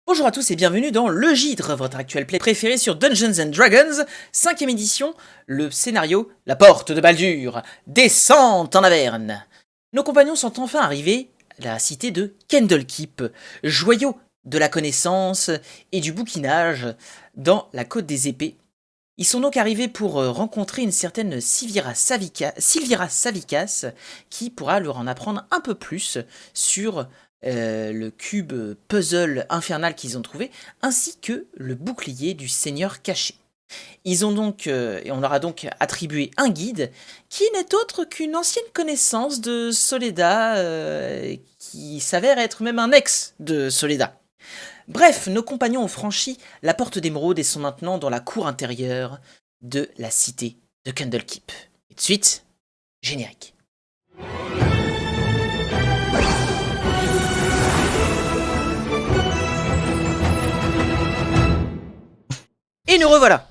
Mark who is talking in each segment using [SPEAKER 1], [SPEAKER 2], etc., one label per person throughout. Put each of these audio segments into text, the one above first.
[SPEAKER 1] Bonjour à tous et bienvenue dans Le Gître, votre actuel play préféré sur Dungeons and Dragons, 5ème édition, le scénario La Porte de Baldur, descente en Averne. Nos compagnons sont enfin arrivés à la cité de Candlekeep, joyau de la connaissance et du bouquinage dans la Côte des Épées. Ils sont donc arrivés pour rencontrer une certaine Silvira Savicas qui pourra leur en apprendre un peu plus sur le cube puzzle infernal qu'ils ont trouvé, ainsi que le bouclier du Seigneur caché. Ils ont donc, et on leur a donc attribué un guide qui n'est autre qu'une ancienne connaissance de Soledad, qui s'avère être même un ex de Soledad. Bref, nos compagnons ont franchi la porte d'émeraude et sont maintenant dans la cour intérieure de la cité de Candlekeep. Et de suite, générique. Et nous revoilà.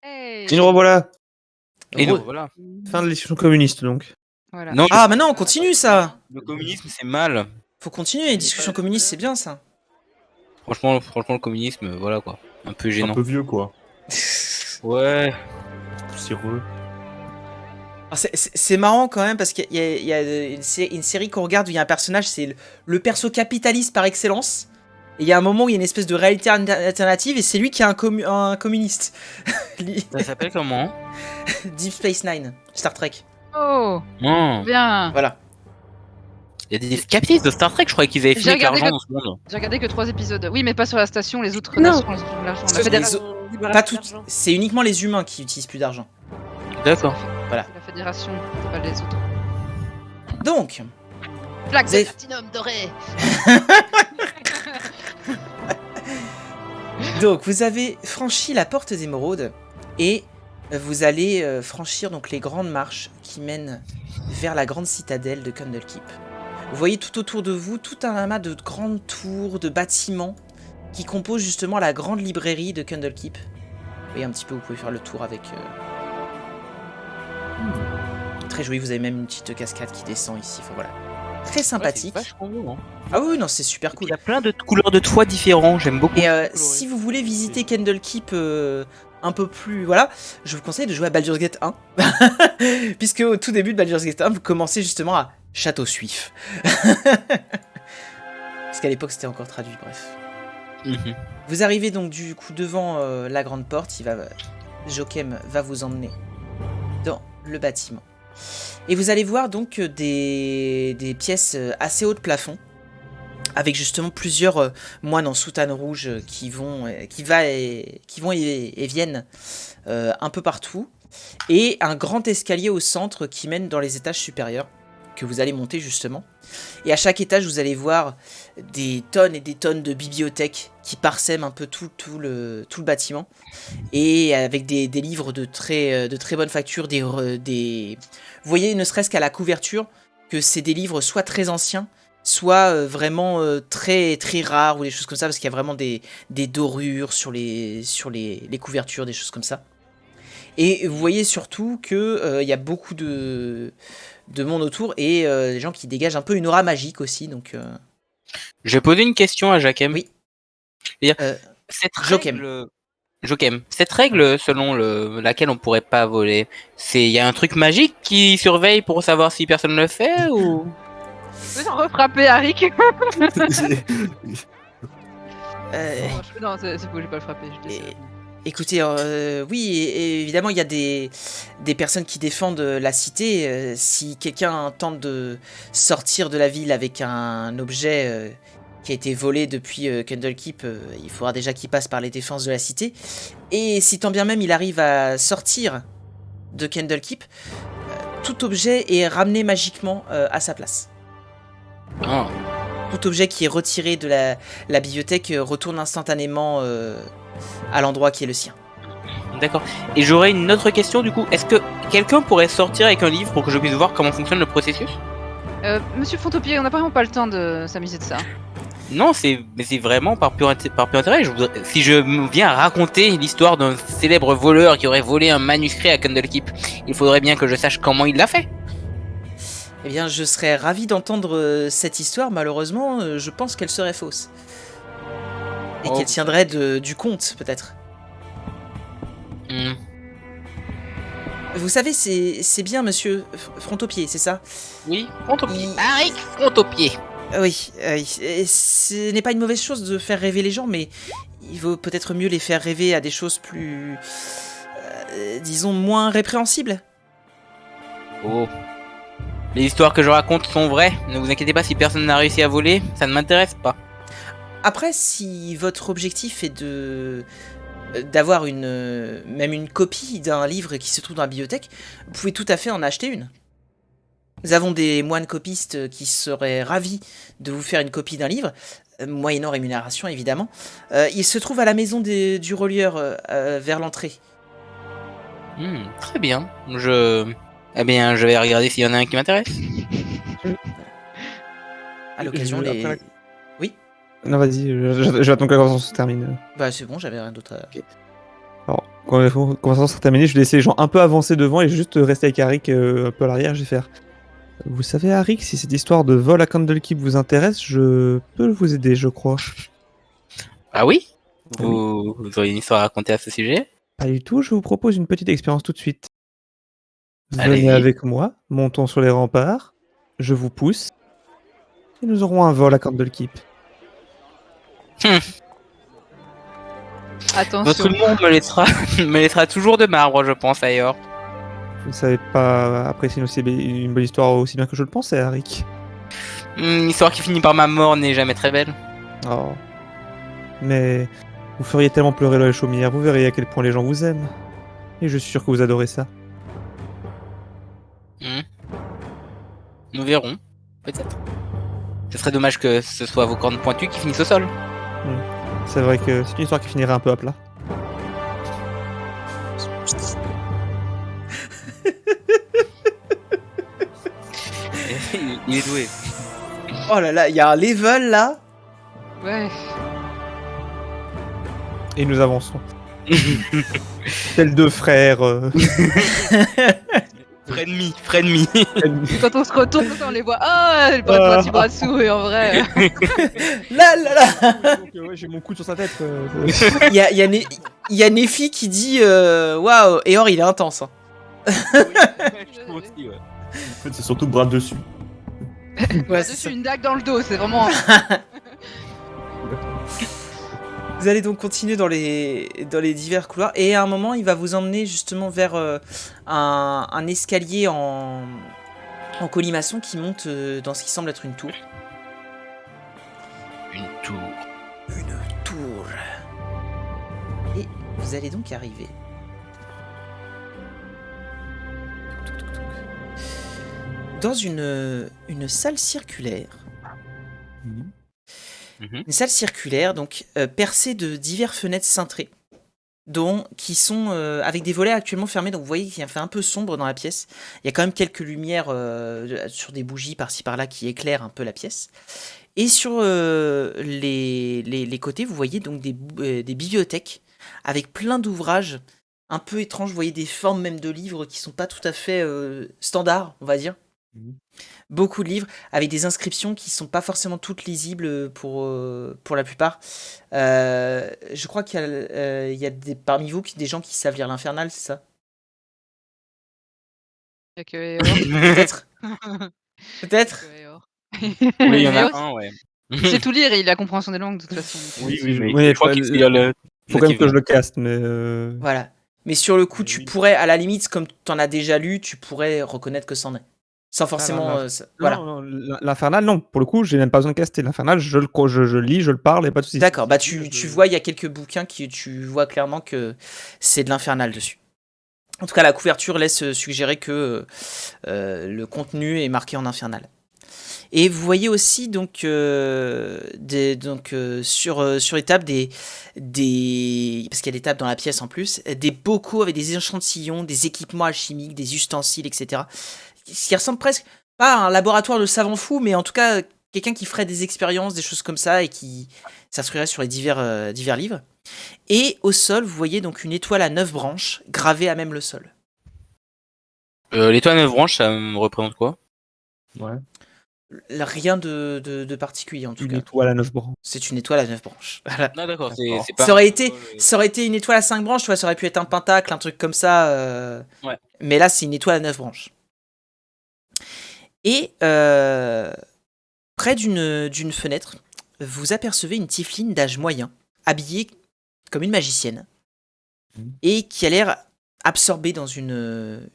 [SPEAKER 2] Hey.
[SPEAKER 3] Et nous revoilà.
[SPEAKER 4] Et donc voilà.
[SPEAKER 3] Fin de l'élection communiste donc.
[SPEAKER 2] Voilà.
[SPEAKER 4] Non,
[SPEAKER 1] Ah, maintenant on continue ça.
[SPEAKER 4] le communisme c'est mal.
[SPEAKER 1] Faut continuer, les discussions communistes, c'est bien ça.
[SPEAKER 4] Franchement, le communisme, voilà quoi. Un peu gênant.
[SPEAKER 3] Un peu vieux quoi.
[SPEAKER 4] Ouais.
[SPEAKER 3] Poussiéreux.
[SPEAKER 1] Alors, c'est marrant quand même parce qu'il y a une série qu'on regarde où il y a un personnage, c'est le perso capitaliste par excellence. Et il y a un moment où il y a une espèce de réalité alternative et c'est lui qui est un communiste.
[SPEAKER 4] Ça s'appelle comment?
[SPEAKER 1] Deep Space Nine, Star Trek.
[SPEAKER 2] Oh,
[SPEAKER 4] Non.
[SPEAKER 2] bien.
[SPEAKER 1] Voilà.
[SPEAKER 4] Il y a des capitalistes de Star Trek, je croyais qu'ils avaient
[SPEAKER 2] J'ai
[SPEAKER 4] fini avec
[SPEAKER 2] regardé
[SPEAKER 4] l'argent dans ce monde.
[SPEAKER 2] J'ai regardé que 3 épisodes. Oui, mais pas sur la station, les autres
[SPEAKER 5] Non.
[SPEAKER 2] nations, elles ont de l'argent. La
[SPEAKER 1] Les
[SPEAKER 2] fédération.
[SPEAKER 1] Pas toutes. C'est uniquement les humains qui utilisent plus d'argent.
[SPEAKER 4] D'accord.
[SPEAKER 1] Voilà.
[SPEAKER 2] La fédération, c'est pas les autres.
[SPEAKER 1] Donc,
[SPEAKER 2] Plaque
[SPEAKER 1] Vous
[SPEAKER 2] de
[SPEAKER 1] avez-
[SPEAKER 2] platinum doré.
[SPEAKER 1] donc, vous avez franchi la porte d'émeraude et vous allez franchir donc les grandes marches qui mènent vers la grande citadelle de Candlekeep. Vous voyez tout autour de vous tout un amas de grandes tours, de bâtiments qui composent justement la grande librairie de Candlekeep. Vous voyez un petit peu, vous pouvez faire le tour avec... Très joli, vous avez même une petite cascade qui descend ici, enfin voilà. Très sympathique.
[SPEAKER 4] Ouais, c'est vachement beau, hein.
[SPEAKER 1] Ah oui, non, c'est super
[SPEAKER 4] Il
[SPEAKER 1] cool.
[SPEAKER 4] y a plein de couleurs de toits différents, j'aime beaucoup.
[SPEAKER 1] Et si vous voulez visiter Candlekeep un peu plus... Voilà, je vous conseille de jouer à Baldur's Gate 1. Puisque au tout début de Baldur's Gate 1, vous commencez justement à Château Suif. Parce qu'à l'époque, c'était encore traduit, bref.
[SPEAKER 4] Mhm.
[SPEAKER 1] Vous arrivez donc du coup devant la grande porte. Joachim va vous emmener dans le bâtiment. Et vous allez voir donc des pièces assez haut de plafond, avec justement plusieurs moines en soutane rouge qui vont et viennent un peu partout, et un grand escalier au centre qui mène dans les étages supérieurs que vous allez monter justement. Et à chaque étage, vous allez voir des tonnes et des tonnes de bibliothèques qui parsèment un peu tout le bâtiment, et avec des livres de très bonne facture, vous voyez ne serait-ce qu'à la couverture que c'est des livres soit très anciens, soit vraiment très très rares ou des choses comme ça, parce qu'il y a vraiment des dorures sur les couvertures, des choses comme ça. Et vous voyez surtout que il y a beaucoup de monde autour, et des gens qui dégagent un peu une aura magique aussi, donc
[SPEAKER 4] Je vais poser une question à Joachim.
[SPEAKER 1] Oui.
[SPEAKER 4] C'est-à-dire, cette
[SPEAKER 1] Joachim.
[SPEAKER 4] règle... Joachim, cette règle selon laquelle on pourrait pas voler, il y a un truc magique qui surveille pour savoir si personne le fait ou...
[SPEAKER 2] Tu peux refrapper Arik.
[SPEAKER 1] euh,
[SPEAKER 2] Non, c'est faux, j'ai pas le frappé. Je décide.
[SPEAKER 1] Écoutez, oui, et évidemment, il y a des personnes qui défendent la cité. Si quelqu'un tente de sortir de la ville avec un objet qui a été volé depuis Candlekeep, il faudra déjà qu'il passe par les défenses de la cité. Et si tant bien même il arrive à sortir de Candlekeep, tout objet est ramené magiquement à sa place.
[SPEAKER 4] Ah.
[SPEAKER 1] Tout objet qui est retiré de la bibliothèque retourne instantanément à l'endroit qui est le sien.
[SPEAKER 4] D'accord. Et j'aurais une autre question du coup. Est-ce que quelqu'un pourrait sortir avec un livre pour que je puisse voir comment fonctionne le processus?
[SPEAKER 2] Monsieur Fontopier, on n'a vraiment pas le temps de s'amuser de ça.
[SPEAKER 4] Non, mais c'est vraiment par pur intérêt. Si je me viens à raconter l'histoire d'un célèbre voleur qui aurait volé un manuscrit à Candlekeep, il faudrait bien que je sache comment il l'a fait.
[SPEAKER 1] Eh bien, je serais ravi d'entendre cette histoire. Malheureusement, je pense qu'elle serait fausse. Et
[SPEAKER 4] Oh.
[SPEAKER 1] qu'elle tiendrait du conte, peut-être.
[SPEAKER 4] Hmm.
[SPEAKER 1] Vous savez, c'est bien, monsieur Frontopied, c'est ça?
[SPEAKER 4] Oui, front au pied.
[SPEAKER 1] Il-
[SPEAKER 4] Arik, front au pied.
[SPEAKER 1] Oui, et ce n'est pas une mauvaise chose de faire rêver les gens, mais il vaut peut-être mieux les faire rêver à des choses plus... disons, moins répréhensibles.
[SPEAKER 4] Oh. Les histoires que je raconte sont vraies. Ne vous inquiétez pas si personne n'a réussi à voler, ça ne m'intéresse pas.
[SPEAKER 1] Après, si votre objectif est d'avoir même une copie d'un livre qui se trouve dans la bibliothèque, vous pouvez tout à fait en acheter une. Nous avons des moines copistes qui seraient ravis de vous faire une copie d'un livre, moyennant rémunération évidemment. Il se trouve à la maison du relieur, vers l'entrée.
[SPEAKER 4] Très bien. Eh bien, je vais regarder s'il y en a un qui m'intéresse.
[SPEAKER 1] À l'occasion,
[SPEAKER 3] Je-
[SPEAKER 1] les...
[SPEAKER 3] après
[SPEAKER 1] Oui,
[SPEAKER 3] Non, vas-y, j'attends que la conversation se termine.
[SPEAKER 1] bah c'est bon, j'avais rien d'autre à...
[SPEAKER 3] Alors, quand la conversation sera terminée, je vais laisser les gens un peu avancer devant et juste rester avec Arik un peu à l'arrière. Je vais faire. Vous savez, Arik, si cette histoire de vol à Candlekeep vous intéresse, je peux vous aider, je crois.
[SPEAKER 4] Ah oui vous auriez une histoire à raconter à ce sujet?
[SPEAKER 3] Pas du tout, je vous propose une petite expérience tout de suite.
[SPEAKER 4] Allez.
[SPEAKER 3] Venez avec moi, montons sur les remparts, je vous pousse, et nous aurons un vol à Candlekeep.
[SPEAKER 2] Attention.
[SPEAKER 4] Votre monde me laissera toujours de marbre, je pense, ailleurs.
[SPEAKER 3] Vous ne savez pas apprécier une bonne histoire aussi bien que je le pensais, Arik.
[SPEAKER 4] Une histoire qui finit par ma mort n'est jamais très belle.
[SPEAKER 3] Oh. Mais vous feriez tellement pleurer la chaumière, vous verriez à quel point les gens vous aiment. Et je suis sûr que vous adorez ça.
[SPEAKER 4] Nous verrons, peut-être. Ce serait dommage que ce soit vos cornes pointues qui finissent au sol.
[SPEAKER 3] C'est vrai que c'est une histoire qui finirait un peu à plat.
[SPEAKER 4] Il est doué.
[SPEAKER 1] Oh là là, il y a un level là.
[SPEAKER 2] Ouais.
[SPEAKER 3] Et nous avançons. Tels deux frères.
[SPEAKER 4] Frenemy.
[SPEAKER 2] Quand on se retourne, on les voit. Ah, le petit bras dessous, et en vrai.
[SPEAKER 1] Là là là.
[SPEAKER 3] Ouais, j'ai mon coude sur sa tête.
[SPEAKER 1] Il y a Nefi qui dit waouh, Eor il est intense. Hein.
[SPEAKER 4] Je trouve aussi, ouais.
[SPEAKER 5] En fait, c'est surtout bras dessus.
[SPEAKER 1] Ouais,
[SPEAKER 2] Dessus, une dague dans le dos, c'est vraiment.
[SPEAKER 1] Vous allez donc continuer dans les divers couloirs et à un moment il va vous emmener justement vers un escalier en colimaçon qui monte dans ce qui semble être une tour.
[SPEAKER 4] Une tour.
[SPEAKER 1] Une tour. Et vous allez donc arriver. Dans une salle circulaire. Une salle circulaire, donc percée de diverses fenêtres cintrées, qui sont avec des volets actuellement fermés. Donc vous voyez qu'il fait un peu sombre dans la pièce. Il y a quand même quelques lumières sur des bougies par-ci par-là qui éclairent un peu la pièce. Et sur les côtés, vous voyez donc des bibliothèques avec plein d'ouvrages un peu étranges. Vous voyez des formes même de livres qui sont pas tout à fait standards, on va dire. Beaucoup de livres avec des inscriptions qui sont pas forcément toutes lisibles pour la plupart. Je crois qu'il y a parmi vous des gens qui savent lire l'Infernal, c'est ça?
[SPEAKER 2] Il y a que
[SPEAKER 1] Peut-être. Peut-être.
[SPEAKER 4] Oui, il y en a un, ouais.
[SPEAKER 2] Il sait tout lire et il a compréhension des langues de toute façon.
[SPEAKER 4] Oui,
[SPEAKER 3] Oui,
[SPEAKER 4] mais je crois qu'il y a le.
[SPEAKER 3] Faut quand même que je le caste, mais.
[SPEAKER 1] Voilà. Mais sur le coup,
[SPEAKER 5] Oui.
[SPEAKER 1] tu pourrais, à la limite, comme tu en as déjà lu, tu pourrais reconnaître que c'en est. Sans forcément... voilà.
[SPEAKER 3] Non, l'Infernal, non. Pour le coup, j'ai même pas besoin de caster. L'Infernal, je lis, je le parle et pas de soucis.
[SPEAKER 1] D'accord, bah tu vois, il y a quelques bouquins qui tu vois clairement que c'est de l'Infernal dessus. En tout cas, la couverture laisse suggérer que le contenu est marqué en Infernal. Et vous voyez aussi donc, sur les tables parce qu'il y a des tables dans la pièce en plus, des bocaux avec des échantillons, des équipements alchimiques, des ustensiles, etc. Ce qui ressemble presque pas à un laboratoire de savants fous, mais en tout cas quelqu'un qui ferait des expériences, des choses comme ça, et qui s'instruirait sur les divers livres. Et au sol, vous voyez donc une étoile à 9 branches, gravée à même le sol.
[SPEAKER 4] L'étoile à 9 branches, ça me représente quoi?
[SPEAKER 5] Ouais.
[SPEAKER 1] Rien de particulier en tout
[SPEAKER 3] Une
[SPEAKER 1] cas.
[SPEAKER 3] étoile à 9 branches.
[SPEAKER 1] C'est une étoile à 9 branches. Voilà.
[SPEAKER 4] Non, d'accord,
[SPEAKER 3] D'accord.
[SPEAKER 4] c'est pas.
[SPEAKER 1] Ça aurait été une étoile à 5 branches, tu vois, ça aurait pu être un pentacle, un truc comme ça.
[SPEAKER 4] Ouais.
[SPEAKER 1] Mais là, c'est une étoile à 9 branches. Et près d'une fenêtre, vous apercevez une tiefling d'âge moyen, habillée comme une magicienne, et qui a l'air absorbée dans une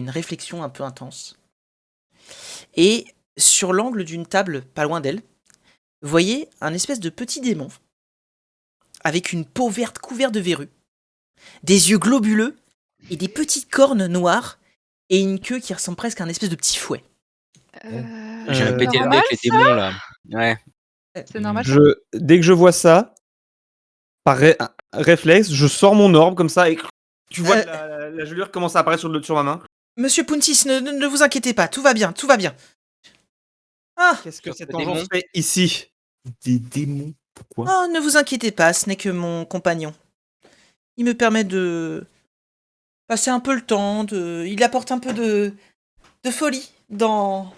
[SPEAKER 1] réflexion un peu intense. Et sur l'angle d'une table pas loin d'elle, vous voyez un espèce de petit démon avec une peau verte couverte de verrues, des yeux globuleux et des petites cornes noires et une queue qui ressemble presque à un espèce de petit fouet.
[SPEAKER 4] J'ai
[SPEAKER 3] Euh,
[SPEAKER 4] répété le
[SPEAKER 2] normal,
[SPEAKER 4] avec les démons là. Ouais.
[SPEAKER 2] C'est normal.
[SPEAKER 3] Dès que je vois ça, par réflexe, je sors mon orbe comme ça et tu vois la gelure commence à apparaître sur ma main.
[SPEAKER 1] Monsieur Puntis, ne vous inquiétez pas, tout va bien, tout va bien. Ah,
[SPEAKER 3] Qu'est-ce que
[SPEAKER 4] Sur
[SPEAKER 3] cet
[SPEAKER 4] ce
[SPEAKER 3] engeant
[SPEAKER 4] démon.
[SPEAKER 3] fait ici?
[SPEAKER 5] Des démons. Pourquoi?
[SPEAKER 1] oh, ne vous inquiétez pas, ce n'est que mon compagnon. Il me permet de passer un peu le temps, il apporte un peu de folie dans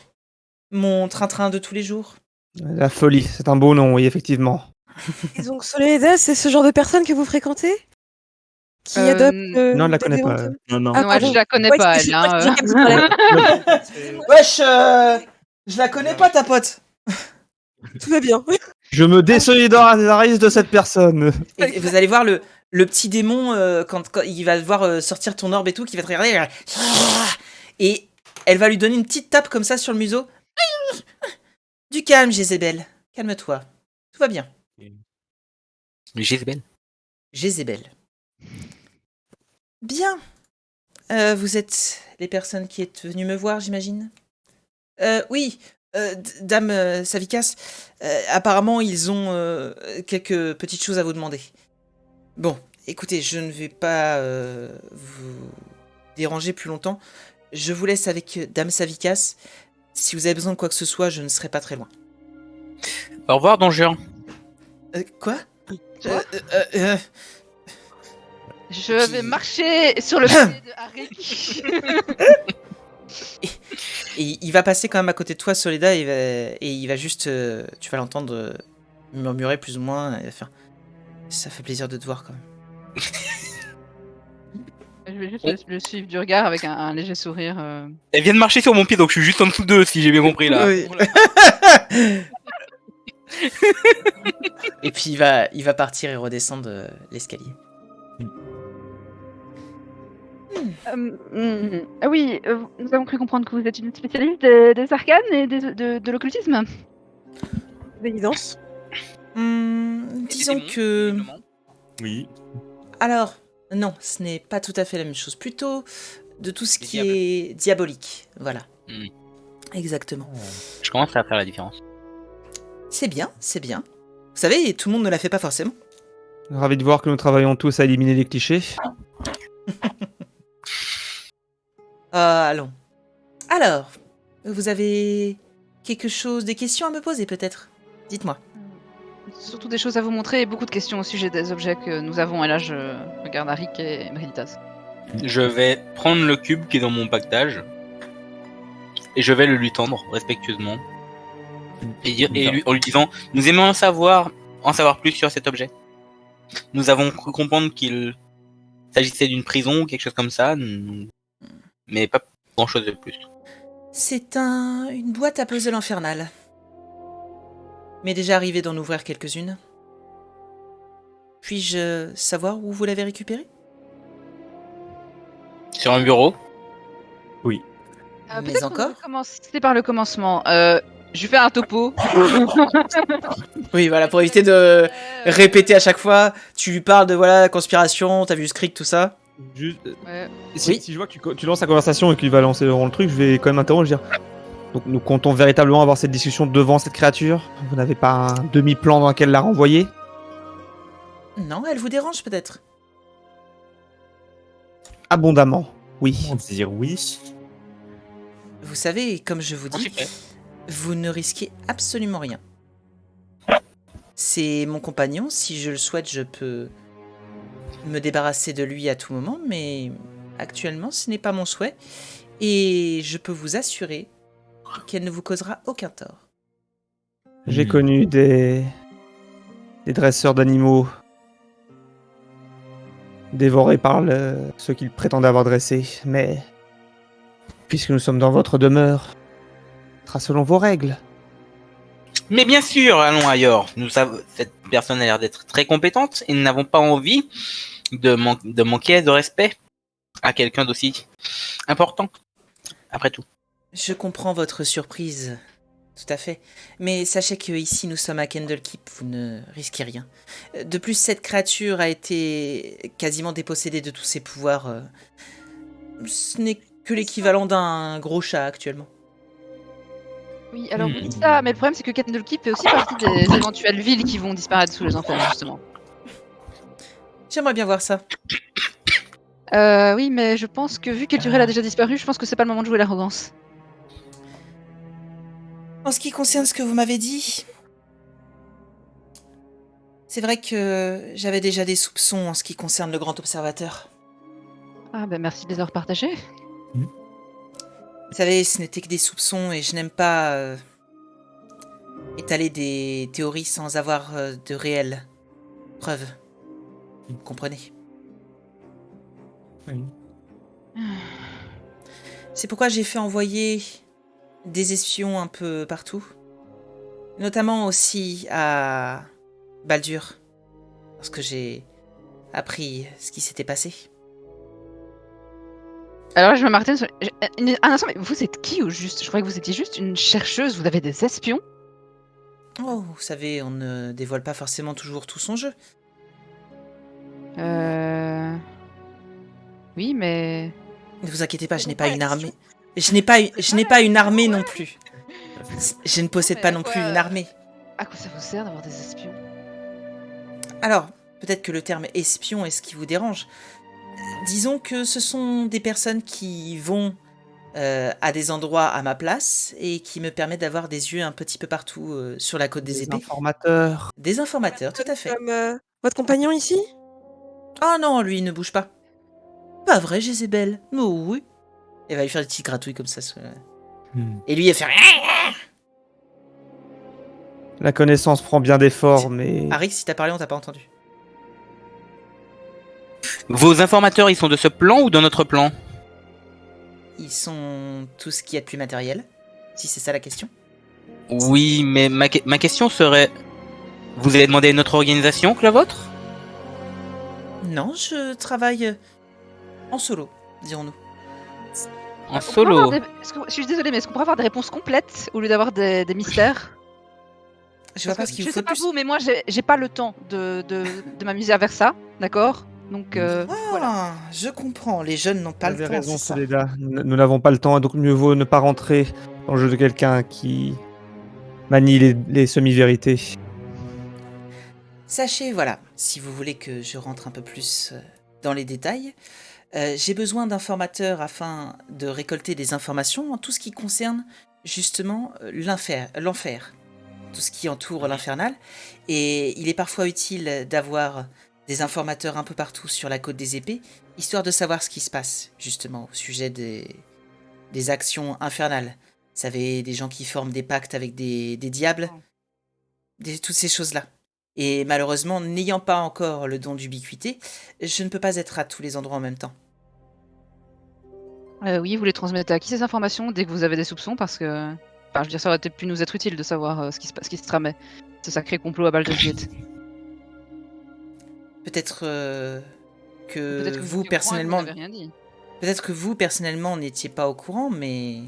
[SPEAKER 1] mon train-train de tous les jours.
[SPEAKER 3] La folie, c'est un beau nom, oui, effectivement.
[SPEAKER 6] Et donc Soledad, c'est ce genre de personne que vous fréquentez? Qui
[SPEAKER 2] Euh,
[SPEAKER 6] adopte
[SPEAKER 3] Non, je la
[SPEAKER 6] des
[SPEAKER 3] connais
[SPEAKER 6] démons
[SPEAKER 3] pas.
[SPEAKER 6] comme-
[SPEAKER 5] Non, non.
[SPEAKER 6] Ah,
[SPEAKER 2] Non, elle,
[SPEAKER 6] pardon.
[SPEAKER 2] je la connais
[SPEAKER 6] Ouais,
[SPEAKER 2] pas,
[SPEAKER 6] c'est-
[SPEAKER 2] elle.
[SPEAKER 6] c'est-
[SPEAKER 2] Hein.
[SPEAKER 6] c'est- c'est-
[SPEAKER 1] Wesh, je la connais pas ta pote.
[SPEAKER 6] Tout va bien.
[SPEAKER 3] Je me désolidarise de cette personne.
[SPEAKER 1] Et vous allez voir le petit démon quand il va devoir sortir ton orbe et tout, qui va te regarder. Et elle va lui donner une petite tape comme ça sur le museau. Du calme, Jézébel. Calme-toi. Tout va bien.
[SPEAKER 4] Jézabel.
[SPEAKER 1] Jézébel. Bien. Vous êtes les personnes qui êtes venues me voir, j'imagine. Oui, Dame Savikas. Apparemment, ils ont quelques petites choses à vous demander. Bon, écoutez, je ne vais pas vous déranger plus longtemps. Je vous laisse avec Dame Savikas. Si vous avez besoin de quoi que ce soit, je ne serai pas très loin.
[SPEAKER 4] Au revoir, Don Juan.
[SPEAKER 1] Quoi
[SPEAKER 6] Quoi
[SPEAKER 2] Je vais marcher sur le pied de Harry.
[SPEAKER 1] Et il va passer quand même à côté de toi, Soledad, et il va juste... tu vas l'entendre murmurer plus ou moins, et il va faire... Ça fait plaisir de te voir quand même.
[SPEAKER 2] Je vais juste le suivre du regard avec un léger sourire.
[SPEAKER 4] Elle vient de marcher sur mon pied, donc je suis juste en dessous d'eux, si j'ai bien compris là.
[SPEAKER 1] Oui. Et puis il va partir et redescendre l'escalier.
[SPEAKER 2] Ah oui, nous avons cru comprendre que vous êtes une spécialiste des arcanes et de l'occultisme.
[SPEAKER 6] D'évidence.
[SPEAKER 1] Disons que...
[SPEAKER 5] Oui.
[SPEAKER 1] Alors, non, ce n'est pas tout à fait la même chose. Plutôt de tout ce
[SPEAKER 4] Des
[SPEAKER 1] qui
[SPEAKER 4] diables.
[SPEAKER 1] est diabolique. Voilà.
[SPEAKER 4] Hmm.
[SPEAKER 1] Exactement.
[SPEAKER 4] Je commence à faire la différence.
[SPEAKER 1] C'est bien, c'est bien. Vous savez, tout le monde ne la fait pas forcément.
[SPEAKER 3] Ravi de voir que nous travaillons tous à éliminer les clichés.
[SPEAKER 1] Allons. Alors, vous avez quelque chose, des questions à me poser peut-être? Dites-moi.
[SPEAKER 2] Surtout des choses à vous montrer et beaucoup de questions au sujet des objets que nous avons. Et là, je regarde Arik et Meritas.
[SPEAKER 4] Je vais prendre le cube qui est dans mon pactage et je vais le lui tendre respectueusement en lui disant: nous aimons en savoir plus sur cet objet. Nous avons cru comprendre qu'il s'agissait d'une prison ou quelque chose comme ça, mais pas grand chose de plus.
[SPEAKER 1] C'est une boîte à puzzle infernale. M'est déjà arrivé d'en ouvrir quelques-unes. Puis-je savoir où vous l'avez récupérée?
[SPEAKER 4] Sur un bureau.
[SPEAKER 1] Mais
[SPEAKER 2] Peut-être qu'on
[SPEAKER 1] encore
[SPEAKER 2] peut commencer par le commencement. Je vais faire un topo.
[SPEAKER 1] Oui, voilà, pour éviter de répéter à chaque fois. Tu lui parles de, voilà, conspiration, t'as vu Skrik, tout ça.
[SPEAKER 3] Juste,
[SPEAKER 2] Ouais.
[SPEAKER 3] si je vois que tu lances la conversation et qu'il va lancer le truc, je vais quand même interrompre et dire: donc nous comptons véritablement avoir cette discussion devant cette créature? Vous n'avez pas un demi-plan dans lequel la renvoyer?
[SPEAKER 1] Non, elle vous dérange peut-être?
[SPEAKER 3] Abondamment, oui.
[SPEAKER 5] Comment dire oui?
[SPEAKER 1] Vous savez, comme je vous dis,
[SPEAKER 4] Super.
[SPEAKER 1] vous ne risquez absolument rien. C'est mon compagnon, si je le souhaite, je peux me débarrasser de lui à tout moment, mais actuellement, ce n'est pas mon souhait. Et je peux vous assurer qu'elle ne vous causera aucun tort.
[SPEAKER 3] J'ai connu des dresseurs d'animaux dévorés par ceux qu'ils prétendaient avoir dressés, mais puisque nous sommes dans votre demeure, ce sera selon vos règles.
[SPEAKER 4] Mais bien sûr, allons ailleurs. Nous savons, cette personne a l'air d'être très compétente et nous n'avons pas envie de manquer de respect à quelqu'un d'aussi important. Après tout.
[SPEAKER 1] Je comprends votre surprise, tout à fait. Mais sachez que ici nous sommes à Candlekeep, vous ne risquez rien. De plus, cette créature a été quasiment dépossédée de tous ses pouvoirs. Ce n'est que l'équivalent d'un gros chat actuellement.
[SPEAKER 2] Oui, alors vous dites ça, mais le problème c'est que Candlekeep fait aussi partie des éventuelles villes qui vont disparaître sous les enfers, justement.
[SPEAKER 1] J'aimerais bien voir ça.
[SPEAKER 2] Oui, mais je pense que vu qu'Elturel a déjà disparu, je pense que c'est pas le moment de jouer l'arrogance.
[SPEAKER 1] En ce qui concerne ce que vous m'avez dit, c'est vrai que j'avais déjà des soupçons en ce qui concerne le grand observateur.
[SPEAKER 2] Ah ben merci de les avoir partagés.
[SPEAKER 1] Vous savez, ce n'était que des soupçons et je n'aime pas étaler des théories sans avoir de réelles preuves. Vous comprenez?
[SPEAKER 5] Oui.
[SPEAKER 1] C'est pourquoi j'ai fait envoyer des espions un peu partout. Notamment aussi à Baldur. Parce que j'ai appris ce qui s'était passé.
[SPEAKER 2] Alors là, je me martine sur... Un instant, mais vous êtes qui au juste? Je croyais que vous étiez juste une chercheuse, vous avez des espions?
[SPEAKER 1] Oh, vous savez, on ne dévoile pas forcément toujours tout son jeu.
[SPEAKER 2] Oui, mais...
[SPEAKER 1] Ne vous inquiétez pas, je n'ai pas une armée. Je n'ai pas une armée non plus. Je ne possède pas non plus une armée.
[SPEAKER 2] À quoi ça vous sert d'avoir des espions?
[SPEAKER 1] Alors, peut-être que le terme espion est ce qui vous dérange. Disons que ce sont des personnes qui vont à des endroits à ma place et qui me permettent d'avoir des yeux un petit peu partout sur la côte des épées.
[SPEAKER 3] Informateurs.
[SPEAKER 1] Des informateurs, tout à fait.
[SPEAKER 6] Comme votre compagnon ici?
[SPEAKER 1] Ah non, lui, il ne bouge pas. Pas vrai, Jézébel? Oh oui. Elle va lui faire des petites gratouilles comme ça. Et lui, il va faire...
[SPEAKER 3] La connaissance prend bien d'efforts, mais...
[SPEAKER 1] Arik, si t'as parlé, on t'a pas entendu.
[SPEAKER 4] Vos informateurs, ils sont de ce plan ou de notre plan?
[SPEAKER 1] Ils sont tout ce qu'il y a de plus matériel, si c'est ça la question.
[SPEAKER 4] Oui, mais ma question serait... Vous avez demandé à une autre organisation que la vôtre?
[SPEAKER 1] Non, je travaille en solo, dirons-nous.
[SPEAKER 4] En
[SPEAKER 2] On pourrait
[SPEAKER 4] solo?
[SPEAKER 2] avoir je suis désolée, mais est-ce qu'on pourrait avoir des réponses complètes au lieu d'avoir des mystères?
[SPEAKER 1] Je vois pas ce qu'il
[SPEAKER 2] Je
[SPEAKER 1] vous
[SPEAKER 2] sais
[SPEAKER 1] faut de
[SPEAKER 2] pas
[SPEAKER 1] plus.
[SPEAKER 2] vous, mais moi j'ai pas le temps de m'amuser avec ça, d'accord? Donc voilà.
[SPEAKER 1] Ah, je comprends, les jeunes n'ont pas
[SPEAKER 3] Vous
[SPEAKER 1] le
[SPEAKER 3] avez
[SPEAKER 1] temps,
[SPEAKER 3] raison,
[SPEAKER 1] c'est ça.
[SPEAKER 3] Soledad. Nous n'avons pas le temps, donc mieux vaut ne pas rentrer dans le jeu de quelqu'un qui manie les semi-vérités.
[SPEAKER 1] Sachez, voilà, si vous voulez que je rentre un peu plus dans les détails, j'ai besoin d'informateurs afin de récolter des informations en tout ce qui concerne justement l'enfer, tout ce qui entoure l'infernal. Et il est parfois utile d'avoir des informateurs un peu partout sur la côte des épées, histoire de savoir ce qui se passe, justement, au sujet des actions infernales. Vous savez, des gens qui forment des pactes avec des diables, toutes ces choses-là. Et malheureusement, n'ayant pas encore le don d'ubiquité, je ne peux pas être à tous les endroits en même temps.
[SPEAKER 2] Oui, vous les transmettez à qui ces informations dès que vous avez des soupçons? Parce que... Enfin, je veux dire, ça aurait peut-être pu nous être utile de savoir ce qui se tramait. Ce sacré complot à Baldur's Gate.
[SPEAKER 1] Peut-être que
[SPEAKER 2] Peut-être que
[SPEAKER 1] vous,
[SPEAKER 2] étiez au courant et que
[SPEAKER 1] personnellement...
[SPEAKER 2] vous n'avez rien dit.
[SPEAKER 1] Peut-être que vous, personnellement, n'étiez pas au courant, mais...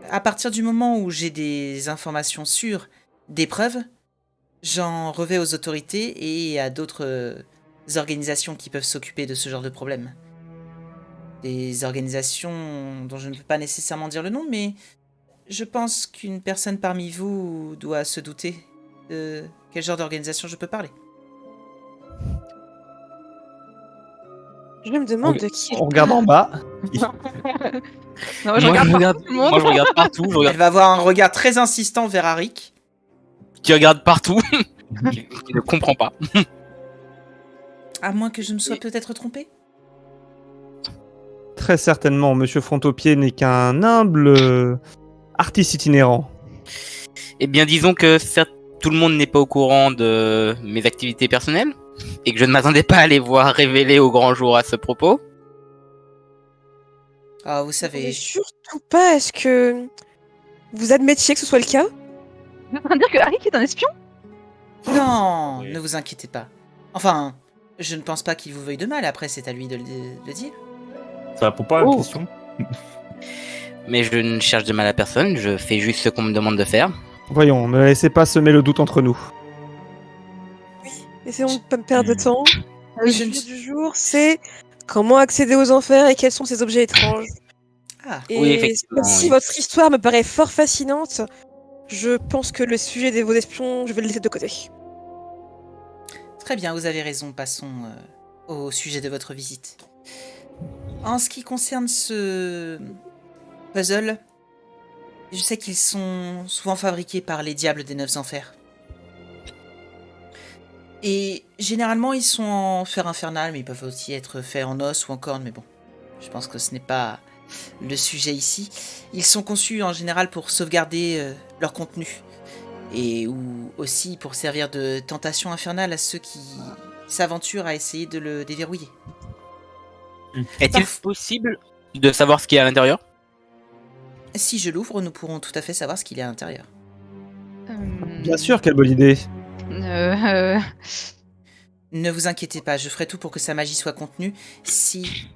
[SPEAKER 1] À partir du moment où j'ai des informations sûres, des preuves, j'en revais aux autorités et à d'autres organisations qui peuvent s'occuper de ce genre de problème. Des organisations dont je ne peux pas nécessairement dire le nom, mais je pense qu'une personne parmi vous doit se douter de quel genre d'organisation je peux parler.
[SPEAKER 6] Je me demande de qui
[SPEAKER 3] On regarde en bas.
[SPEAKER 2] Non, je regarde tout le monde.
[SPEAKER 4] Moi, je regarde partout. Je
[SPEAKER 1] Elle
[SPEAKER 4] regarde...
[SPEAKER 1] va avoir un regard très insistant vers Arik.
[SPEAKER 4] Qui regarde partout. Qui ne comprend pas.
[SPEAKER 1] À moins que je me sois peut-être trompé.
[SPEAKER 3] Très certainement, Monsieur Frontopied n'est qu'un humble artiste itinérant.
[SPEAKER 4] Eh bien, disons que certes, tout le monde n'est pas au courant de mes activités personnelles et que je ne m'attendais pas à les voir révélées au grand jour à ce propos.
[SPEAKER 1] Ah, vous
[SPEAKER 6] Mais
[SPEAKER 1] savez,
[SPEAKER 6] surtout pas, est-ce que vous admettiez que ce soit le cas?
[SPEAKER 2] Vous êtes en train de dire que Harry est un espion?
[SPEAKER 1] non,
[SPEAKER 5] Oui.
[SPEAKER 1] ne vous inquiétez pas. Enfin, je ne pense pas qu'il vous veuille de mal, après c'est à lui de le dire.
[SPEAKER 5] Ça répond pas à la
[SPEAKER 2] Oh.
[SPEAKER 5] question.
[SPEAKER 4] Mais je ne cherche de mal à personne, je fais juste ce qu'on me demande de faire.
[SPEAKER 3] Voyons, ne laissez pas semer le doute entre nous.
[SPEAKER 6] Essayons de pas me perdre de
[SPEAKER 5] Hmm.
[SPEAKER 6] temps. Le
[SPEAKER 1] Je ne-
[SPEAKER 6] sujet du jour, c'est comment accéder aux enfers et quels sont ces objets étranges.
[SPEAKER 1] Ah,
[SPEAKER 6] Et
[SPEAKER 4] Oui, effectivement,
[SPEAKER 6] si
[SPEAKER 4] oui.
[SPEAKER 6] votre histoire me paraît fort fascinante, je pense que le sujet des vos espions, je vais le laisser de côté.
[SPEAKER 1] très bien, vous avez raison, passons au sujet de votre visite. En ce qui concerne ce puzzle, je sais qu'ils sont souvent fabriqués par les diables des 9 enfers. Et généralement, ils sont en fer infernal, mais ils peuvent aussi être faits en os ou en corne, mais bon, je pense que ce n'est pas le sujet ici. Ils sont conçus en général pour sauvegarder leur contenu, et ou aussi pour servir de tentation infernale à ceux qui s'aventurent à essayer de le déverrouiller.
[SPEAKER 4] Est-il
[SPEAKER 1] Parf-
[SPEAKER 4] possible de savoir ce qu'il y a à l'intérieur?
[SPEAKER 1] Si je l'ouvre, nous pourrons tout à fait savoir ce qu'il y a à l'intérieur.
[SPEAKER 3] Bien sûr, quelle bonne idée.
[SPEAKER 2] Euh,
[SPEAKER 1] Ne vous inquiétez pas, je ferai tout pour que sa magie soit contenue si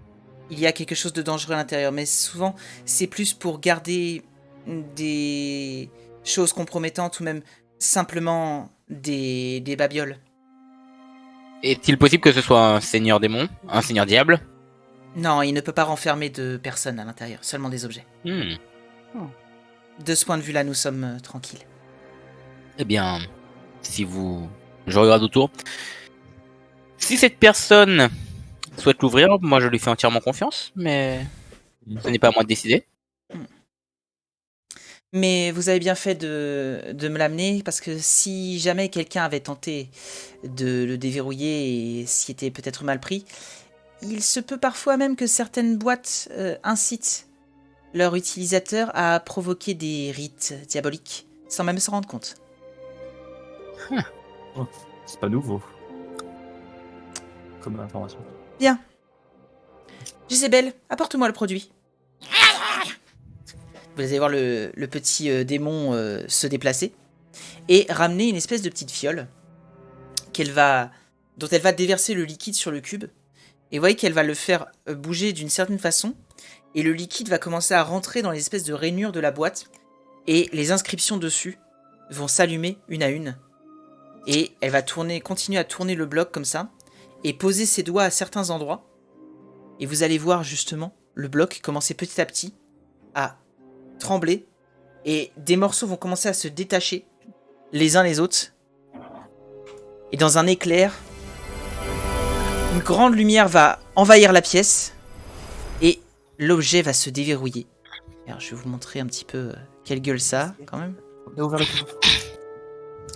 [SPEAKER 1] il y a quelque chose de dangereux à l'intérieur. Mais souvent, c'est plus pour garder des choses compromettantes ou même simplement des babioles.
[SPEAKER 4] Est-il possible que ce soit un seigneur démon, un seigneur diable?
[SPEAKER 1] Non, il ne peut pas renfermer de personnes à l'intérieur, seulement des objets.
[SPEAKER 4] Hmm.
[SPEAKER 1] De ce point de vue-là, nous sommes tranquilles.
[SPEAKER 4] Eh bien, si vous... Je regarde autour. Si cette personne souhaite l'ouvrir, moi je lui fais entièrement confiance, mais ce n'est pas à moi de décider.
[SPEAKER 1] Mais vous avez bien fait de me l'amener, parce que si jamais quelqu'un avait tenté de le déverrouiller et s'y était peut-être mal pris, il se peut parfois même que certaines boîtes incitent leurs utilisateurs à provoquer des rites diaboliques, sans même s'en rendre compte.
[SPEAKER 5] C'est pas nouveau. Comme information.
[SPEAKER 1] Jésébel, apporte-moi le produit. Vous allez voir le petit démon se déplacer et ramener une espèce de petite fiole dont elle va déverser le liquide sur le cube. Et vous voyez qu'elle va le faire bouger d'une certaine façon. Et le liquide va commencer à rentrer dans les espèces de rainures de la boîte. Et les inscriptions dessus vont s'allumer une à une. Et elle va continuer à tourner le bloc comme ça. Et poser ses doigts à certains endroits. Et vous allez voir justement le bloc commencer petit à petit à trembler. Et des morceaux vont commencer à se détacher les uns les autres. Et dans un éclair, une grande lumière va envahir la pièce. Et l'objet va se déverrouiller. Alors, je vais vous montrer un petit peu quelle gueule ça a, quand même.
[SPEAKER 5] On a ouvert le coffre.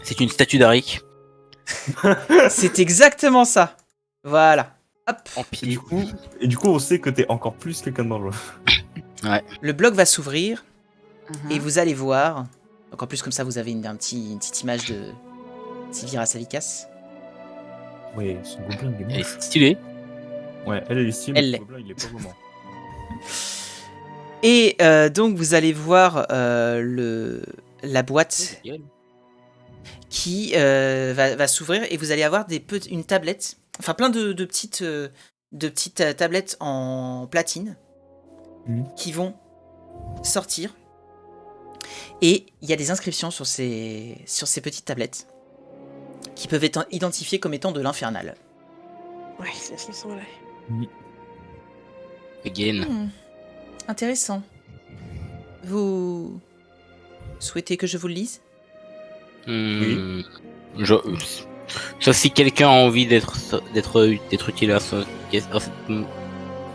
[SPEAKER 4] C'est une statue d'Arik.
[SPEAKER 1] C'est exactement ça. Voilà. Hop.
[SPEAKER 4] En
[SPEAKER 5] Et du
[SPEAKER 4] pilier.
[SPEAKER 5] coup, on sait que t'es encore plus quelqu'un de dangereux.
[SPEAKER 1] Le bloc va s'ouvrir
[SPEAKER 2] Mhm.
[SPEAKER 1] et vous allez voir. Donc en plus comme ça vous avez une petite image de Sylvira Savikas.
[SPEAKER 5] Ouais, son gobelin il est
[SPEAKER 4] Elle
[SPEAKER 5] moche.
[SPEAKER 4] est stylée.
[SPEAKER 5] Ouais, elle est stylée,
[SPEAKER 1] Elle
[SPEAKER 5] mais
[SPEAKER 1] l'est.
[SPEAKER 5] son gobelin il est pas vraiment.
[SPEAKER 1] Et donc vous allez voir la boîte qui va s'ouvrir et vous allez avoir une tablette, enfin plein de petites tablettes en platine
[SPEAKER 5] Mhm.
[SPEAKER 1] qui vont sortir. Et il y a des inscriptions sur ces petites tablettes qui peuvent être identifiées comme étant de l'infernal.
[SPEAKER 6] Ouais, c'est ce qui me semblait.
[SPEAKER 4] Again.
[SPEAKER 1] Intéressant. Vous souhaitez que je vous le lise ?
[SPEAKER 4] Hmm. Sauf si quelqu'un a envie d'être utile à ce...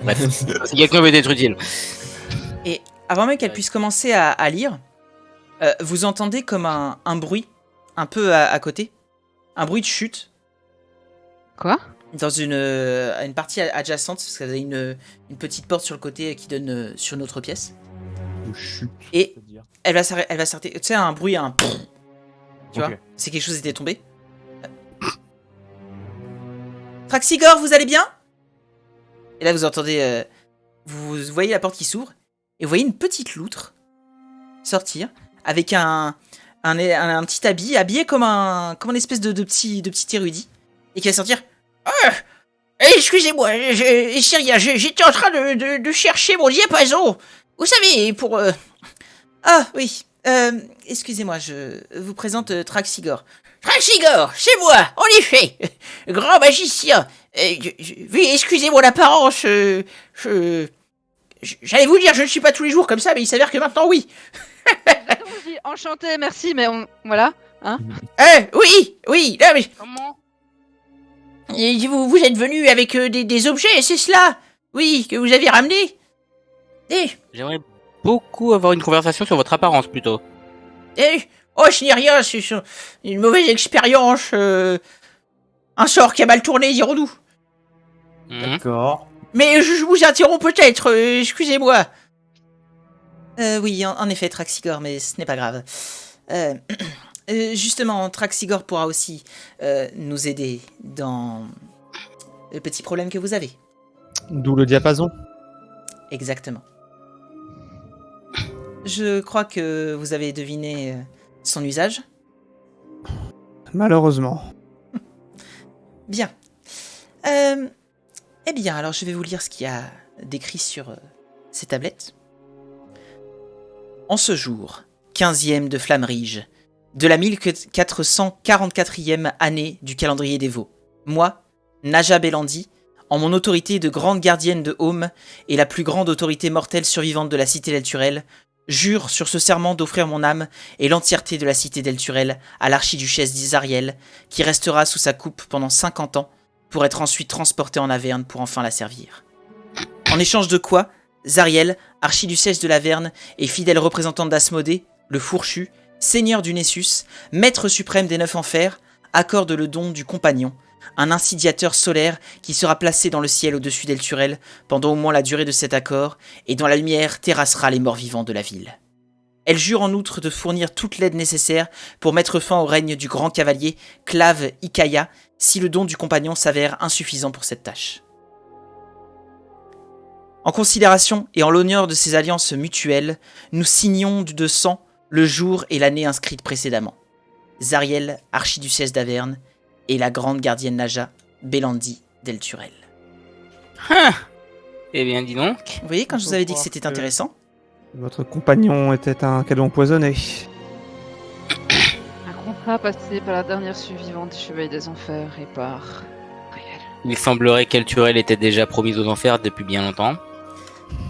[SPEAKER 4] Bref, si quelqu'un veut être utile.
[SPEAKER 1] Et avant même qu'elle puisse commencer à lire, vous entendez comme un bruit un peu à côté, un bruit de chute
[SPEAKER 2] Quoi?
[SPEAKER 1] dans une partie adjacente, parce que vous avez une petite porte sur le côté qui donne sur notre pièce.
[SPEAKER 5] Oh, chut.
[SPEAKER 1] Et-
[SPEAKER 5] c'est-à-dire.
[SPEAKER 1] elle va s'arrêter. Tu sais, un bruit, un... Tu
[SPEAKER 5] Ok.
[SPEAKER 1] vois, c'est quelque chose qui était tombé. Traxigor, vous allez bien? Et là, vous entendez... vous voyez la porte qui s'ouvre, et vous voyez une petite loutre sortir, avec un petit habit, habillé comme un espèce de petit érudit, et qui va sortir... excusez-moi, chérie, j'étais en train de chercher mon diapason. Vous savez, pour... Ah, oui. Excusez-moi, je vous présente Traxigor. Traxigor, c'est moi, en effet. Grand magicien. Oui, excusez mon apparence. J'allais vous dire, je ne suis pas tous les jours comme ça, mais il s'avère que maintenant, oui.
[SPEAKER 2] Enchanté, merci, mais voilà.
[SPEAKER 1] Oui, non, mais...
[SPEAKER 2] Comment?
[SPEAKER 1] Et vous êtes venu avec des objets, c'est cela? Oui, que vous avez ramené?
[SPEAKER 4] J'aimerais beaucoup avoir une conversation sur votre apparence plutôt.
[SPEAKER 1] Oh, ce n'est rien, c'est une mauvaise expérience. Un sort qui a mal tourné, dirons-nous.
[SPEAKER 4] Mhm.
[SPEAKER 5] D'accord.
[SPEAKER 1] Mais je vous interromps peut-être, excusez-moi. Oui, en effet, Traxigor, mais ce n'est pas grave. Justement, Traxigor pourra aussi nous aider dans le petit problème que vous avez.
[SPEAKER 3] D'où le diapason.
[SPEAKER 1] Exactement. Je crois que vous avez deviné son usage.
[SPEAKER 3] Malheureusement.
[SPEAKER 1] Bien. Eh bien, alors je vais vous lire ce qu'il y a décrit sur ces tablettes. En ce jour, 15e de Flammerige, de la 1444e année du calendrier des Vaux, moi, Naja Belandi, en mon autorité de grande gardienne de Home et la plus grande autorité mortelle survivante de la cité d'Elturel, jure sur ce serment d'offrir mon âme et l'entièreté de la cité d'Elturel à l'archiduchesse d'Isariel, qui restera sous sa coupe pendant 50 ans, pour être ensuite transportée en Averne pour enfin la servir. En échange de quoi, Zariel, archiduchesse de l'Averne et fidèle représentante d'Asmodée, le fourchu, seigneur du Nessus, maître suprême des 9 enfers, accorde le don du compagnon, un insidiateur solaire qui sera placé dans le ciel au-dessus d'Elturel pendant au moins la durée de cet accord et dont la lumière terrassera les morts vivants de la ville. Elle jure en outre de fournir toute l'aide nécessaire pour mettre fin au règne du grand cavalier Clave Ikaya si le don du compagnon s'avère insuffisant pour cette tâche. En considération et en l'honneur de ces alliances mutuelles, nous signons de sang le jour et l'année inscrite précédemment. Zariel, archiduchesse d'Averne, et la grande gardienne Naja, Belandi d'Elturel.
[SPEAKER 4] Eh bien, dis donc.
[SPEAKER 1] Vous voyez, quand je vous avais dit que c'était intéressant?
[SPEAKER 3] Votre compagnon était un cadeau empoisonné.
[SPEAKER 2] Un contrat passé par la dernière survivante des Chevaliers des Enfers et par Ariel.
[SPEAKER 4] Il semblerait qu'Elturel était déjà promise aux enfers depuis bien longtemps.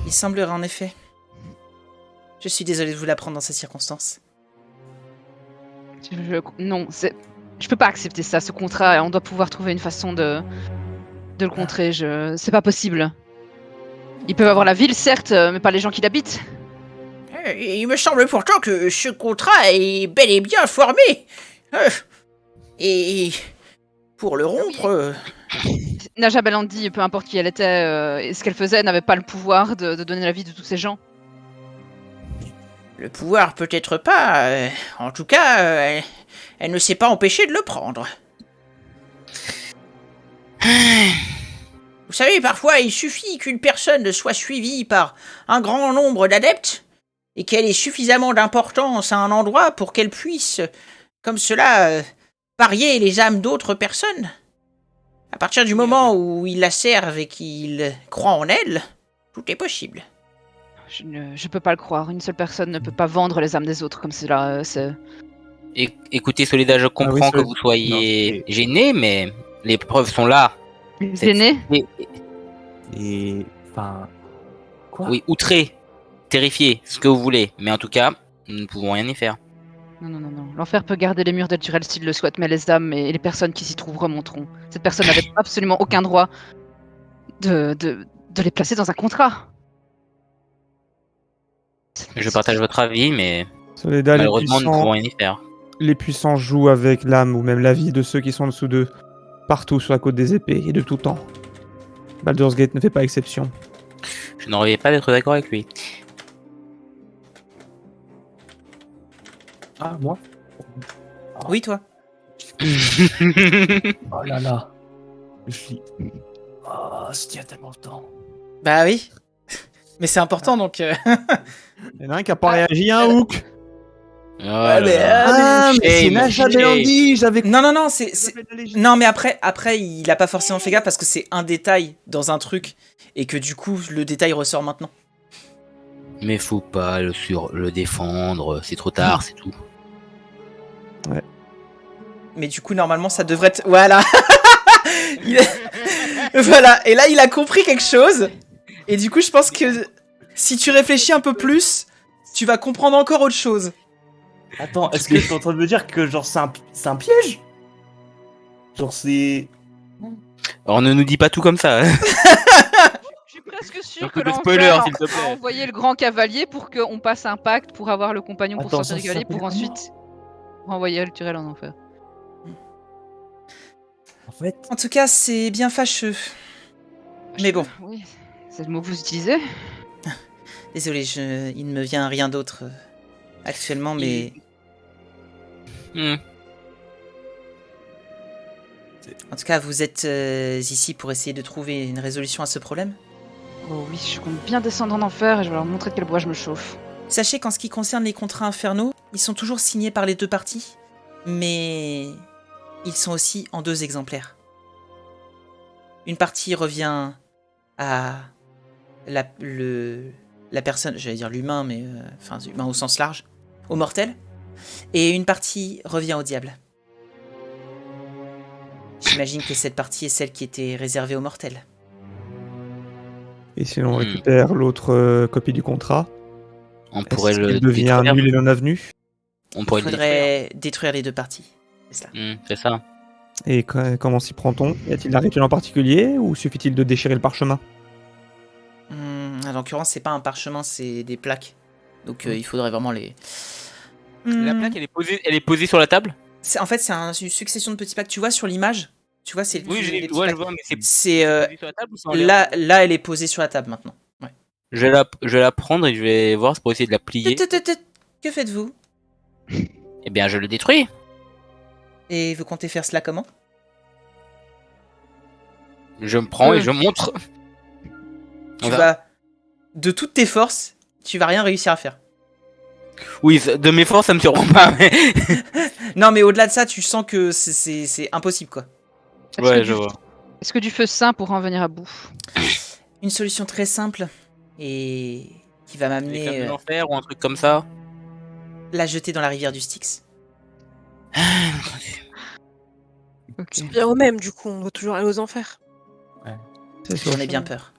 [SPEAKER 1] Il semblerait en effet. Je suis désolé de vous l'apprendre dans ces circonstances.
[SPEAKER 2] Non, je peux pas accepter ça, ce contrat. On doit pouvoir trouver une façon de le contrer. C'est pas possible. Ils peuvent avoir la ville, certes, mais pas les gens qui l'habitent.
[SPEAKER 1] Il me semble pourtant que ce contrat est bel et bien formé. Et pour le rompre...
[SPEAKER 2] Naja Belandi, peu importe qui elle était et ce qu'elle faisait, n'avait pas le pouvoir de donner la vie de tous ces gens.
[SPEAKER 1] Le pouvoir peut-être pas. En tout cas, elle ne s'est pas empêchée de le prendre. Vous savez, parfois, il suffit qu'une personne soit suivie par un grand nombre d'adeptes et qu'elle ait suffisamment d'importance à un endroit pour qu'elle puisse, comme cela, parier les âmes d'autres personnes. À partir du moment où ils la servent et qu'ils croient en elle, tout est possible.
[SPEAKER 2] Je peux pas le croire. Une seule personne ne peut pas vendre les âmes des autres comme cela.
[SPEAKER 4] Écoutez, Solida, je comprends que
[SPEAKER 3] Solida.
[SPEAKER 4] vous soyez gêné, mais les preuves sont là.
[SPEAKER 2] Gêné.
[SPEAKER 5] Et. Enfin. Quoi?
[SPEAKER 4] Oui, outré, terrifié, ce que vous voulez. Mais en tout cas, nous ne pouvons rien y faire.
[SPEAKER 2] Non. L'enfer peut garder les murs d'Elturel s'il le souhaite, mais les âmes et les personnes qui s'y trouvent remonteront. Cette personne n'avait absolument aucun droit de les placer dans un contrat.
[SPEAKER 4] Je partage votre avis, mais
[SPEAKER 3] Soledad,
[SPEAKER 4] malheureusement, nous ne pouvons rien y faire.
[SPEAKER 3] les puissants jouent avec l'âme ou même la vie de ceux qui sont en dessous d'eux, partout sur la côte des épées et de tout temps. Baldur's Gate ne fait pas exception.
[SPEAKER 4] Je n'en reviens pas d'être d'accord avec lui.
[SPEAKER 5] Ah, moi?
[SPEAKER 1] Oui, toi.
[SPEAKER 5] Oh là là. Oh, c'était il y a tellement de temps.
[SPEAKER 1] Bah oui. Mais c'est important donc.
[SPEAKER 3] Il y en a un qui a pas réagi, un hook.
[SPEAKER 4] Oh là là.
[SPEAKER 3] Ah, mais c'est
[SPEAKER 4] shame,
[SPEAKER 3] Naja
[SPEAKER 4] shame.
[SPEAKER 3] Belandi, j'avais
[SPEAKER 1] Non, non, mais après, il a pas forcément fait gaffe parce que c'est un détail dans un truc et que du coup, le détail ressort maintenant.
[SPEAKER 4] Mais faut pas le défendre, c'est trop tard, c'est tout.
[SPEAKER 1] Mais du coup, normalement, ça devrait être. Voilà. Voilà. Et là, il a compris quelque chose. Et du coup, je pense que si tu réfléchis un peu plus, tu vas comprendre encore autre chose.
[SPEAKER 5] Attends, est-ce que tu es en train de me dire que genre c'est un piège? Genre c'est...
[SPEAKER 4] Alors ne nous dis pas tout comme ça.
[SPEAKER 2] Je suis presque sûr
[SPEAKER 4] Un
[SPEAKER 2] que
[SPEAKER 4] peu de spoiler,
[SPEAKER 2] l'enfer
[SPEAKER 4] s'il te
[SPEAKER 2] a
[SPEAKER 4] plaît.
[SPEAKER 2] envoyé le grand cavalier pour qu'on passe un pacte pour avoir le compagnon pour
[SPEAKER 5] Attends,
[SPEAKER 2] sortir
[SPEAKER 5] ça
[SPEAKER 2] du cavalier
[SPEAKER 5] s'appelle
[SPEAKER 2] pour
[SPEAKER 5] comment
[SPEAKER 2] ensuite renvoyer Alturel en enfer.
[SPEAKER 5] En fait...
[SPEAKER 1] En tout cas, c'est bien fâcheux. Mais bon,
[SPEAKER 2] Oui, c'est le mot que vous utilisez.
[SPEAKER 1] désolé, il ne me vient rien d'autre actuellement, mais
[SPEAKER 4] Hmm.
[SPEAKER 1] en tout cas, vous êtes ici pour essayer de trouver une résolution à ce problème.
[SPEAKER 2] Oh oui, je compte bien descendre en enfer et je vais leur montrer de quel bois je me chauffe.
[SPEAKER 1] Sachez qu'en ce qui concerne les contrats infernaux, ils sont toujours signés par les deux parties, mais ils sont aussi en 2 exemplaires. Une partie revient à la personne, j'allais dire l'humain, mais enfin humain au sens large, au mortel, et une partie revient au diable. J'imagine que cette partie est celle qui était réservée aux mortels.
[SPEAKER 3] Et si on récupère l'autre copie du contrat,
[SPEAKER 4] On pourrait
[SPEAKER 3] est-ce
[SPEAKER 4] le
[SPEAKER 3] qu'il devient
[SPEAKER 4] détruire.
[SPEAKER 3] nul et non avenu?
[SPEAKER 4] On pourrait
[SPEAKER 1] Il
[SPEAKER 4] le
[SPEAKER 1] faudrait détruire les 2 parties. C'est cela.
[SPEAKER 4] détruire. C'est ça.
[SPEAKER 3] Et comment s'y prend-on? Y a-t-il un rituel en particulier ou suffit-il de déchirer le parchemin?
[SPEAKER 1] En l'occurrence, c'est pas un parchemin, c'est des plaques. Donc il faudrait vraiment les.
[SPEAKER 4] La plaque, elle est posée sur la table.
[SPEAKER 1] En fait, c'est une succession de petits plaques. Tu vois sur l'image? Tu vois, c'est
[SPEAKER 4] Oui,
[SPEAKER 1] les petits
[SPEAKER 4] je
[SPEAKER 1] plaques.
[SPEAKER 4] vois, mais c'est
[SPEAKER 1] C'est
[SPEAKER 4] posé sur la table ou c'est en l'air?
[SPEAKER 1] là, elle est posée sur la table maintenant. Ouais.
[SPEAKER 4] Je vais la prendre et je vais voir pour essayer de la plier.
[SPEAKER 1] Que faites-vous?
[SPEAKER 4] Eh bien, je le détruis.
[SPEAKER 1] Et vous comptez faire cela comment?
[SPEAKER 4] Je me prends et je montre.
[SPEAKER 1] Tu vas de toutes tes forces, tu vas rien réussir à faire.
[SPEAKER 4] Oui, de mes forces, ça me surprend pas. Mais...
[SPEAKER 1] Non, mais au-delà de ça, tu sens que c'est impossible, quoi.
[SPEAKER 4] Ouais, je vois.
[SPEAKER 2] Est-ce que du feu sain pourra en venir à bout?
[SPEAKER 1] Une solution très simple et qui va
[SPEAKER 4] Des flammes de
[SPEAKER 1] m'amener
[SPEAKER 4] l'enfer ou un truc comme ça.
[SPEAKER 1] la jeter dans la rivière du Styx.
[SPEAKER 2] Ok.
[SPEAKER 6] C'est bien au même, du coup, on doit toujours aller aux enfers.
[SPEAKER 1] J'en ai bien peur.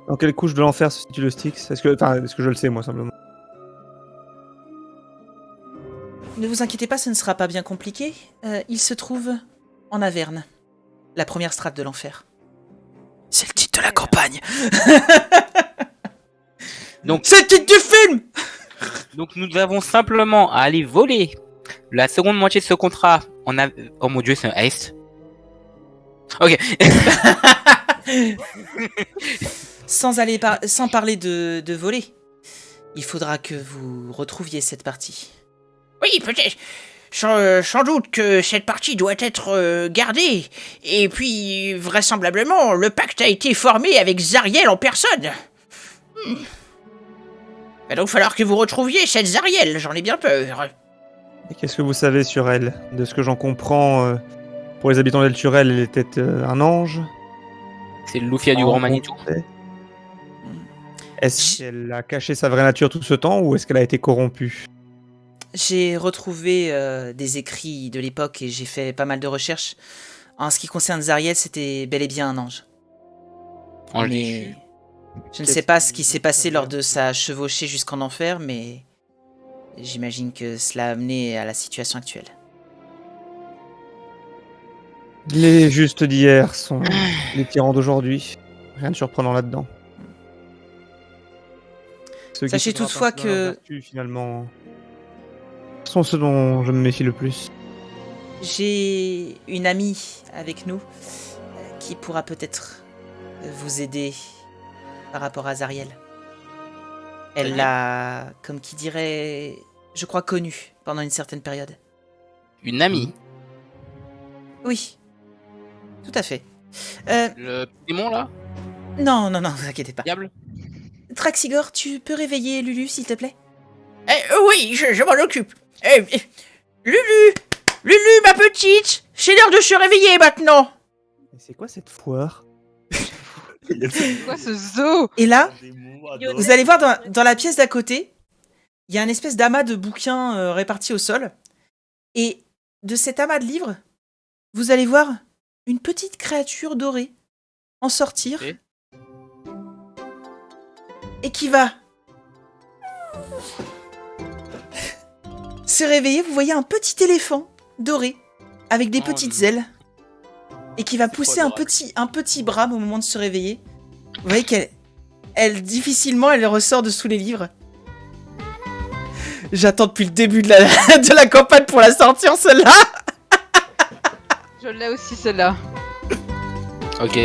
[SPEAKER 3] Dans quelle couche de l'enfer se situe le Styx? Est-ce que je le sais, moi, simplement?
[SPEAKER 1] Ne vous inquiétez pas, ce ne sera pas bien compliqué. Il se trouve en Averne, la première strate de l'enfer. C'est le titre de la campagne.
[SPEAKER 4] Donc,
[SPEAKER 1] c'est le titre du film.
[SPEAKER 4] donc nous avons simplement à aller voler la seconde moitié de ce contrat. Oh mon dieu, c'est un heist. Ok.
[SPEAKER 1] Sans parler de voler, il faudra que vous retrouviez cette partie. Oui, peut-être. Sans doute que cette partie doit être gardée. Et puis, vraisemblablement, le pacte a été formé avec Zariel en personne. Il va donc falloir que vous retrouviez cette Zariel, j'en ai bien peur.
[SPEAKER 3] Et qu'est-ce que vous savez sur elle? De ce que j'en comprends, pour les habitants d'Elturel, elle était un ange.
[SPEAKER 4] C'est le Lufia du Grand Manitou.
[SPEAKER 3] Est-ce qu'elle a caché sa vraie nature tout ce temps ou est-ce qu'elle a été corrompue?
[SPEAKER 1] J'ai retrouvé des écrits de l'époque et j'ai fait pas mal de recherches. En ce qui concerne Zariel, c'était bel et bien un ange.
[SPEAKER 4] Ange
[SPEAKER 1] Mais
[SPEAKER 4] déchu.
[SPEAKER 1] je ne sais pas ce qui s'est passé lors de sa chevauchée jusqu'en enfer, mais j'imagine que cela a amené à la situation actuelle.
[SPEAKER 3] Les justes d'hier sont les tyrans d'aujourd'hui. Rien de surprenant là-dedans. Ceux qui
[SPEAKER 1] Sachez
[SPEAKER 3] se battent
[SPEAKER 1] toutefois
[SPEAKER 3] un peu dans leur
[SPEAKER 1] que-
[SPEAKER 3] vertu, finalement, sont ceux dont je me méfie le plus.
[SPEAKER 1] J'ai une amie avec nous qui pourra peut-être vous aider par rapport à Zariel. Elle a, comme qui dirait, je crois, connue pendant une certaine période.
[SPEAKER 4] Une amie.
[SPEAKER 1] Oui, tout à fait.
[SPEAKER 4] Le démon là?
[SPEAKER 1] Non, vous inquiétez pas.
[SPEAKER 4] Diable?
[SPEAKER 1] Traxigor, tu peux réveiller Lulu, s'il te plaît?
[SPEAKER 7] Oui, je m'en occupe. Lulu, ma petite, c'est l'heure de se réveiller maintenant.
[SPEAKER 3] Mais c'est quoi cette foire?
[SPEAKER 2] C'est quoi ce zoo?
[SPEAKER 1] Et là,
[SPEAKER 5] Des mots
[SPEAKER 1] vous
[SPEAKER 5] adorables.
[SPEAKER 1] allez voir dans la pièce d'à côté, il y a un espèce d'amas de bouquins répartis au sol. Et de cet amas de livres, vous allez voir une petite créature dorée en sortir.
[SPEAKER 4] Ok.
[SPEAKER 1] Et qui va se réveiller. Vous voyez un petit éléphant doré avec des
[SPEAKER 4] Oh,
[SPEAKER 1] petites
[SPEAKER 4] non.
[SPEAKER 1] ailes et qui va pousser un petit brame au moment de se réveiller. Vous voyez qu'elle difficilement elle ressort de sous les livres. J'attends depuis le début de la campagne pour la sortir celle-là.
[SPEAKER 2] Je l'ai aussi celle-là.
[SPEAKER 4] Ok.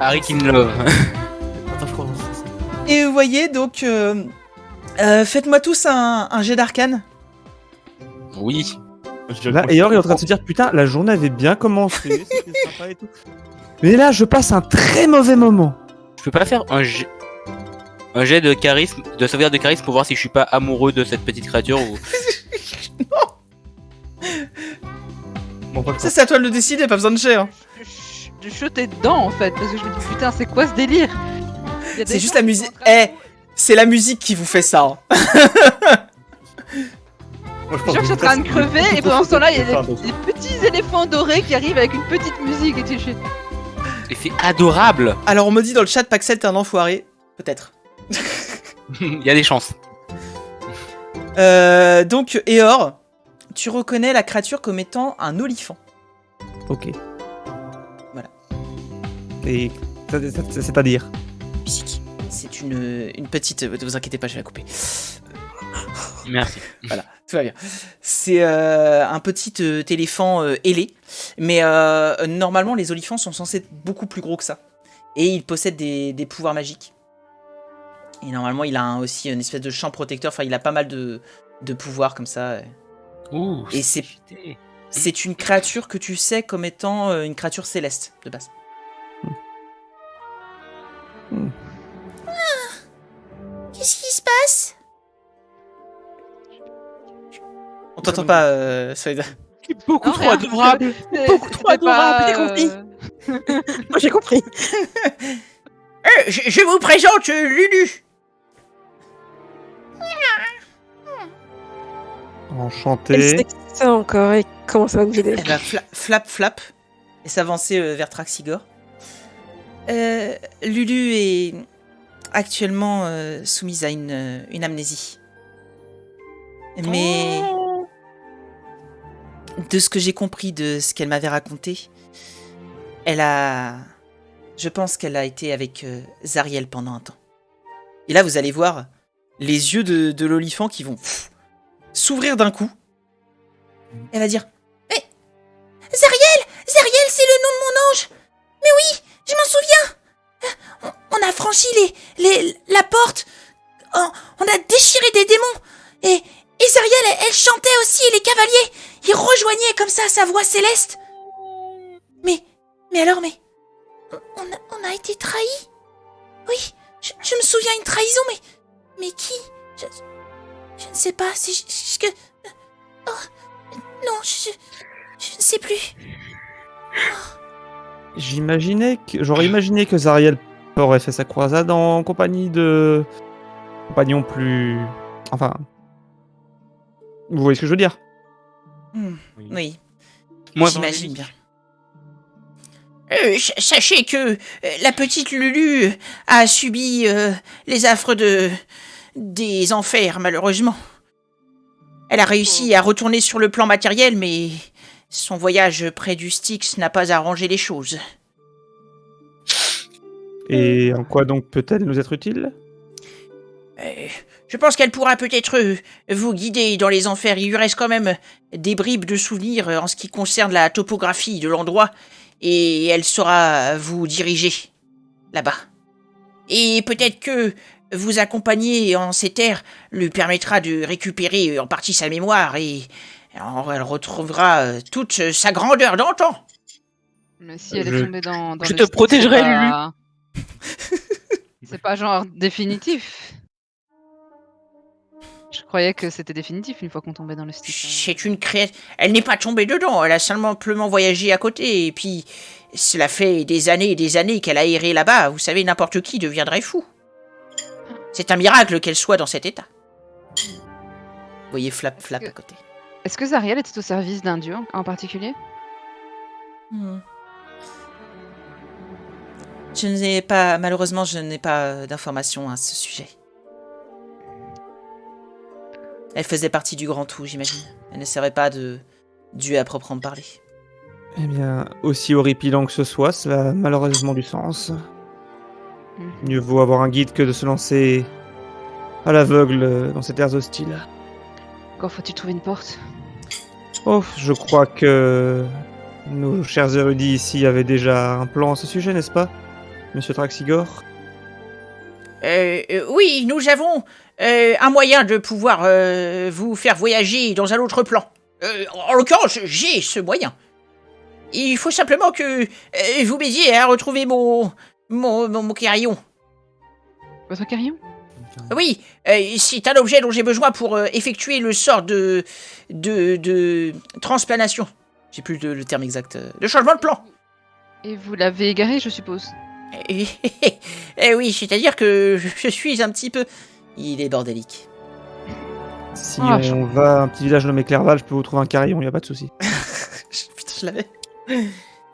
[SPEAKER 4] Arik in love.
[SPEAKER 5] Attends, je commence.
[SPEAKER 1] Et vous voyez donc faites-moi tous un jet d'arcane.
[SPEAKER 4] Oui.
[SPEAKER 3] Là, Eor est en train de se dire putain, la journée avait bien commencé, c'était sympa et tout. Mais là, je passe un très mauvais moment.
[SPEAKER 4] Je peux pas faire un jet de charisme, de sauvegarde de charisme pour voir si je suis pas amoureux de cette petite créature ou.
[SPEAKER 5] Bon, pas le
[SPEAKER 1] Ça c'est à toi de le décider, pas besoin de jet. Hein.
[SPEAKER 2] Je chutais dedans en fait, parce que je me dis putain, c'est quoi ce délire? Il y a des
[SPEAKER 1] C'est juste
[SPEAKER 2] gens
[SPEAKER 1] la
[SPEAKER 2] qui
[SPEAKER 1] musique.
[SPEAKER 2] sont en train de-
[SPEAKER 1] C'est la musique qui vous fait ça. Hein.
[SPEAKER 5] Moi, je
[SPEAKER 2] Les gens qui sont en train de crever et pendant ce temps-là, il y a des petits éléphants dorés qui arrivent avec une petite musique et tu sais.
[SPEAKER 4] Et c'est adorable.
[SPEAKER 1] Alors on me dit dans le chat Paxel t'es un enfoiré. Peut-être.
[SPEAKER 4] Il y a des chances.
[SPEAKER 1] Donc Eor, tu reconnais la créature comme étant un olifant.
[SPEAKER 3] Ok.
[SPEAKER 1] Voilà.
[SPEAKER 3] Et c'est-à-dire
[SPEAKER 1] Physique. C'est une petite. Ne vous inquiétez pas, je vais la couper.
[SPEAKER 4] Merci.
[SPEAKER 1] Voilà, tout va bien. C'est un petit éléphant ailé, mais normalement les olifants sont censés être beaucoup plus gros que ça. Et il possède des pouvoirs magiques. Et normalement il a aussi une espèce de champ protecteur, enfin il a pas mal de pouvoirs comme ça.
[SPEAKER 4] Ouh.
[SPEAKER 1] Et c'est une créature que tu sais comme étant une créature céleste de base.
[SPEAKER 7] Qu'est-ce qui se passe?
[SPEAKER 1] On t'entend pas, Soledad.
[SPEAKER 4] Beaucoup
[SPEAKER 2] Non,
[SPEAKER 4] trop
[SPEAKER 2] rien.
[SPEAKER 4] adorable.
[SPEAKER 6] Beaucoup trop
[SPEAKER 2] C'était pas,
[SPEAKER 6] adorable, j'ai Moi j'ai compris.
[SPEAKER 7] Je vous présente Lulu.
[SPEAKER 3] enchanté.
[SPEAKER 6] Et c'est ça encore, et comment ça va nous aider?
[SPEAKER 1] Elle va flap et s'avancer vers Traxigor. Lulu est actuellement soumise à une amnésie. Mais de ce que j'ai compris de ce qu'elle m'avait raconté, je pense qu'elle a été avec Zariel pendant un temps. Et là, vous allez voir les yeux de l'olifant qui vont s'ouvrir d'un coup. Elle va dire: mais Zariel, c'est le nom de mon ange. Mais oui, je m'en souviens. On a franchi la porte. On a déchiré des démons. Et Zariel, elle chantait aussi. Et les cavaliers, ils rejoignaient comme ça sa voix céleste. Mais alors, on a été trahis. Oui, je me souviens une trahison, mais qui? Je ne sais pas. C'est que... Oh, non, je ne sais plus.
[SPEAKER 3] J'aurais imaginé que Zariel aurait fait sa croisade en compagnie de compagnons plus, enfin, vous voyez ce que je veux dire?
[SPEAKER 1] Oui,
[SPEAKER 4] Moi,
[SPEAKER 1] j'imagine bien.
[SPEAKER 7] Sachez que la petite Lulu a subi les affres des enfers, malheureusement. Elle a réussi à retourner sur le plan matériel, mais son voyage près du Styx n'a pas arrangé les choses.
[SPEAKER 3] Et en quoi donc peut-elle nous être utile?
[SPEAKER 7] Je pense qu'elle pourra peut-être vous guider dans les enfers. Il lui reste quand même des bribes de souvenirs en ce qui concerne la topographie de l'endroit, et elle saura vous diriger là-bas. Et peut-être que vous accompagner en ces terres lui permettra de récupérer en partie sa mémoire et elle retrouvera toute sa grandeur d'antan.
[SPEAKER 2] Mais si elle
[SPEAKER 3] Je-
[SPEAKER 2] est tombée dans
[SPEAKER 4] Je
[SPEAKER 2] le
[SPEAKER 4] te
[SPEAKER 2] stick,
[SPEAKER 4] protégerai,
[SPEAKER 2] C'est pas genre définitif. Je croyais que c'était définitif une fois qu'on tombait dans le stick.
[SPEAKER 7] C'est une créature. Elle n'est pas tombée dedans, elle a simplement voyagé à côté, et puis cela fait des années et des années qu'elle a erré là-bas. Vous savez, n'importe qui deviendrait fou. C'est un miracle qu'elle soit dans cet état. Vous voyez Flap Flap à côté.
[SPEAKER 2] Est-ce que Zariel était au service d'un dieu en particulier?
[SPEAKER 1] Malheureusement, je n'ai pas d'informations à ce sujet. Elle faisait partie du grand tout, j'imagine. Elle ne serait pas de Dieu à proprement parler.
[SPEAKER 3] Eh bien, aussi horripilant que ce soit, cela a malheureusement du sens. Mieux vaut avoir un guide que de se lancer à l'aveugle dans ces terres hostiles.
[SPEAKER 2] Quand faut-il trouver une porte?
[SPEAKER 3] Oh, je crois que nos chers érudits ici avaient déjà un plan à ce sujet, n'est-ce pas, Monsieur Traxigor?
[SPEAKER 7] Oui, nous avons un moyen de pouvoir vous faire voyager dans un autre plan. En l'occurrence, j'ai ce moyen. Il faut simplement que vous m'aidiez à retrouver mon carillon.
[SPEAKER 2] Votre carillon?
[SPEAKER 7] Oui, c'est un objet dont j'ai besoin pour effectuer le sort de transplanation. J'ai plus le terme exact. De changement de plan.
[SPEAKER 2] Et vous l'avez égaré, je suppose?
[SPEAKER 7] Eh oui, c'est-à-dire que je suis un petit peu...
[SPEAKER 1] Il est bordélique.
[SPEAKER 3] Si
[SPEAKER 2] Ah,
[SPEAKER 3] on va à un petit village nommé Clerval, je peux vous trouver un carillon, y a pas de souci.
[SPEAKER 1] Putain, je l'avais.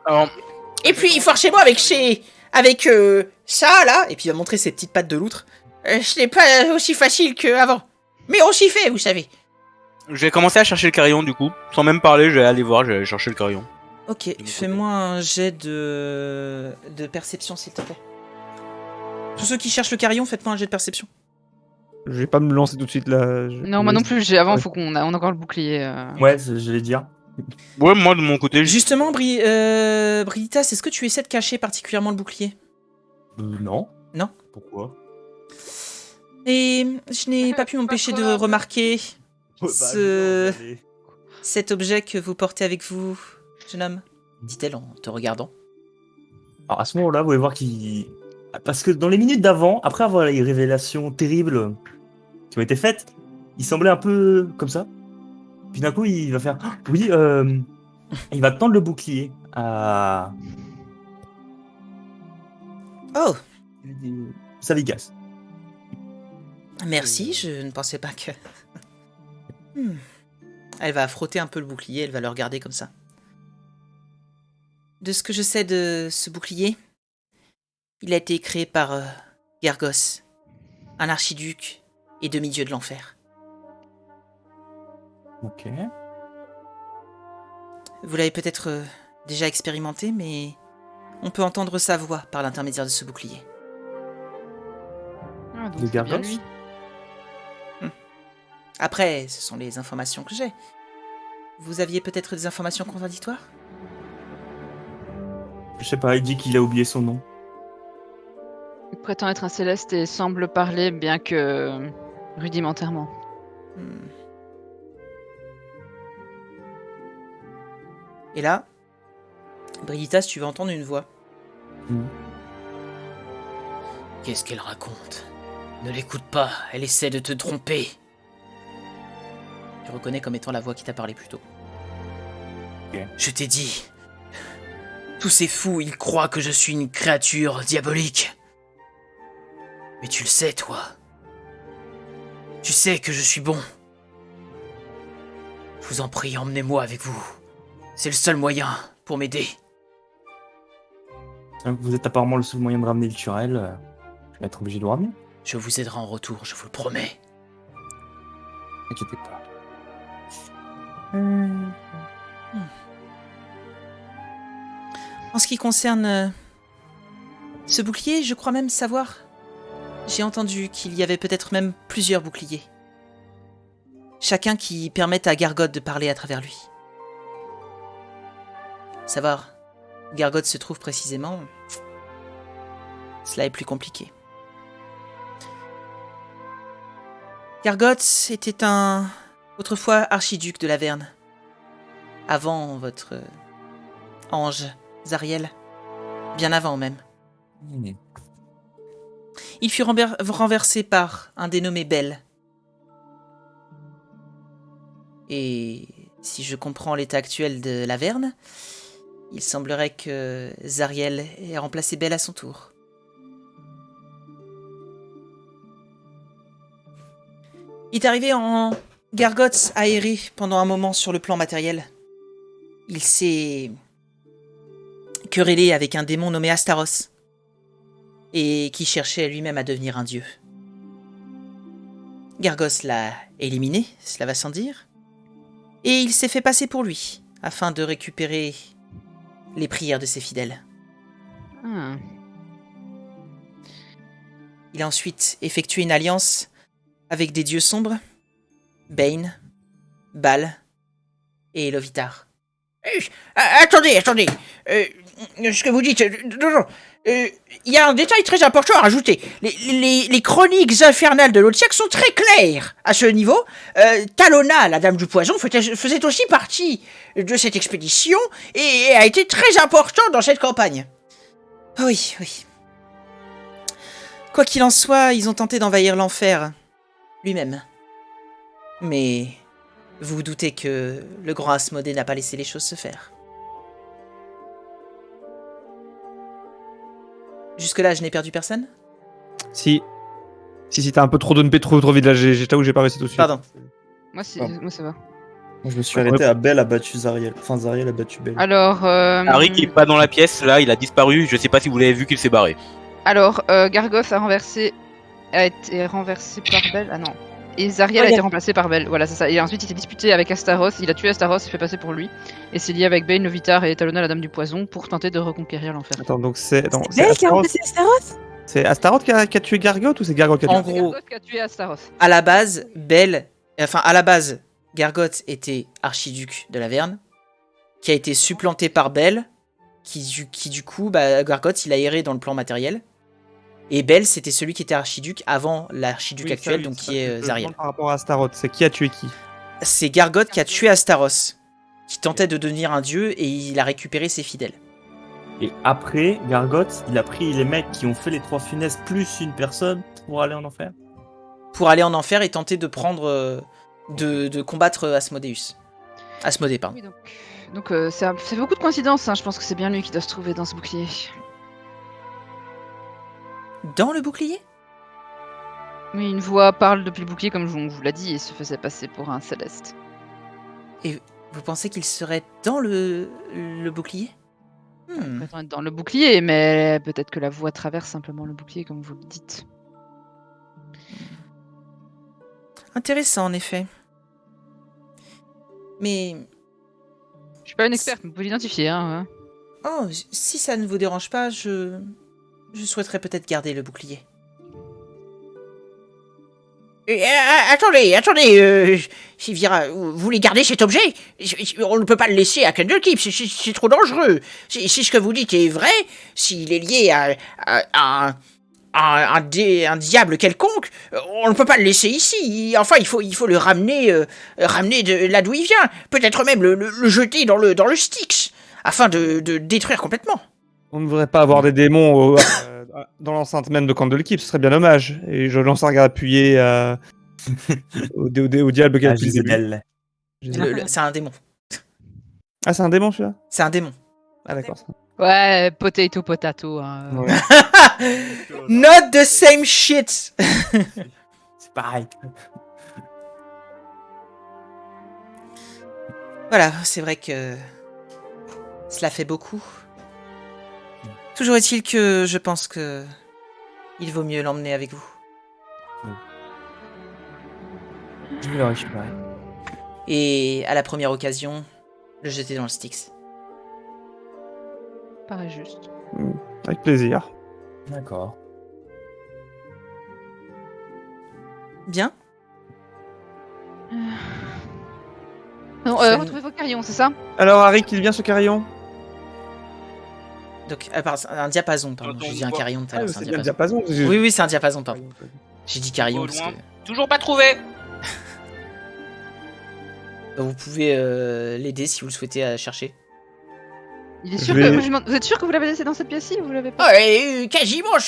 [SPEAKER 4] Alors,
[SPEAKER 7] Et puis, forcément, avec ça, là,
[SPEAKER 1] Et puis il va montrer ses petites pattes de loutre.
[SPEAKER 7] ce n'est pas aussi facile qu'avant. Mais on s'y fait, vous savez.
[SPEAKER 4] je vais commencer à chercher le carillon du coup. Sans même parler, je vais aller voir, je vais chercher le carillon.
[SPEAKER 1] Ok,
[SPEAKER 4] mon
[SPEAKER 1] fais-moi un jet de perception, s'il te plaît. Tous ceux qui cherchent le carillon, faites-moi un jet de perception.
[SPEAKER 3] Je vais pas me lancer tout de suite là.
[SPEAKER 2] Non, moi non plus. Avant,
[SPEAKER 3] Ouais.
[SPEAKER 2] faut qu'on a encore le bouclier.
[SPEAKER 5] Ouais, je vais dire.
[SPEAKER 4] Ouais, moi de mon côté,
[SPEAKER 1] Justement, Brigitas, est-ce que tu essaies de cacher particulièrement le bouclier?
[SPEAKER 5] Non.
[SPEAKER 1] Non.
[SPEAKER 5] Pourquoi?
[SPEAKER 1] Et je n'ai pas pu m'empêcher de remarquer cet objet que vous portez avec vous, jeune homme, dit-elle en te regardant.
[SPEAKER 5] Alors à ce moment-là, vous allez voir qu'il... Parce que dans les minutes d'avant, après avoir les révélations terribles qui ont été faites, il semblait un peu comme ça. Puis d'un coup, il va faire... Ah, oui, il va tendre le bouclier à...
[SPEAKER 1] Oh,
[SPEAKER 5] Savigas.
[SPEAKER 1] merci, je ne pensais pas que... Elle va frotter un peu le bouclier, elle va le regarder comme ça. De ce que je sais de ce bouclier, il a été créé par Gargos, un archiduc et demi-dieu de l'enfer.
[SPEAKER 5] Ok.
[SPEAKER 1] Vous l'avez peut-être déjà expérimenté, mais on peut entendre sa voix par l'intermédiaire de ce bouclier.
[SPEAKER 2] Ah, donc
[SPEAKER 5] De
[SPEAKER 2] c'est bien
[SPEAKER 5] Gargos
[SPEAKER 2] lui.
[SPEAKER 1] Après, ce sont les informations que j'ai. Vous aviez peut-être des informations contradictoires?
[SPEAKER 5] Je sais pas, il dit qu'il a oublié son nom.
[SPEAKER 2] Il prétend être un céleste et semble parler, bien que rudimentairement.
[SPEAKER 1] Hmm. Et là, Brigitas, tu vas entendre une voix.
[SPEAKER 5] Hmm.
[SPEAKER 7] Qu'est-ce qu'elle raconte? Ne l'écoute pas, elle essaie de te tromper.
[SPEAKER 1] Tu reconnais comme étant la voix qui t'a parlé plus tôt.
[SPEAKER 7] Je t'ai dit. Tous ces fous, ils croient que je suis une créature diabolique. Mais tu le sais, toi. Tu sais que je suis bon. Je vous en prie, emmenez-moi avec vous. C'est le seul moyen pour m'aider.
[SPEAKER 5] Vous êtes apparemment le seul moyen de ramener le Turel. Je vais être obligé de le ramener.
[SPEAKER 7] Je vous aiderai en retour, je vous le promets.
[SPEAKER 5] N'inquiétez pas.
[SPEAKER 1] En ce qui concerne ce bouclier, je crois même savoir... J'ai entendu qu'il y avait peut-être même plusieurs boucliers. Chacun qui permettent à Gargoth de parler à travers lui. Savoir où Gargoth se trouve précisément, cela est plus compliqué.
[SPEAKER 7] Gargoth était autrefois archiduc de l'Averne. Avant votre ange, Zariel. Bien avant même. Il fut renversé par un dénommé Bel. Et si je comprends l'état actuel de l'Averne, il semblerait que Zariel ait remplacé Bel à son tour. Il est arrivé en Gargoth aéré pendant un moment sur le plan matériel. Il s'est querellé avec un démon nommé Astaros et qui cherchait lui-même à devenir un dieu. Gargoth l'a éliminé, cela va sans dire, et il s'est fait passer pour lui afin de récupérer les prières de ses fidèles.
[SPEAKER 2] Ah.
[SPEAKER 7] Il a ensuite effectué une alliance avec des dieux sombres, Bane, Baal et Lovitar.
[SPEAKER 8] Attendez. Ce que vous dites... non. Il y a un détail très important à rajouter. Les chroniques infernales de l'autre siècle sont très claires à ce niveau. Talona, la dame du poison, faisait aussi partie de cette expédition et a été très importante dans cette campagne.
[SPEAKER 7] Oui. Quoi qu'il en soit, ils ont tenté d'envahir l'enfer lui-même. Mais vous vous doutez que le grand Asmodée n'a pas laissé les choses se faire. Jusque-là, je n'ai perdu personne?
[SPEAKER 3] Si, t'as un peu trop donné trop vite là, j'avoue que j'ai pas réussi tout de suite.
[SPEAKER 7] Pardon.
[SPEAKER 2] Moi, ça va.
[SPEAKER 5] Moi, je me suis arrêté à Belle a battu Zariel. Enfin, Zariel a battu Belle.
[SPEAKER 2] Alors,
[SPEAKER 4] Harry qui est pas dans la pièce, là, il a disparu. Je sais pas si vous l'avez vu qu'il s'est barré.
[SPEAKER 2] Gargoth a été renversé par Belle. Ah non. Et Zariel a été remplacé par Belle. Voilà, c'est ça. Et ensuite, il s'est disputé avec Astaros. Il a tué Astaros, il s'est fait passer pour lui. Et s'est lié avec Bane, Lovitar et Talona, la dame du poison, pour tenter de reconquérir l'enfer.
[SPEAKER 3] Attends, donc c'est
[SPEAKER 6] Belle qui a
[SPEAKER 3] Astaroth.
[SPEAKER 6] remplacé Astaroth?
[SPEAKER 3] C'est Astaroth qui a tué Gargoth ou c'est Gargoth qui a tué
[SPEAKER 7] En gros,
[SPEAKER 2] Gargoth qui a tué Astaros.
[SPEAKER 7] à la base, Gargoth était archiduc de l'Averne, qui a été supplanté par Bel, qui du coup, Gargoth, il a erré dans le plan matériel. Et Bel, c'était celui qui était archiduc avant l'archiduc
[SPEAKER 3] Oui,
[SPEAKER 7] actuel,
[SPEAKER 3] ça,
[SPEAKER 7] donc
[SPEAKER 3] ça,
[SPEAKER 7] qui est
[SPEAKER 3] je
[SPEAKER 7] Zariel.
[SPEAKER 3] demande par rapport à Astaroth, c'est qui a tué qui?
[SPEAKER 7] C'est Gargoth qui a tué Astaros, qui tentait de devenir un dieu, et il a récupéré ses fidèles.
[SPEAKER 5] Et après, Gargoth, il a pris les mecs qui ont fait les 3 funestes plus une personne pour aller en enfer.
[SPEAKER 7] Pour aller en enfer et tenter de prendre... de combattre Asmodeus. Asmodée, pardon.
[SPEAKER 2] Oui, donc ça fait beaucoup de coïncidences. Hein. Je pense que c'est bien lui qui doit se trouver dans ce bouclier.
[SPEAKER 7] Dans le bouclier?
[SPEAKER 2] Oui, une voix parle depuis le bouclier, comme on vous l'a dit, et se faisait passer pour un céleste.
[SPEAKER 7] Vous pensez qu'il serait dans le bouclier?
[SPEAKER 2] Il prétend être dans le bouclier, mais peut-être que la voix traverse simplement le bouclier, comme vous le dites.
[SPEAKER 7] Intéressant, en effet. Mais...
[SPEAKER 2] Je suis pas une experte, mais vous pouvez l'identifier. Hein.
[SPEAKER 7] Oh, si ça ne vous dérange pas, je souhaiterais peut-être garder le bouclier.
[SPEAKER 8] Attendez, Sylvira, vous voulez garder cet objet? On ne peut pas le laisser à Candlekeep, c'est trop dangereux. Si ce que vous dites est vrai, s'il est lié à un diable quelconque, on ne peut pas le laisser ici. Enfin, il faut le ramener de là d'où il vient. Peut-être même le jeter dans le Styx, afin de détruire complètement.
[SPEAKER 3] On ne voudrait pas avoir des démons dans l'enceinte même de Candlekeep, ce serait bien dommage. Et je lance un regard appuyé au diable qui a tué
[SPEAKER 5] Jézabel.
[SPEAKER 7] C'est un démon.
[SPEAKER 3] Ah, c'est un démon celui-là?
[SPEAKER 7] C'est un démon.
[SPEAKER 3] Ah, d'accord.
[SPEAKER 2] Ouais, potato. Hein.
[SPEAKER 3] Ouais.
[SPEAKER 7] Not the same shit.
[SPEAKER 5] C'est pareil.
[SPEAKER 7] Voilà, c'est vrai que cela fait beaucoup. Toujours est-il que je pense que il vaut mieux l'emmener avec vous.
[SPEAKER 5] Je vais le récupérer.
[SPEAKER 7] Et à la première occasion, le jeter dans le Styx.
[SPEAKER 2] Paraît juste.
[SPEAKER 3] Avec plaisir.
[SPEAKER 5] D'accord.
[SPEAKER 7] Bien.
[SPEAKER 2] Non,
[SPEAKER 7] Ça-
[SPEAKER 2] retrouvez vos carillons, c'est ça?
[SPEAKER 3] Alors, Harry, il vient ce carillon?
[SPEAKER 7] Donc, un diapason, pardon.
[SPEAKER 4] Attends,
[SPEAKER 7] J'ai dit un
[SPEAKER 4] quoi
[SPEAKER 7] carillon tout à l'heure, c'est un
[SPEAKER 3] c'est bien le
[SPEAKER 7] diapason.
[SPEAKER 3] diapason.
[SPEAKER 7] Oui, c'est un diapason, pardon. J'ai dit carillon
[SPEAKER 4] Au
[SPEAKER 7] parce
[SPEAKER 4] loin.
[SPEAKER 7] que...
[SPEAKER 4] Toujours pas trouvé.
[SPEAKER 1] Vous pouvez l'aider si vous le souhaitez à chercher.
[SPEAKER 2] Il est
[SPEAKER 3] Je
[SPEAKER 2] sûr
[SPEAKER 3] vais-
[SPEAKER 2] que. Je demande, vous êtes sûr que vous l'avez laissé dans cette pièce-ci ou vous l'avez pas?
[SPEAKER 7] Quasiment.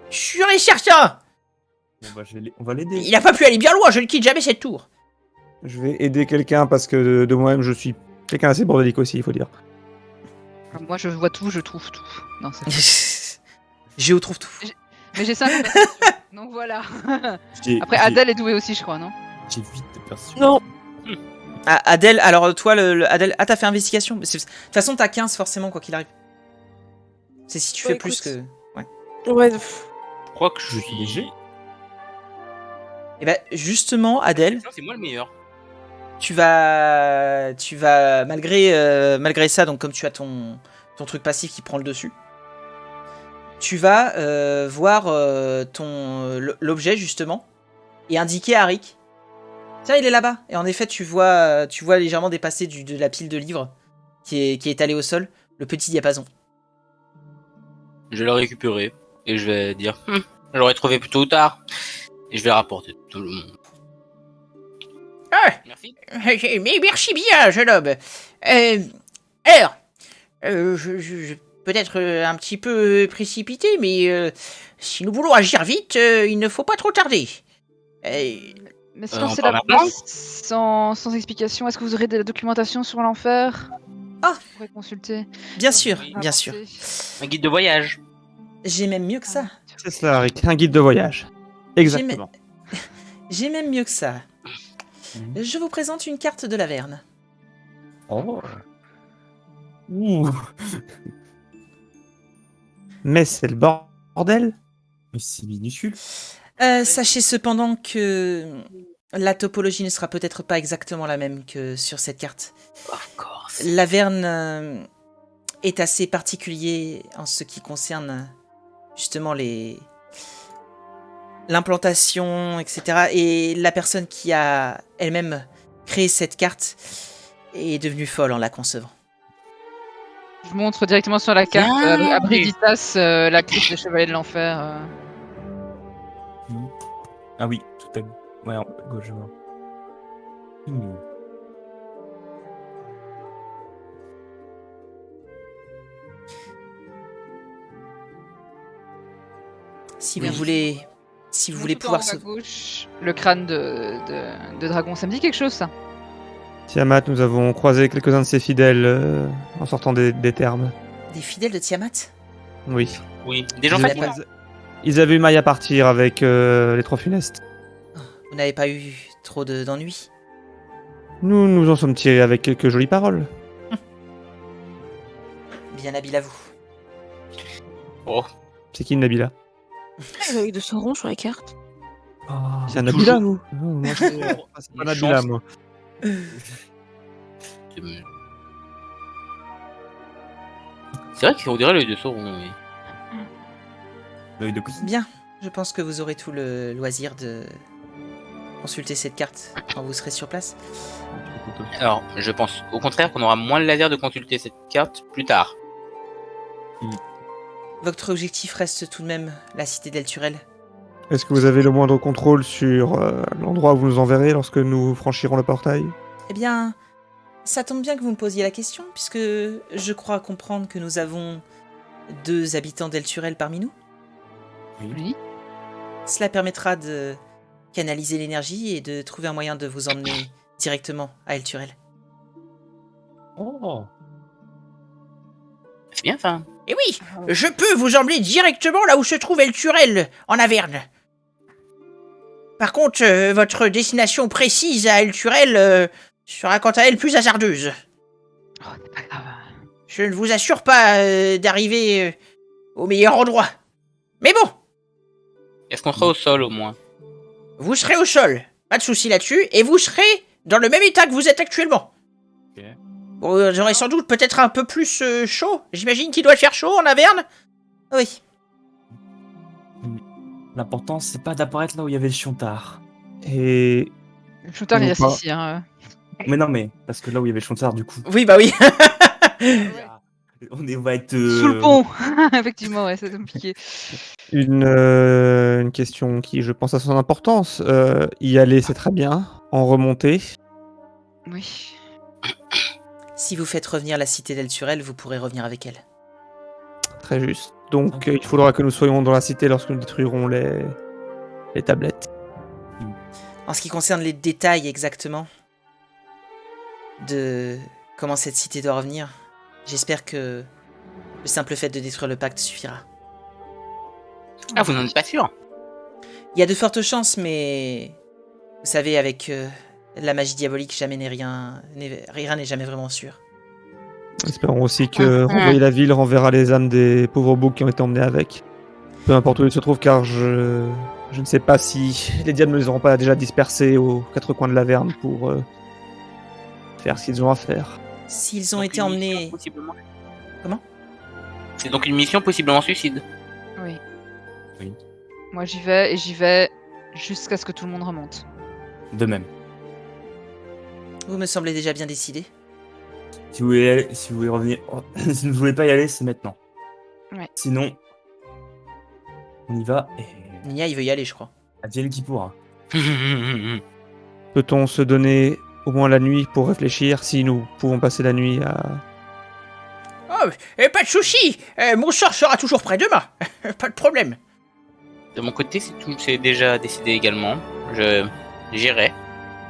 [SPEAKER 7] Sûr et certain.
[SPEAKER 5] Bon, bah, on va l'aider.
[SPEAKER 7] Il n'a pas pu aller bien loin, je ne quitte jamais cette tour.
[SPEAKER 3] Je vais aider quelqu'un parce que de moi-même, je suis quelqu'un assez bordélique aussi, il faut dire.
[SPEAKER 2] Moi, je vois tout, je trouve tout. Non, c'est.
[SPEAKER 1] Géo trouve tout.
[SPEAKER 2] Mais j'ai 5 en perception, donc voilà. Après, Adèle est douée aussi, je crois, non?
[SPEAKER 5] J'ai vite de perception.
[SPEAKER 6] Non.
[SPEAKER 1] Ah, Adèle, alors toi, Adèle, t'as fait investigation. De toute façon, t'as 15 forcément, quoi qu'il arrive. C'est si tu fais
[SPEAKER 6] Ouais,
[SPEAKER 1] plus que.
[SPEAKER 6] écoute.
[SPEAKER 1] Ouais.
[SPEAKER 6] Ouais,
[SPEAKER 4] Je crois que je suis léger.
[SPEAKER 1] Et bah, justement, Adèle,
[SPEAKER 4] Non, c'est moi le meilleur.
[SPEAKER 1] tu vas malgré ça, donc comme tu as ton truc passif qui prend le dessus, tu vas voir l'objet justement et indiquer à Rick. Tiens, il est là-bas. Et en effet, tu vois légèrement dépasser de la pile de livres qui est étalée au sol, le petit diapason.
[SPEAKER 4] Je vais le récupérer et je vais dire je l'aurais trouvé plus tôt ou tard. Et je vais rapporter tout le monde.
[SPEAKER 7] Ah,
[SPEAKER 4] Merci.
[SPEAKER 7] mais merci bien, jeune homme. Alors, peut-être un petit peu précipité, mais si nous voulons agir vite, il ne faut pas trop tarder.
[SPEAKER 2] Mais si
[SPEAKER 4] on
[SPEAKER 2] c'est
[SPEAKER 4] part
[SPEAKER 2] la
[SPEAKER 4] maintenant
[SPEAKER 2] place sans explication, est-ce que vous aurez de la documentation sur l'enfer?
[SPEAKER 1] Ah.
[SPEAKER 2] Je pourrais consulter.
[SPEAKER 1] Bien sûr,
[SPEAKER 4] Oui.
[SPEAKER 1] bien sûr.
[SPEAKER 4] Un guide de voyage.
[SPEAKER 1] J'ai même mieux que ça.
[SPEAKER 3] C'est cela, Rick, un guide de voyage. Exactement.
[SPEAKER 1] J'ai même mieux que ça. Je vous présente une carte de l'Averne.
[SPEAKER 5] Oh. Ouh.
[SPEAKER 3] Mais c'est le bordel.
[SPEAKER 5] Mais c'est minuscule.
[SPEAKER 1] Sachez cependant que la topologie ne sera peut-être pas exactement la même que sur cette carte.
[SPEAKER 4] Of course.
[SPEAKER 1] L'Averne est assez particulier en ce qui concerne justement l'implantation, etc. Et la personne qui a elle-même créé cette carte est devenue folle en la concevant.
[SPEAKER 2] Je montre directement sur la carte
[SPEAKER 4] Bien
[SPEAKER 2] à Brigitas la crypte des Chevaliers de l'Enfer.
[SPEAKER 5] Ah oui, tout à ouais, en gauche, je vois.
[SPEAKER 1] Si
[SPEAKER 2] Oui.
[SPEAKER 1] vous voulez,
[SPEAKER 2] Tout en
[SPEAKER 1] pouvoir
[SPEAKER 2] haut
[SPEAKER 1] se...
[SPEAKER 2] à gauche, le crâne de dragon, ça me dit quelque chose ça?
[SPEAKER 3] Tiamat, nous avons croisé quelques-uns de ses fidèles en sortant des termes.
[SPEAKER 1] Des fidèles de Tiamat?
[SPEAKER 3] Oui.
[SPEAKER 4] Oui, des gens
[SPEAKER 3] Ils-
[SPEAKER 4] fatigants.
[SPEAKER 3] Ils avaient eu maille à partir avec les trois funestes.
[SPEAKER 1] Vous n'avez pas eu trop d'ennuis?
[SPEAKER 3] Nous nous en sommes tirés avec quelques jolies paroles.
[SPEAKER 1] Bien habile à vous.
[SPEAKER 4] Oh,
[SPEAKER 3] C'est qui le Nabila?
[SPEAKER 6] Avec de Sauron sur la carte.
[SPEAKER 5] Ah,
[SPEAKER 3] C'est un Nabila, vous? Non, moi, je
[SPEAKER 4] toujours
[SPEAKER 3] c'est pas
[SPEAKER 4] une
[SPEAKER 3] Nabila,
[SPEAKER 4] chance.
[SPEAKER 3] moi.
[SPEAKER 4] C'est vrai qu'on dirait l'œil de Sauron, oui.
[SPEAKER 5] l'œil de cousine.
[SPEAKER 1] Bien, je pense que vous aurez tout le loisir de consulter cette carte quand vous serez sur place.
[SPEAKER 4] Alors, je pense au contraire qu'on aura moins le laser de consulter cette carte plus tard.
[SPEAKER 1] Votre objectif reste tout de même la cité d'El Turel.
[SPEAKER 3] Est-ce que vous avez le moindre contrôle sur l'endroit où vous nous enverrez lorsque nous franchirons le portail?
[SPEAKER 1] Eh bien, ça tombe bien que vous me posiez la question, puisque je crois comprendre que nous avons 2 habitants d'El Turel parmi nous.
[SPEAKER 2] Oui.
[SPEAKER 1] Cela permettra de canaliser l'énergie et de trouver un moyen de vous emmener directement à El Turel.
[SPEAKER 5] Oh.
[SPEAKER 4] C'est bien ça.
[SPEAKER 7] Et oui, je peux vous emmener directement là où se trouve El Turel, en Averne. Par contre, votre destination précise à El Turel sera quant à elle plus hasardeuse.
[SPEAKER 2] Oh, c'est pas grave.
[SPEAKER 7] Je ne vous assure pas d'arriver au meilleur endroit. Mais bon,
[SPEAKER 4] Est-ce qu'on sera au sol au moins?
[SPEAKER 7] vous serez au sol, pas de souci là-dessus, et vous serez dans le même état que vous êtes actuellement.
[SPEAKER 5] Ok.
[SPEAKER 7] Bon, vous aurez sans doute peut-être un peu plus chaud. J'imagine qu'il doit faire chaud en Averne.
[SPEAKER 1] Oui,
[SPEAKER 5] L'important, c'est pas d'apparaître là où il y avait le chiontard.
[SPEAKER 3] Et
[SPEAKER 2] Le shooter, il
[SPEAKER 3] Ou
[SPEAKER 2] reste
[SPEAKER 3] pas.
[SPEAKER 2] ici. Hein.
[SPEAKER 5] Mais non, mais parce que là où il y avait le chiontard, du coup.
[SPEAKER 1] oui, bah oui.
[SPEAKER 5] On va être.
[SPEAKER 2] Sous le pont. Effectivement, ouais, c'est compliqué.
[SPEAKER 3] Une question qui, je pense, a son importance. Y aller, c'est très bien. En remonter,
[SPEAKER 2] Oui.
[SPEAKER 1] Si vous faites revenir la cité d'El-Sur-Elle, vous pourrez revenir avec elle.
[SPEAKER 3] très juste. Donc, il faudra que nous soyons dans la cité lorsque nous détruirons les tablettes.
[SPEAKER 1] En ce qui concerne les détails exactement de comment cette cité doit revenir, j'espère que le simple fait de détruire le pacte suffira.
[SPEAKER 4] Ah, vous n'en êtes pas sûr?
[SPEAKER 1] Il y a de fortes chances, mais vous savez, avec la magie diabolique, rien n'est jamais vraiment sûr.
[SPEAKER 3] Espérons aussi que renvoyer la ville renverra les âmes des pauvres boucs qui ont été emmenés avec. Peu importe où ils se trouvent, car je ne sais pas si les diables ne les auront pas déjà dispersés aux quatre coins de l'Averne pour faire ce qu'ils ont à faire.
[SPEAKER 1] S'ils ont
[SPEAKER 4] Donc
[SPEAKER 1] été
[SPEAKER 4] une
[SPEAKER 1] emmenés...
[SPEAKER 4] mission possiblement-
[SPEAKER 1] Comment?
[SPEAKER 4] C'est donc une mission possiblement suicide.
[SPEAKER 2] Oui.
[SPEAKER 5] Oui.
[SPEAKER 2] Moi, j'y vais jusqu'à ce que tout le monde remonte.
[SPEAKER 5] De même.
[SPEAKER 1] Vous me semblez déjà bien décidé.
[SPEAKER 5] Si vous voulez revenir. Si vous ne voulez pas y aller, c'est maintenant.
[SPEAKER 2] Ouais.
[SPEAKER 5] Sinon. On y va et.
[SPEAKER 1] Nia, il veut y aller, je crois.
[SPEAKER 5] Advienne qui pourra.
[SPEAKER 3] Peut-on se donner au moins la nuit pour réfléchir si nous pouvons passer la nuit à...
[SPEAKER 8] Oh, pas de souci. Mon sort sera toujours prêt demain. Pas de problème.
[SPEAKER 4] De mon côté, c'est déjà décidé également. J'irai.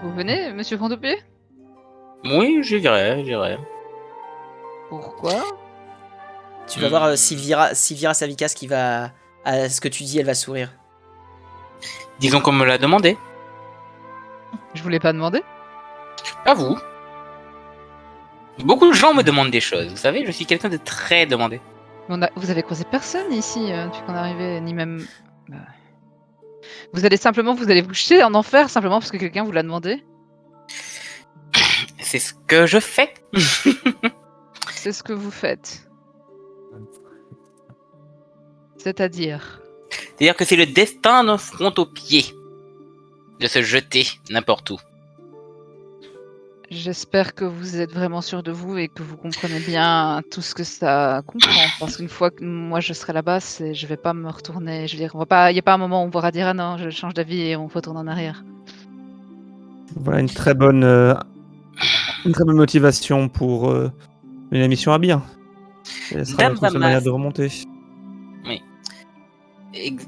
[SPEAKER 2] Vous venez, monsieur Fantopé?
[SPEAKER 4] Oui, j'irai.
[SPEAKER 2] Pourquoi?
[SPEAKER 1] Tu vas voir Sylvira Savikas qui va... À ce que tu dis, elle va sourire.
[SPEAKER 4] Disons qu'on me l'a demandé.
[SPEAKER 2] Je voulais pas demander.
[SPEAKER 4] À vous. Beaucoup de gens me demandent des choses. Vous savez, je suis quelqu'un de très demandé.
[SPEAKER 2] Vous avez croisé personne ici depuis qu'on est arrivé, ni même. Bah. Vous allez vous jeter en enfer simplement parce que quelqu'un vous l'a demandé?
[SPEAKER 4] C'est ce que je fais.
[SPEAKER 2] C'est ce que vous faites. C'est-à-dire?
[SPEAKER 4] C'est-à-dire que c'est le destin d'un front au pied de se jeter n'importe où.
[SPEAKER 2] J'espère que vous êtes vraiment sûr de vous et que vous comprenez bien tout ce que ça comprend. Parce qu'une fois que moi je serai là-bas, je vais pas me retourner. Je veux dire, il n'y a pas un moment où on pourra dire ah non, je change d'avis et on retourne en arrière.
[SPEAKER 3] Voilà une très bonne motivation pour une mission à bien. Ce sera
[SPEAKER 4] Dame
[SPEAKER 3] notre seule
[SPEAKER 4] Vamas.
[SPEAKER 3] manière de remonter.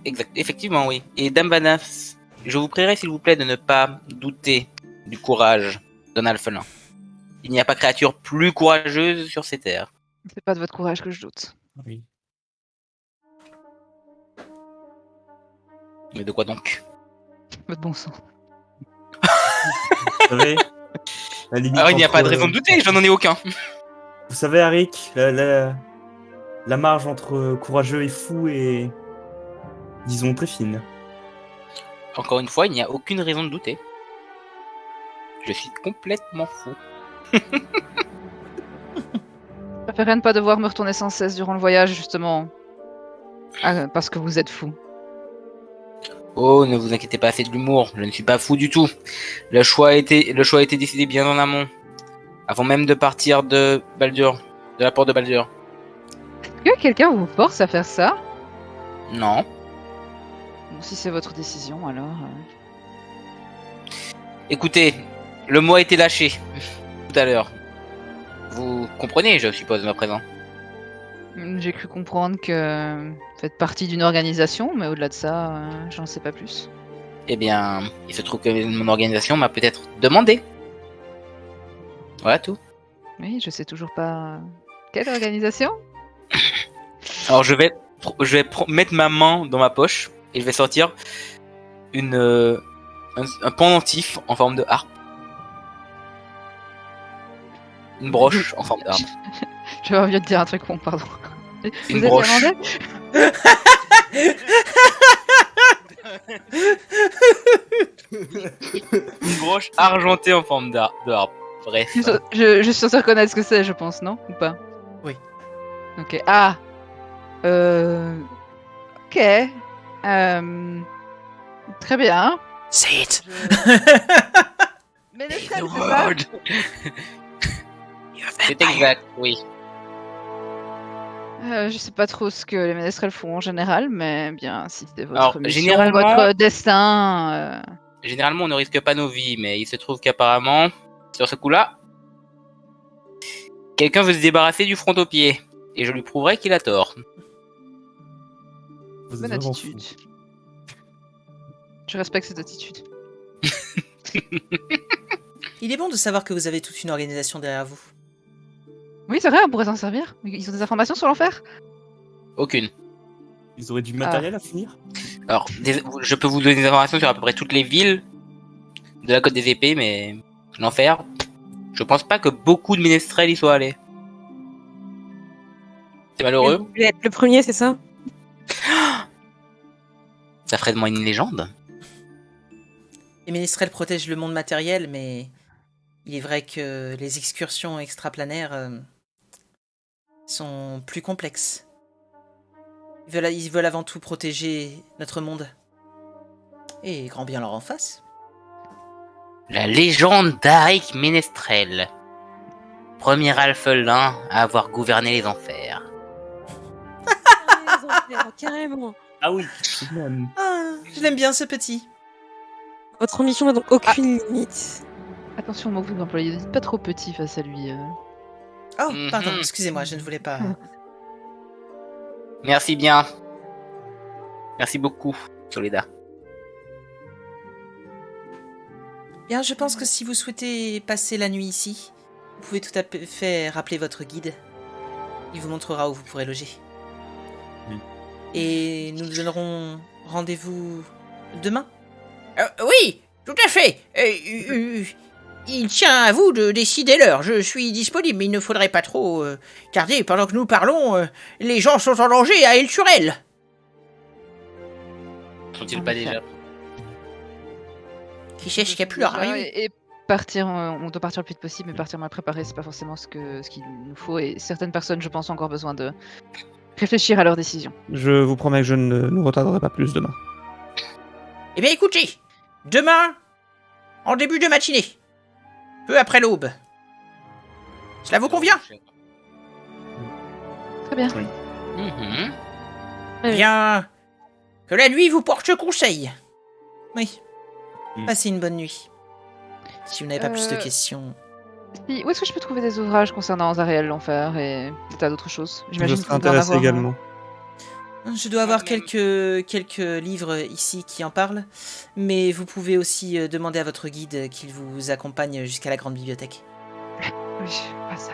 [SPEAKER 4] Exact, effectivement, oui. Et Dame Vanas, je vous prierai s'il vous plaît de ne pas douter du courage d'un alphelin. Il n'y a pas créature plus courageuse sur ces terres.
[SPEAKER 2] C'est pas de votre courage que je doute.
[SPEAKER 5] Oui.
[SPEAKER 4] Mais de quoi donc?
[SPEAKER 2] Votre bon sang.
[SPEAKER 5] Vous savez. La limite
[SPEAKER 4] Alors il n'y a
[SPEAKER 5] entre-
[SPEAKER 4] pas de raison de douter, j'en ai aucun.
[SPEAKER 5] Vous savez, Arik, la marge entre courageux et fou est. Disons très fine.
[SPEAKER 4] Encore une fois, il n'y a aucune raison de douter. Je suis complètement fou.
[SPEAKER 2] Je préférerais ne pas devoir me retourner sans cesse durant le voyage, justement. Parce que vous êtes fou.
[SPEAKER 4] Oh, ne vous inquiétez pas, c'est de l'humour. Je ne suis pas fou du tout. Le choix a été décidé bien en amont. Avant même de partir de Baldur, de la porte de Baldur.
[SPEAKER 2] Est-ce que quelqu'un vous force à faire ça?
[SPEAKER 4] Non.
[SPEAKER 2] Bon, si c'est votre décision, alors...
[SPEAKER 4] Écoutez, le mot a été lâché tout à l'heure. Vous comprenez, je suppose, à présent.
[SPEAKER 2] J'ai cru comprendre que vous faites partie d'une organisation, mais au-delà de ça, j'en sais pas plus.
[SPEAKER 4] Eh bien, il se trouve que mon organisation m'a peut-être demandé. Voilà tout.
[SPEAKER 2] Oui, je sais toujours pas... Quelle organisation?
[SPEAKER 4] Alors je vais mettre ma main dans ma poche et je vais sortir un pendentif en forme de harpe. Une broche en forme d'arbre.
[SPEAKER 2] J'avais envie de dire un truc bon, pardon.
[SPEAKER 4] Une
[SPEAKER 2] Vous êtes
[SPEAKER 4] broche.
[SPEAKER 2] irlandais?
[SPEAKER 4] Une broche argentée en forme de harpe. Bref.
[SPEAKER 2] Je suis censé reconnaître ce que c'est, je pense, non? Ou pas?
[SPEAKER 1] Oui.
[SPEAKER 2] Ok. Ah! Ok. Très bien.
[SPEAKER 1] Say it.
[SPEAKER 2] Mais ne serait-ce pas...
[SPEAKER 4] C'est exact, oui.
[SPEAKER 2] Je sais pas trop ce que les ménestrels font en général, mais bien, si c'est votre
[SPEAKER 4] Alors,
[SPEAKER 2] mission,
[SPEAKER 4] généralement-
[SPEAKER 2] votre destin...
[SPEAKER 4] Généralement, on ne risque pas nos vies, mais il se trouve qu'apparemment, sur ce coup-là, quelqu'un veut se débarrasser du front au pied. Et je lui prouverai qu'il a tort.
[SPEAKER 5] Vous êtes
[SPEAKER 2] Bonne
[SPEAKER 5] vraiment
[SPEAKER 2] attitude.
[SPEAKER 5] fous.
[SPEAKER 2] Je respecte cette attitude.
[SPEAKER 1] Il est bon de savoir que vous avez toute une organisation derrière vous.
[SPEAKER 2] Oui, c'est vrai, on pourrait s'en servir. Ils ont des informations sur l'enfer?
[SPEAKER 4] Aucune.
[SPEAKER 5] Ils auraient du matériel à finir.
[SPEAKER 4] Alors, je peux vous donner des informations sur à peu près toutes les villes de la Côte des Épées, mais l'enfer, je pense pas que beaucoup de ménestrels y soient allés. C'est malheureux.
[SPEAKER 6] Vous voulez être le premier, c'est ça?
[SPEAKER 4] Ça ferait de moi une légende.
[SPEAKER 1] Les ménestrels protègent le monde matériel, mais il est vrai que les excursions extraplanaires sont plus complexes. Ils veulent avant tout protéger notre monde. Et grand bien leur en face.
[SPEAKER 4] La légende d'Arik Ménestrel. Premier alphelin à avoir gouverné les enfers.
[SPEAKER 6] Carrément.
[SPEAKER 5] Ah oui, tout de même.
[SPEAKER 1] Ah, je l'aime bien ce petit.
[SPEAKER 6] Votre ambition n'a donc aucune limite.
[SPEAKER 2] Attention au mot que vous employez, dites pas trop petit face à lui.
[SPEAKER 1] Oh,
[SPEAKER 4] Mhm.
[SPEAKER 1] pardon, excusez-moi, je ne voulais pas...
[SPEAKER 4] Merci bien. Merci beaucoup, Soledad.
[SPEAKER 1] Bien, je pense que si vous souhaitez passer la nuit ici, vous pouvez tout à fait rappeler votre guide. Il vous montrera où vous pourrez loger.
[SPEAKER 5] Oui.
[SPEAKER 1] Et nous donnerons rendez-vous demain.
[SPEAKER 8] Oui, tout à fait. Il tient à vous de décider l'heure. Je suis disponible, mais il ne faudrait pas trop tarder. Pendant que nous parlons, les gens sont en danger à El-Turel.
[SPEAKER 4] Sont-ils pas déjà?
[SPEAKER 8] Qui sait ce qu'il y a plus à arriver.
[SPEAKER 2] Et partir, on doit partir le plus vite possible, mais partir mal préparé, c'est pas forcément ce qu'il nous faut. Et certaines personnes, je pense, ont encore besoin de réfléchir à leurs décisions.
[SPEAKER 3] Je vous promets que je ne nous retarderai pas plus demain.
[SPEAKER 8] Eh bien, écoutez, demain, en début de matinée, peu après l'aube. Cela vous convient?
[SPEAKER 2] Très bien.
[SPEAKER 4] Mhm.
[SPEAKER 8] Eh bien, que la nuit vous porte conseil.
[SPEAKER 1] Oui.
[SPEAKER 5] Mm.
[SPEAKER 1] Passez une bonne nuit. Si vous n'avez pas plus de
[SPEAKER 2] Euh,
[SPEAKER 1] questions...
[SPEAKER 2] Où est-ce que je peux trouver des ouvrages concernant Zariel l'enfer et des tas d'autres choses?
[SPEAKER 3] Je
[SPEAKER 2] J'imagine
[SPEAKER 3] serais
[SPEAKER 2] que vous devez en
[SPEAKER 3] intéressé
[SPEAKER 2] avoir,
[SPEAKER 3] également.
[SPEAKER 1] Je dois avoir
[SPEAKER 4] Même.
[SPEAKER 1] quelques livres ici qui en parlent, mais vous pouvez aussi demander à votre guide qu'il vous accompagne jusqu'à la grande bibliothèque.
[SPEAKER 2] Oui, pas ça.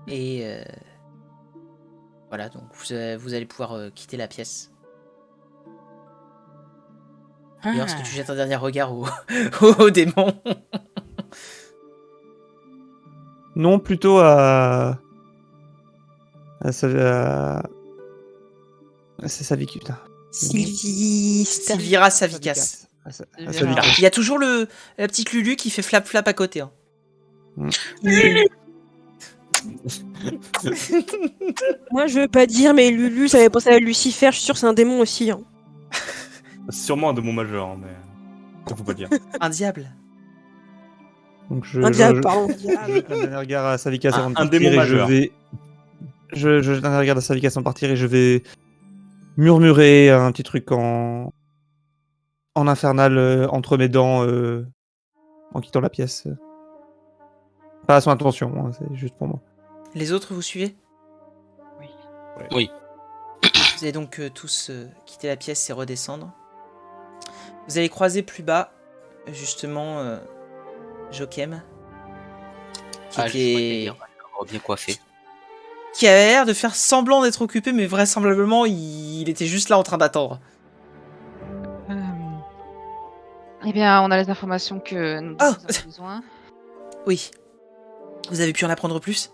[SPEAKER 1] Et voilà, donc vous allez pouvoir quitter la pièce. Et lorsque tu jettes un dernier regard au démon.
[SPEAKER 3] Non, plutôt c'est Savicus, putain.
[SPEAKER 1] Sylvira Savicas.
[SPEAKER 2] Sylvira.
[SPEAKER 1] Il y a toujours la petite Lulu qui fait flap flap à côté. Hein.
[SPEAKER 6] Moi, je veux pas dire, mais Lulu, ça avait pensé à Lucifer. Je suis sûre que c'est un démon aussi. Hein.
[SPEAKER 5] C'est sûrement un démon majeur, mais ça faut pas dire.
[SPEAKER 1] Un diable.
[SPEAKER 3] Donc
[SPEAKER 6] Un diable, pardon.
[SPEAKER 3] je jette un dernier regard à Savicas avant de
[SPEAKER 5] Un
[SPEAKER 3] partir
[SPEAKER 5] démon
[SPEAKER 3] et
[SPEAKER 5] majeur.
[SPEAKER 3] je jette un dernier regard à Savicas avant de partir et je vais murmurer un petit truc en infernal entre mes dents en quittant la pièce. Pas à son intention, hein, c'est juste pour moi.
[SPEAKER 1] Les autres, vous suivez?
[SPEAKER 4] Oui.
[SPEAKER 1] Vous allez donc tous quitter la pièce et redescendre. Vous allez croiser plus bas, justement, Jokem,
[SPEAKER 4] Je crois qu'il est bien coiffé.
[SPEAKER 1] qui a l'air de faire semblant d'être occupé, mais vraisemblablement, il était juste là en train d'attendre.
[SPEAKER 2] Eh bien, on a les informations que nous avons besoin.
[SPEAKER 1] Oui. Vous avez pu en apprendre plus?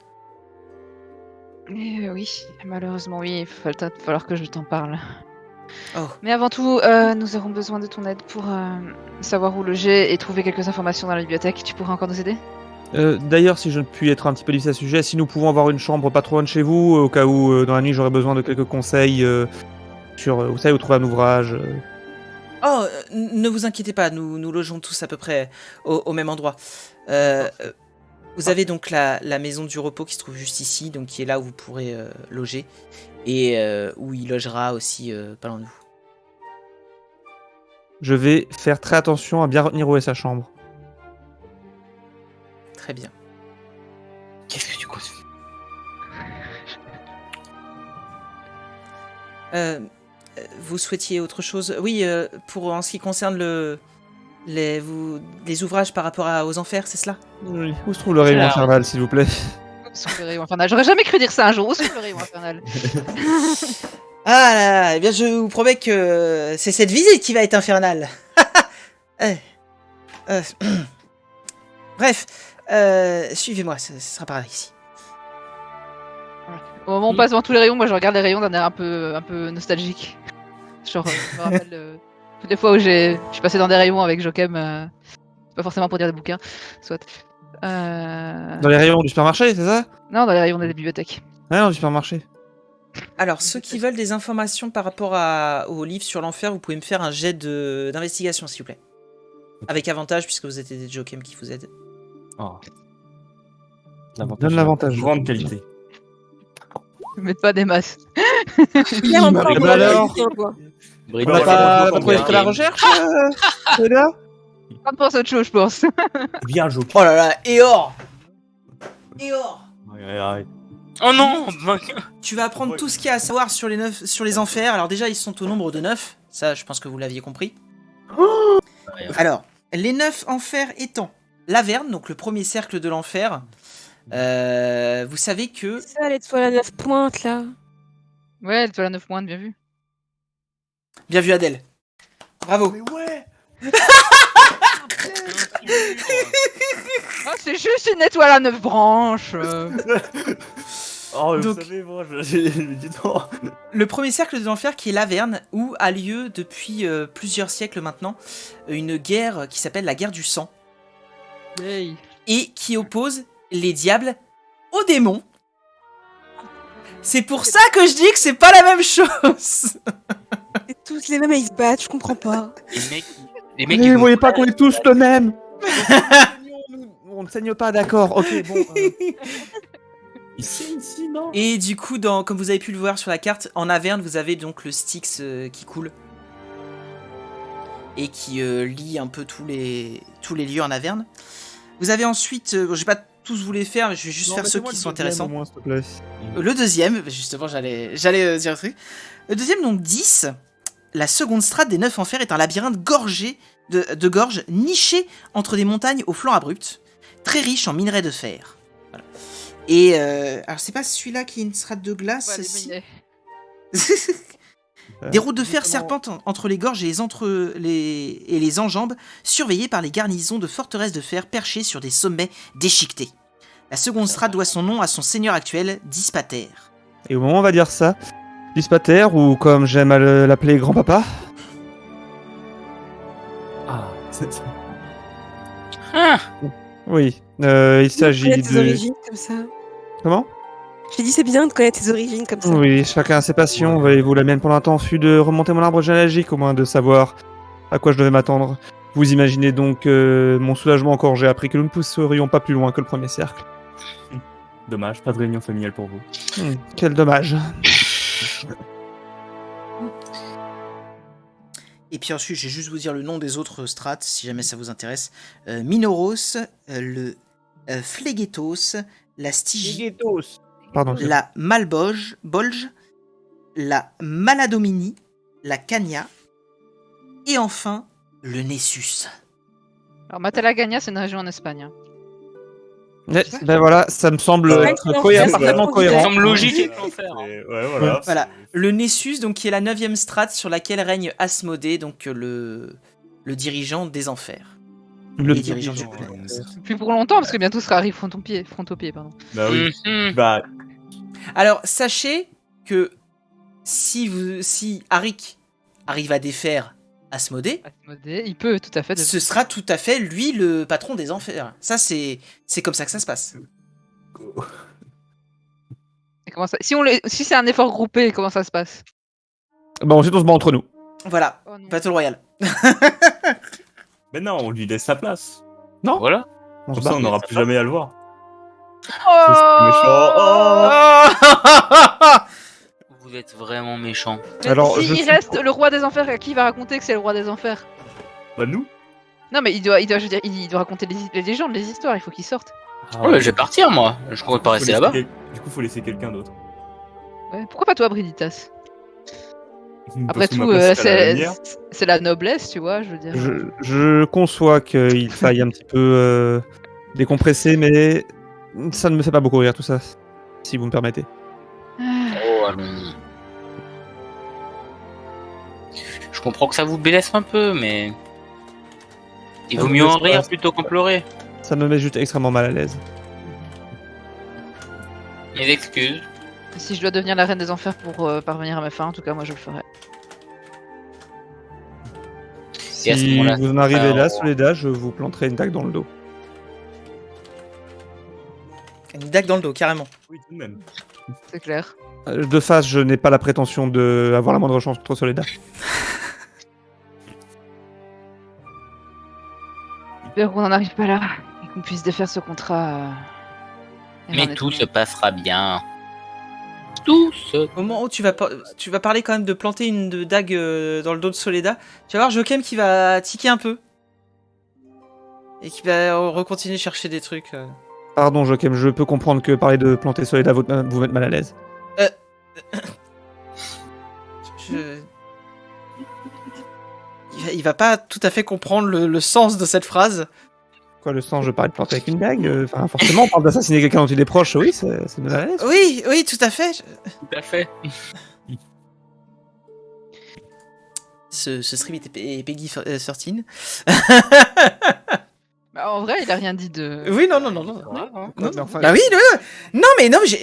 [SPEAKER 2] Oui, malheureusement, oui, il va falloir que je t'en parle.
[SPEAKER 1] Oh.
[SPEAKER 2] Mais avant tout, nous aurons besoin de ton aide pour savoir où loger et trouver quelques informations dans la bibliothèque. Tu pourrais encore nous aider?
[SPEAKER 3] D'ailleurs, si je ne puis être un petit peu difficile à ce sujet, si nous pouvons avoir une chambre pas trop loin de chez vous, au cas où dans la nuit j'aurais besoin de quelques conseils sur vous savez où trouver un ouvrage.
[SPEAKER 1] Oh, ne vous inquiétez pas, nous logeons tous à peu près au même endroit. Vous avez donc la maison du repos qui se trouve juste ici, donc qui est là où vous pourrez loger, et où il logera aussi pas loin de vous.
[SPEAKER 3] Je vais faire très attention à bien retenir où est sa chambre.
[SPEAKER 1] Très bien.
[SPEAKER 4] Qu'est-ce que tu causes?
[SPEAKER 1] Vous souhaitiez autre chose? Oui, pour en ce qui concerne les ouvrages par rapport aux enfers, c'est cela?
[SPEAKER 3] Oui. Où se trouve le rayon
[SPEAKER 4] Alors.
[SPEAKER 3] infernal, s'il vous plaît?
[SPEAKER 2] Sous le rayon infernal. J'aurais jamais cru dire ça un jour. Où sous le rayon infernal?
[SPEAKER 1] Ah là là, eh bien je vous promets que c'est cette visite qui va être infernale. Euh, Bref, suivez-moi, ce sera par ici.
[SPEAKER 2] Au moment où on passe devant tous les rayons, moi je regarde les rayons d'un air un peu nostalgique. Genre, je me rappelle toutes les fois où je suis passé dans des rayons avec Jokem. Pas forcément pour dire des bouquins, soit.
[SPEAKER 3] Dans les rayons du supermarché, c'est ça?
[SPEAKER 2] Non, dans les rayons des bibliothèques.
[SPEAKER 3] Ouais, non, du supermarché.
[SPEAKER 1] Alors, ceux qui veulent des informations par rapport au livre sur l'enfer, vous pouvez me faire un jet d'investigation, s'il vous plaît. Avec avantage, puisque vous êtes des Jokem qui vous aident.
[SPEAKER 5] Oh.
[SPEAKER 3] Donne l'avantage.
[SPEAKER 5] Grande qualité.
[SPEAKER 2] Mais pas des masses.
[SPEAKER 6] Il a encore
[SPEAKER 3] bah alors.
[SPEAKER 6] quoi.
[SPEAKER 3] On a pas trouvé la recherche, les gars?
[SPEAKER 2] On pense à autre chose, je pense.
[SPEAKER 5] Bien joué.
[SPEAKER 1] Oh là là, Eor Eor
[SPEAKER 4] Oh non!
[SPEAKER 1] Tu vas apprendre tout ce qu'il y a à savoir sur les enfers. Alors déjà, ils sont au nombre de 9. Ça, je pense que vous l'aviez compris. Alors, les 9 enfers étant l'Averne, donc le premier cercle de l'enfer. Vous savez que...
[SPEAKER 6] C'est ça, l'étoile à 9 pointes, là.
[SPEAKER 2] Ouais, l'étoile à 9 points, bien vu.
[SPEAKER 1] Bien vu, Adèle. Bravo.
[SPEAKER 5] Mais ouais.
[SPEAKER 2] Oh, c'est juste une étoile à 9 branches.
[SPEAKER 5] Oh,
[SPEAKER 1] Donc-
[SPEAKER 5] vous savez, moi, j'ai dit non.
[SPEAKER 1] Le premier cercle de l'enfer qui est l'Averne, où a lieu depuis plusieurs siècles maintenant une guerre qui s'appelle la guerre du sang,
[SPEAKER 2] Yay.
[SPEAKER 1] et qui oppose les diables aux démons. C'est pour ça que je dis que c'est pas la même chose.
[SPEAKER 6] C'est tous les mêmes et ils se battent, je comprends pas.
[SPEAKER 4] Les mecs,
[SPEAKER 3] Mais
[SPEAKER 4] ils
[SPEAKER 3] vous
[SPEAKER 4] ont-
[SPEAKER 3] voyez pas qu'on est tous le même? On ne saigne pas, d'accord. Ok, bon.
[SPEAKER 5] Ici, non.
[SPEAKER 1] Et du coup, comme vous avez pu le voir sur la carte, en Averne, vous avez donc le Styx qui coule et qui lie un peu tous les lieux en Averne. Vous avez ensuite, je vais pas tous vous les faire, mais je vais juste faire ceux qui sont intéressants.
[SPEAKER 3] Au moins, s'il te plaît.
[SPEAKER 1] Le deuxième, justement, j'allais dire un truc. Le deuxième, donc 10, la seconde strate des 9 enfers est un labyrinthe gorgé de gorges niché entre des montagnes aux flancs abrupts, très riche en minerais de fer. Voilà. Et alors c'est pas celui-là qui est une strate de glace,
[SPEAKER 2] Ouais,
[SPEAKER 1] si.
[SPEAKER 2] mais-
[SPEAKER 1] Des routes de fer
[SPEAKER 3] Justement.
[SPEAKER 1] serpentent entre les gorges et les enjambes, surveillées par les garnisons de forteresses de fer perchées sur des sommets déchiquetés. La seconde strate doit son nom à son seigneur actuel, Dispater.
[SPEAKER 3] Et au moment où on va dire ça, Dispater, ou comme j'aime à l'appeler grand-papa,
[SPEAKER 5] Ah, c'est ça.
[SPEAKER 4] Ah,
[SPEAKER 3] oui, il s'agit
[SPEAKER 6] Connaître tes
[SPEAKER 3] de...
[SPEAKER 6] origines comme ça.
[SPEAKER 3] Comment?
[SPEAKER 6] J'ai dit c'est bien de connaître tes origines comme ça.
[SPEAKER 3] Oui, chacun a ses passions, voyez-vous, la mienne pendant un temps fut de remonter mon arbre généalogique, au moins de savoir à quoi je devais m'attendre. Vous imaginez donc mon soulagement quand j'ai appris que nous ne pousserions pas plus loin que le premier cercle.
[SPEAKER 5] Dommage, pas de réunion familiale pour vous.
[SPEAKER 3] Quel dommage.
[SPEAKER 1] Et puis ensuite, je vais juste vous dire le nom des autres strates, si jamais ça vous intéresse. Minoros, le Phlégetos, la Stygie,
[SPEAKER 3] Pardon.
[SPEAKER 1] la Malbolge, la Maladomini, la Cagna, et enfin, le Nessus.
[SPEAKER 2] Alors, Matalagagna, c'est une région en Espagne. Hein.
[SPEAKER 3] Ben voilà, ça me semble
[SPEAKER 6] Ouais,
[SPEAKER 3] être
[SPEAKER 6] c'est
[SPEAKER 3] cohérent,
[SPEAKER 6] l'enfer,
[SPEAKER 3] parfaitement
[SPEAKER 6] c'est
[SPEAKER 3] cohérent.
[SPEAKER 4] ça semble logique avec l'enfer.
[SPEAKER 5] Ouais, voilà.
[SPEAKER 1] Voilà, le Nessus, donc, qui est la 9e strate sur laquelle règne Asmodée, donc le dirigeant des enfers.
[SPEAKER 3] Le
[SPEAKER 1] Et dirigeant du
[SPEAKER 5] dirigeant,
[SPEAKER 1] peuple.
[SPEAKER 2] Plus pour longtemps, parce que bientôt sera arrive frontopied, pardon.
[SPEAKER 5] Bah oui.
[SPEAKER 4] Mhm.
[SPEAKER 5] Bah,
[SPEAKER 1] Alors, sachez que si Arik arrive à défaire Asmodée,
[SPEAKER 2] Asmodée, il peut tout à fait.
[SPEAKER 1] ce sera tout à fait lui le patron des enfers. Ça, c'est comme ça que ça se passe.
[SPEAKER 2] Et comment ça... Si c'est un effort groupé, comment ça se passe?
[SPEAKER 3] Bon, ensuite on se bat entre nous.
[SPEAKER 1] Voilà,
[SPEAKER 2] Oh non.
[SPEAKER 1] Battle Royale.
[SPEAKER 5] mais non, on lui laisse sa place.
[SPEAKER 4] Voilà.
[SPEAKER 3] On se
[SPEAKER 5] Comme ça,
[SPEAKER 3] bat.
[SPEAKER 5] on n'aura plus jamais à le voir. méchant. Oh.
[SPEAKER 4] Vous êtes vraiment méchant.
[SPEAKER 2] Mais
[SPEAKER 3] Alors,
[SPEAKER 2] si
[SPEAKER 3] je
[SPEAKER 2] il
[SPEAKER 3] suis-
[SPEAKER 2] reste le roi des enfers, à qui il va raconter que c'est le roi des enfers?
[SPEAKER 5] Bah nous.
[SPEAKER 2] Non, mais je veux dire, il doit raconter les légendes, les histoires, il faut qu'il sorte.
[SPEAKER 4] Ouais, je vais partir moi. Je compte pas rester là-bas.
[SPEAKER 5] Du coup, faut laisser quelqu'un d'autre.
[SPEAKER 2] Ouais. Pourquoi pas toi, Briditas?
[SPEAKER 5] Parce
[SPEAKER 2] Après
[SPEAKER 5] que ma
[SPEAKER 2] tout,
[SPEAKER 5] place, c'est à la lumière.
[SPEAKER 2] c'est la noblesse, tu vois, je veux dire.
[SPEAKER 3] je conçois qu'il faille un petit peu décompresser, mais ça ne me fait pas beaucoup rire tout ça, si vous me permettez.
[SPEAKER 4] Oh, allons-y. Je comprends que ça vous blesse un peu, mais il vaut
[SPEAKER 3] Ça me
[SPEAKER 4] mieux en
[SPEAKER 3] blesse pas.
[SPEAKER 4] rire plutôt qu'en pleurer.
[SPEAKER 3] Ça me met juste extrêmement mal à l'aise.
[SPEAKER 4] Mes excuses.
[SPEAKER 2] Si je dois devenir la reine des enfers pour parvenir à mes fins, en tout cas, moi je le ferai.
[SPEAKER 4] Et à ce
[SPEAKER 3] Si
[SPEAKER 4] moment-là,
[SPEAKER 3] vous en arrivez
[SPEAKER 4] alors-
[SPEAKER 3] là, Soledad, je vous planterai une dague dans le dos.
[SPEAKER 1] Une dague dans le dos, carrément.
[SPEAKER 5] Oui, tout de même.
[SPEAKER 2] C'est clair.
[SPEAKER 3] De face, je n'ai pas la prétention d'avoir la moindre chance contre Soledad.
[SPEAKER 2] J'espère qu'on n'en arrive pas là et qu'on puisse défaire ce contrat. et
[SPEAKER 4] Mais
[SPEAKER 2] m'en
[SPEAKER 4] tout
[SPEAKER 2] être-
[SPEAKER 4] se passera bien. Tout se...
[SPEAKER 1] Au moment où tu vas parler quand même de planter une dague dans le dos de Soledad, tu vas voir Joachim qui va tiquer un peu. Et qui va recontinuer de chercher des trucs.
[SPEAKER 3] Pardon, Joachim, je peux comprendre que parler de planter Soledad vous mette mal à l'aise.
[SPEAKER 1] Je- il va pas tout à fait comprendre le sens de cette phrase.
[SPEAKER 3] Quoi, le sang, je parlais de planter avec une dague Enfin, forcément, on parle d'assassiner quelqu'un dont il est proche, oui, ça me met mal à l'aise.
[SPEAKER 1] Oui, oui, tout à fait.
[SPEAKER 4] Tout à fait.
[SPEAKER 1] Ce stream était Peggy 13.
[SPEAKER 2] Bah, en vrai, il a rien dit de.
[SPEAKER 1] Oui, non. Non.
[SPEAKER 3] Mais enfin,
[SPEAKER 1] Bah oui, non, mais j'ai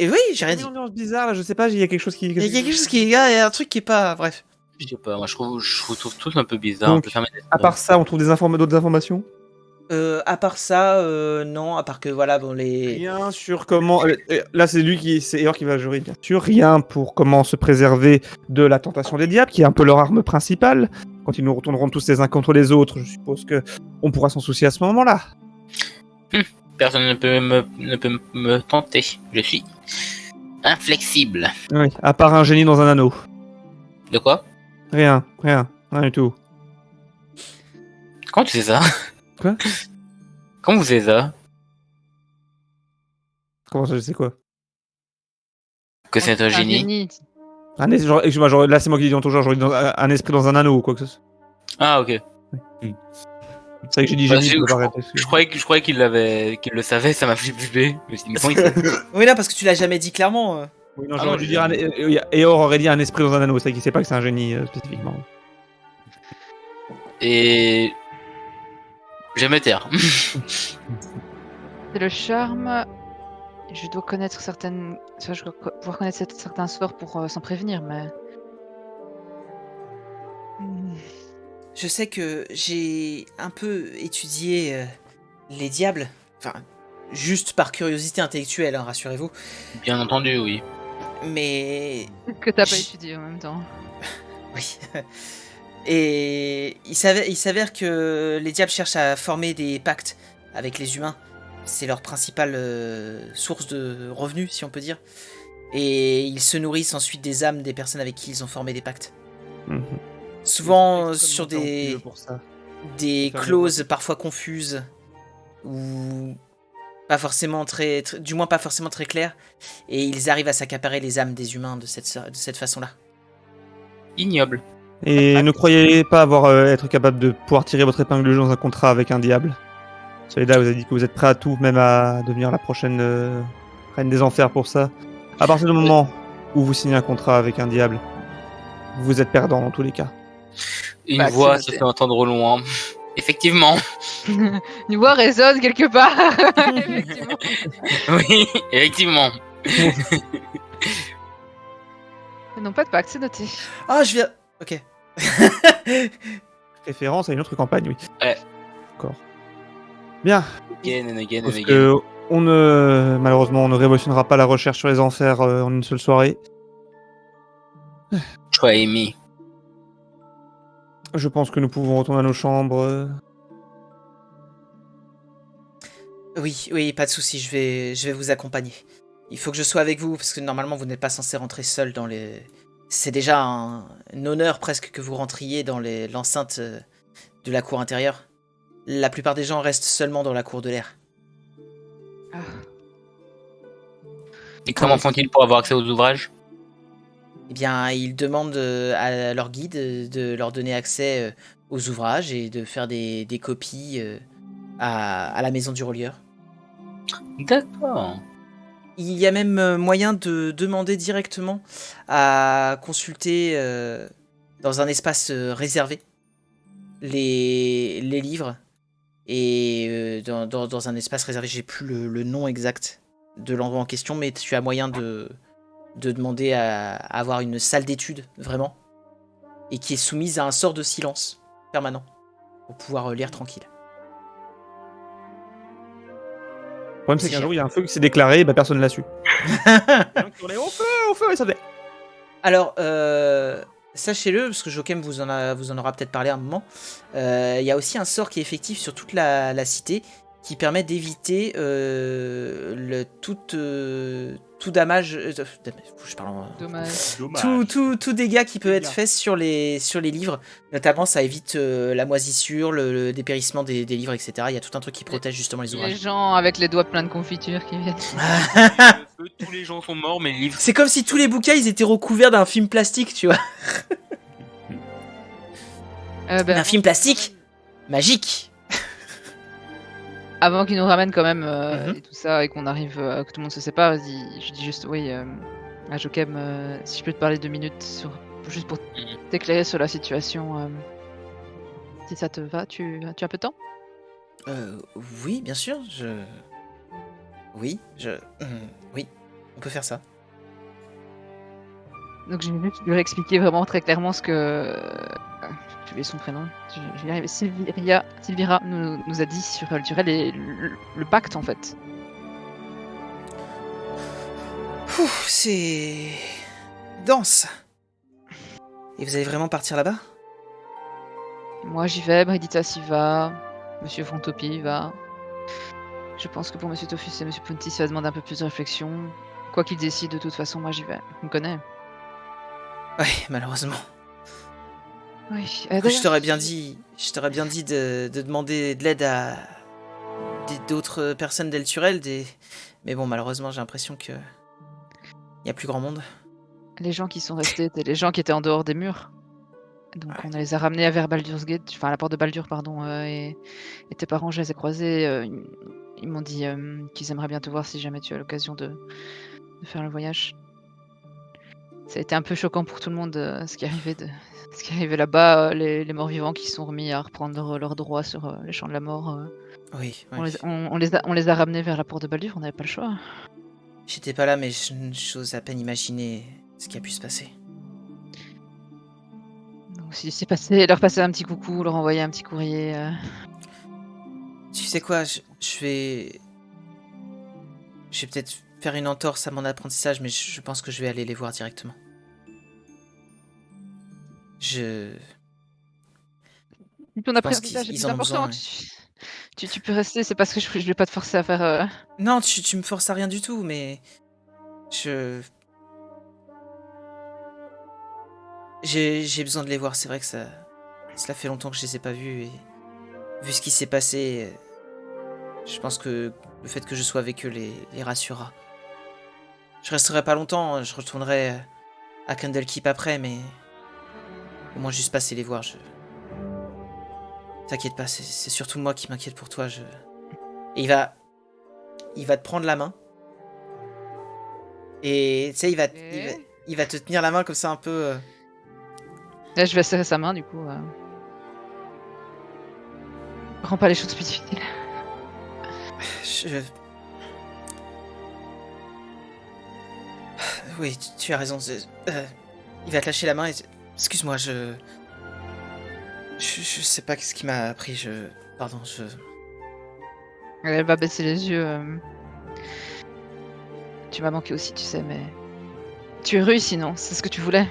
[SPEAKER 1] rien
[SPEAKER 3] une
[SPEAKER 1] dit.
[SPEAKER 3] ambiance bizarre, là, je sais pas, il y a quelque chose qui...
[SPEAKER 1] Il y a quelque chose il y a un truc qui est pas. Bref.
[SPEAKER 4] Je sais pas, moi je vous trouve tous un peu bizarre.
[SPEAKER 3] Donc,
[SPEAKER 4] un peu fermés
[SPEAKER 3] À part ça, on trouve d'autres informations
[SPEAKER 1] À part ça, non, à part que voilà, bon, les.
[SPEAKER 3] Rien sur comment... là, c'est Eor qui va jurer, bien sûr. Rien pour comment se préserver de la tentation des diables, qui est un peu leur arme principale. Quand ils nous retourneront tous les uns contre les autres, je suppose que on pourra s'en soucier à ce moment-là.
[SPEAKER 4] Personne ne peut me tenter. Je suis inflexible.
[SPEAKER 3] Oui, à part un génie dans un anneau.
[SPEAKER 4] De quoi?
[SPEAKER 3] Rien du tout.
[SPEAKER 4] Comment tu sais ça?
[SPEAKER 3] Quoi?
[SPEAKER 4] Comment vous savez ça?
[SPEAKER 3] Comment ça, je sais quoi?
[SPEAKER 4] Que c'est un génie?
[SPEAKER 3] Là, c'est moi qui dis en tout genre, j'aurais dit un esprit dans un anneau ou quoi que ce soit.
[SPEAKER 4] Ah, ok.
[SPEAKER 3] C'est vrai que j'ai dit
[SPEAKER 4] Bah,
[SPEAKER 3] génie.
[SPEAKER 4] je croyais qu'il le savait, ça m'a fait flipper. Je me suis dit, mais comment il sait?
[SPEAKER 1] Oui, là, parce que tu l'as jamais dit clairement.
[SPEAKER 3] Oui, non,
[SPEAKER 4] Ah
[SPEAKER 3] j'aurais
[SPEAKER 4] non,
[SPEAKER 3] dû dire Eor aurait dit un esprit dans un anneau, c'est vrai qu'il sait pas que c'est un génie spécifiquement.
[SPEAKER 4] Et... Je vais me taire.
[SPEAKER 2] C'est le charme. Je dois connaître certaines. Enfin, je dois pouvoir connaître certains sorts pour s'en prévenir, mais.
[SPEAKER 1] Je sais que j'ai un peu étudié les diables. Enfin, juste par curiosité intellectuelle, hein, rassurez-vous.
[SPEAKER 4] Bien entendu, oui.
[SPEAKER 1] Mais.
[SPEAKER 2] Que t'as pas étudié en même temps.
[SPEAKER 1] Oui. Et il s'avère que les diables cherchent à former des pactes avec les humains. C'est leur principale source de revenus, si on peut dire. Et ils se nourrissent ensuite des âmes des personnes avec qui ils ont formé des pactes.
[SPEAKER 3] Mhm.
[SPEAKER 1] Souvent sur des
[SPEAKER 3] Pour ça.
[SPEAKER 1] clauses parfois confuses ou pas forcément du moins pas forcément très claires. Et ils arrivent à s'accaparer les âmes des humains de cette façon-là.
[SPEAKER 4] Ignoble.
[SPEAKER 3] Et ne croyez pas être capable de pouvoir tirer votre épingle du jeu dans un contrat avec un diable. Soledad vous a dit que vous êtes prêt à tout, même à devenir la prochaine reine des enfers pour ça. À partir du moment où vous signez un contrat avec un diable, vous êtes perdant dans tous les cas.
[SPEAKER 4] Une
[SPEAKER 2] Bah,
[SPEAKER 4] voix
[SPEAKER 2] c'est
[SPEAKER 4] se
[SPEAKER 2] noté.
[SPEAKER 4] fait entendre au loin. Effectivement.
[SPEAKER 2] Une voix résonne quelque part. Effectivement.
[SPEAKER 4] Oui, effectivement.
[SPEAKER 2] Non, pas de pacte, c'est noté.
[SPEAKER 1] Ah, je viens. Ok.
[SPEAKER 3] Référence à une autre campagne, oui.
[SPEAKER 4] Ouais.
[SPEAKER 3] D'accord. Bien.
[SPEAKER 4] Again and again and
[SPEAKER 3] Parce
[SPEAKER 4] again.
[SPEAKER 3] que malheureusement, on ne révolutionnera pas la recherche sur les enfers en une seule soirée.
[SPEAKER 4] Try me.
[SPEAKER 3] Je pense que nous pouvons retourner à nos chambres.
[SPEAKER 1] Oui, pas de souci, je vais vous accompagner. Il faut que je sois avec vous, parce que normalement, vous n'êtes pas censé rentrer seul dans les... C'est déjà un honneur presque que vous rentriez dans l'enceinte de la cour intérieure. La plupart des gens restent seulement dans la cour de l'air.
[SPEAKER 4] Et comment font-ils pour avoir accès aux ouvrages?
[SPEAKER 1] Eh bien, ils demandent à leur guide de leur donner accès aux ouvrages et de faire des copies à la maison du relieur.
[SPEAKER 4] D'accord.
[SPEAKER 1] Il y a même moyen de demander directement à consulter dans un espace réservé les livres. Et dans un espace réservé, j'ai plus le nom exact de l'endroit en question, mais tu as moyen de demander à avoir une salle d'études, vraiment, et qui est soumise à un sort de silence permanent, pour pouvoir lire tranquille.
[SPEAKER 3] Le problème, c'est qu'un jour, il y a un feu qui s'est déclaré et bah, personne l'a su. Au feu, et ça fait.
[SPEAKER 1] Alors, sachez-le, parce que Jokem vous en aura peut-être parlé à un moment, il y a aussi un sort qui est effectif sur toute la cité, qui permet d'éviter tout damage, je parle en...
[SPEAKER 2] Dommage.
[SPEAKER 1] Tout dégât qui peut être fait sur les livres. Notamment, ça évite la moisissure, le dépérissement des livres, etc. Il y a tout un truc qui protège justement les
[SPEAKER 2] Les
[SPEAKER 1] ouvrages.
[SPEAKER 2] gens avec les doigts pleins de confiture qui viennent.
[SPEAKER 4] Tous les gens sont morts, mais les livres...
[SPEAKER 1] C'est comme si tous les bouquins ils étaient recouverts d'un film plastique, tu vois. Un film plastique magique.
[SPEAKER 2] Avant qu'ils nous ramènent quand même
[SPEAKER 1] Mhm.
[SPEAKER 2] et tout ça et qu'on arrive, que tout le monde se sépare, je dis juste oui à Jokem, si je peux te parler 2 minutes juste pour t'éclairer sur la situation. Si ça te va, tu as un peu de temps?
[SPEAKER 1] Oui, bien sûr, oui, oui, on peut faire ça.
[SPEAKER 2] Donc j'ai juste lui expliquer vraiment très clairement ce que... J'ai oublié son prénom. Je vais y arriver. Sylvira nous a dit sur elle et le pacte en fait.
[SPEAKER 1] C'est dense. Et vous allez vraiment partir là-bas?
[SPEAKER 2] Moi j'y vais, Bridita s'y va, Monsieur Fantopi y va. Je pense que pour Monsieur Tofus et Monsieur Punti, ça va demander un peu plus de réflexion. Quoi qu'il décide, de toute façon, moi j'y vais. On me connaît.
[SPEAKER 1] Ouais, malheureusement.
[SPEAKER 2] Oui.
[SPEAKER 1] Je t'aurais bien dit de demander de l'aide à d'autres personnes d'Elturel, mais bon, malheureusement, j'ai l'impression que il y a plus grand monde.
[SPEAKER 2] Les gens qui sont restés étaient les gens qui étaient en dehors des murs. Donc on les a ramenés vers Baldur's Gate, enfin à la porte de Baldur, pardon. Et tes parents, je les ai croisés. Ils m'ont dit qu'ils aimeraient bien te voir si jamais tu as l'occasion de faire le voyage. Ça a été un peu choquant pour tout le monde ce qui arrivait là-bas, les morts-vivants qui se sont remis à reprendre leurs droits sur les champs de la mort.
[SPEAKER 1] Oui.
[SPEAKER 2] On les a ramenés vers la porte de Baldur, on n'avait pas le choix.
[SPEAKER 1] J'étais pas là, mais j'ose à peine imaginer ce qui a pu se passer.
[SPEAKER 2] Donc si c'est passé, leur passer un petit coucou, leur envoyer un petit courrier.
[SPEAKER 1] Tu sais quoi, je vais peut-être faire une entorse à mon apprentissage, mais je pense que je vais aller les voir directement.
[SPEAKER 2] Si ton
[SPEAKER 1] pense
[SPEAKER 2] apprentissage est
[SPEAKER 1] qu'ils
[SPEAKER 2] plus
[SPEAKER 1] en ont
[SPEAKER 2] important,
[SPEAKER 1] besoin,
[SPEAKER 2] tu peux rester, c'est parce que je vais pas te forcer à faire...
[SPEAKER 1] Non, tu me forces à rien du tout, mais... J'ai besoin de les voir, c'est vrai que cela fait longtemps que je les ai pas vus, et... Vu ce qui s'est passé, je pense que le fait que je sois avec eux les rassurera. Je resterai pas longtemps, je retournerai à Candlekeep après, mais... Au moins juste passer les voir, T'inquiète pas, c'est surtout moi qui m'inquiète pour toi, Et il va te prendre la main. Et tu sais, il va te tenir la main comme ça un peu...
[SPEAKER 2] Là, je vais serrer sa main, du coup. Rends pas les choses plus difficiles.
[SPEAKER 1] Oui, tu as raison. Il va te lâcher la main et... Excuse-moi, je sais pas ce qui m'a pris, Pardon,
[SPEAKER 2] Elle va baisser les yeux. Tu m'as manqué aussi, tu sais, mais... Tu es réussi, non? C'est ce que tu voulais?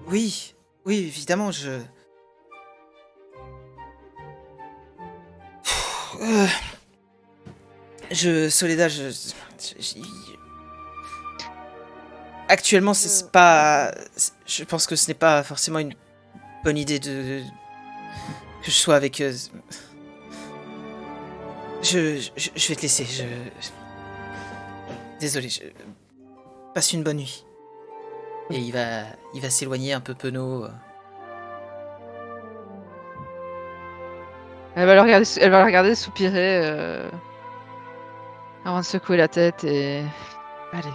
[SPEAKER 1] Oui, évidemment, Soledad, actuellement, c'est pas. Je pense que ce n'est pas forcément une bonne idée que je sois avec. Je vais te laisser. Désolé. Passe une bonne nuit. Et il va s'éloigner un peu penaud.
[SPEAKER 2] Elle va le regarder soupirer avant de secouer la tête et... Allez.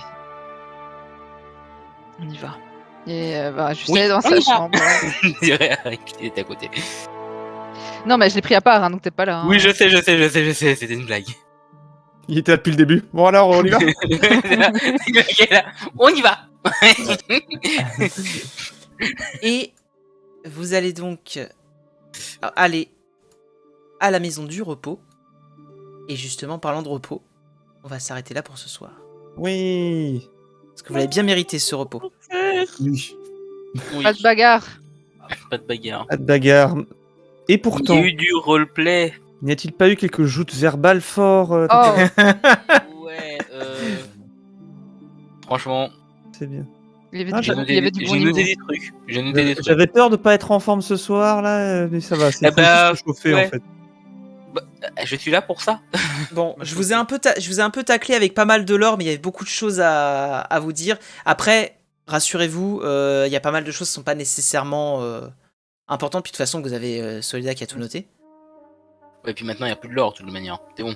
[SPEAKER 2] On y va. Et elle va juste
[SPEAKER 4] Oui,
[SPEAKER 2] aller dans
[SPEAKER 4] on
[SPEAKER 2] sa
[SPEAKER 4] y va.
[SPEAKER 2] chambre.
[SPEAKER 4] Je dirais Harry qui était à côté.
[SPEAKER 2] Non, mais je l'ai pris à part, hein, donc t'es pas là. Hein.
[SPEAKER 4] Oui, je sais, c'était une blague.
[SPEAKER 3] Il était là depuis le début. Bon alors, on y va.
[SPEAKER 4] Il est là. On y va.
[SPEAKER 1] Et vous allez donc aller à la maison du repos. Et justement, parlant de repos, on va s'arrêter là pour ce soir.
[SPEAKER 3] Oui.
[SPEAKER 1] Parce que vous l'avez bien mérité ce repos.
[SPEAKER 5] Oui.
[SPEAKER 4] Oui,
[SPEAKER 2] Pas de bagarre.
[SPEAKER 4] pas de bagarre.
[SPEAKER 3] Pas de bagarre. Et
[SPEAKER 4] Il y
[SPEAKER 3] pourtant,
[SPEAKER 4] a eu du roleplay.
[SPEAKER 3] n'y a-t-il pas eu quelques joutes verbales forts
[SPEAKER 2] Oh,
[SPEAKER 4] Ouais, franchement,
[SPEAKER 3] C'est bien.
[SPEAKER 2] il y avait,
[SPEAKER 3] Ah,
[SPEAKER 2] du, il y avait du bon
[SPEAKER 4] j'ai
[SPEAKER 2] niveau.
[SPEAKER 4] noté des trucs. J'ai noté des trucs.
[SPEAKER 3] J'avais peur de pas être en forme ce soir là, mais ça va. C'est
[SPEAKER 4] Eh ben,
[SPEAKER 3] juste chauffer
[SPEAKER 4] ouais.
[SPEAKER 3] en fait.
[SPEAKER 4] Je suis là pour ça.
[SPEAKER 1] Bon, je vous ai un peu taclé avec pas mal de lore, mais il y avait beaucoup de choses à vous dire. Après, rassurez-vous, il y a pas mal de choses qui sont pas nécessairement importantes. Puis de toute façon, vous avez Soledad qui a tout noté.
[SPEAKER 4] Et puis maintenant, il n'y a plus de lore, de toute manière. C'est bon.